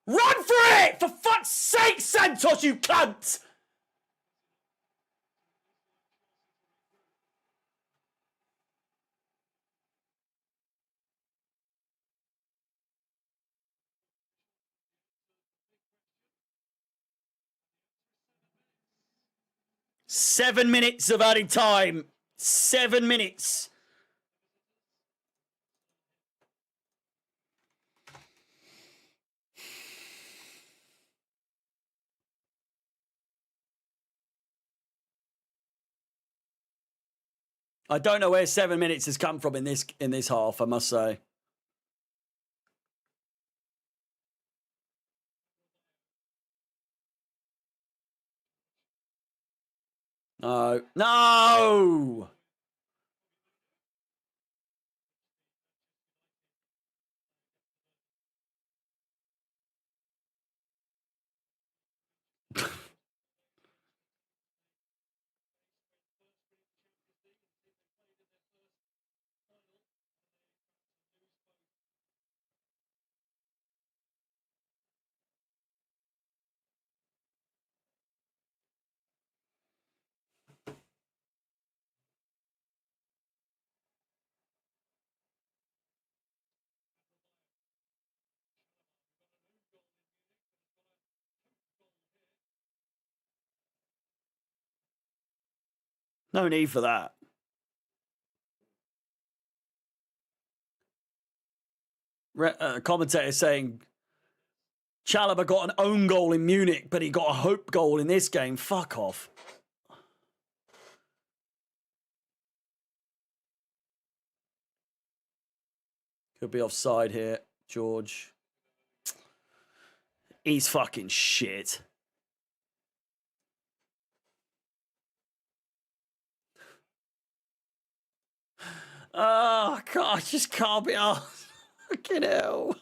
Run for it! For fuck's sake, Santos, you cunt! Seven minutes of added time. 7 minutes. I don't know where 7 minutes has come from in this half, I must say. No. No! No need for that. Commentator saying Chalobah got an own goal in Munich, but he got a hope goal in this game. Fuck off. Could be offside here, George. He's fucking shit. Oh, God, I just can't be arsed. Fucking hell.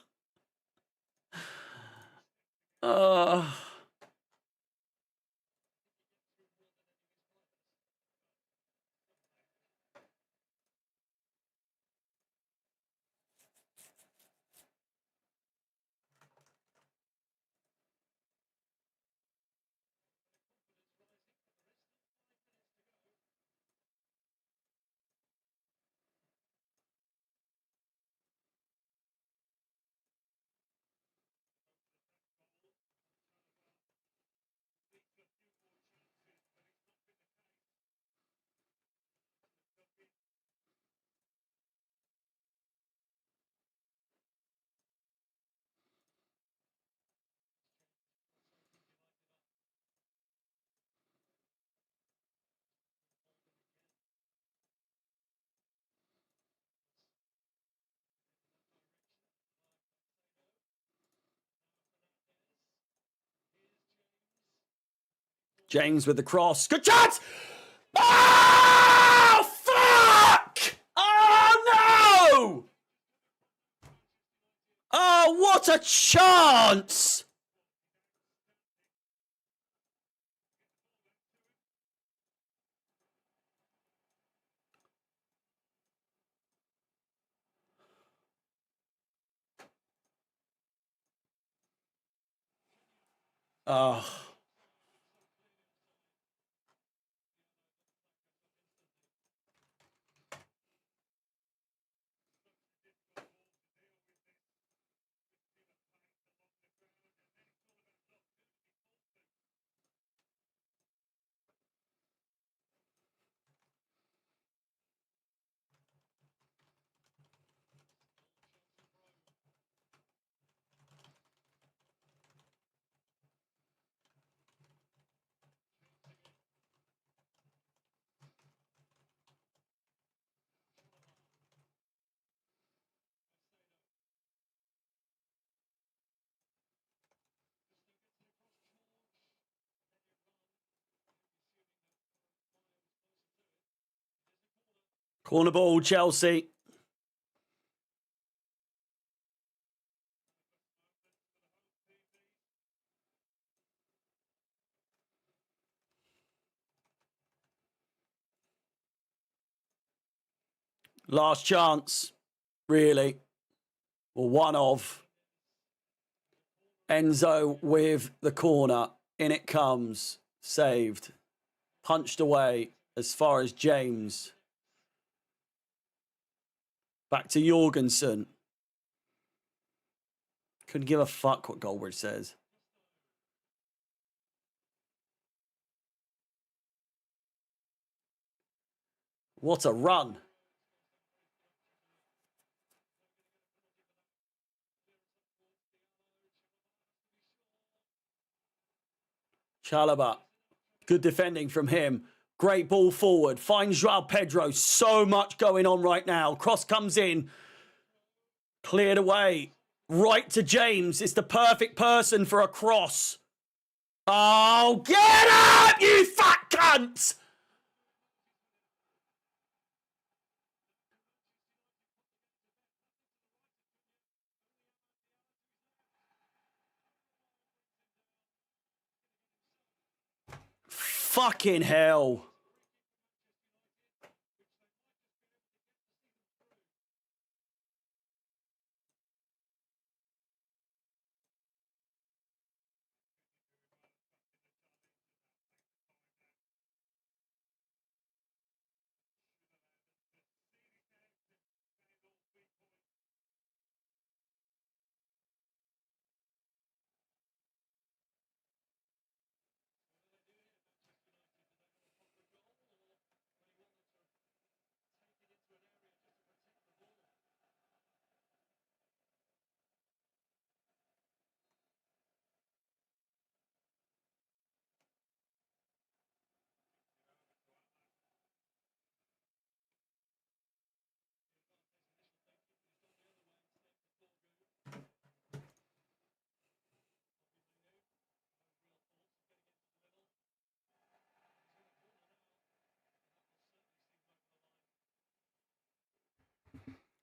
James with the cross. Good chance! Oh, fuck! Oh, no! Oh, what a chance! Oh. Corner ball, Chelsea. Last chance, really. Well, one of. Enzo with the corner. In it comes. Saved. Punched away as far as James. Back to Jorgensen. Couldn't give a fuck what Goldbridge says. What a run. Chalobah. Good defending from him. Great ball forward. Finds Joao Pedro. So much going on right now. Cross comes in. Cleared away. Right to James. It's the perfect person for a cross. Oh, get up, you fat cunt! Fucking hell.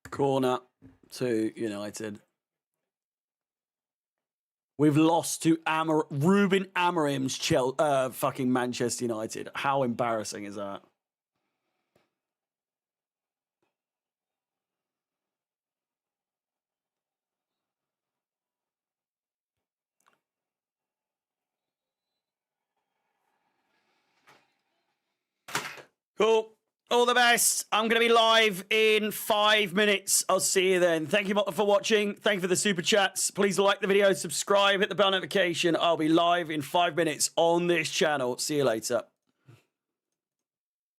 Corner to United. We've lost to Ruben Amorim's fucking Manchester United. How embarrassing is that? Cool. All the best. I'm going to be live in 5 minutes. I'll see you then. Thank you for watching. Thank you for the super chats. Please like the video, subscribe, hit the bell notification. I'll be live in 5 minutes on this channel. See you later.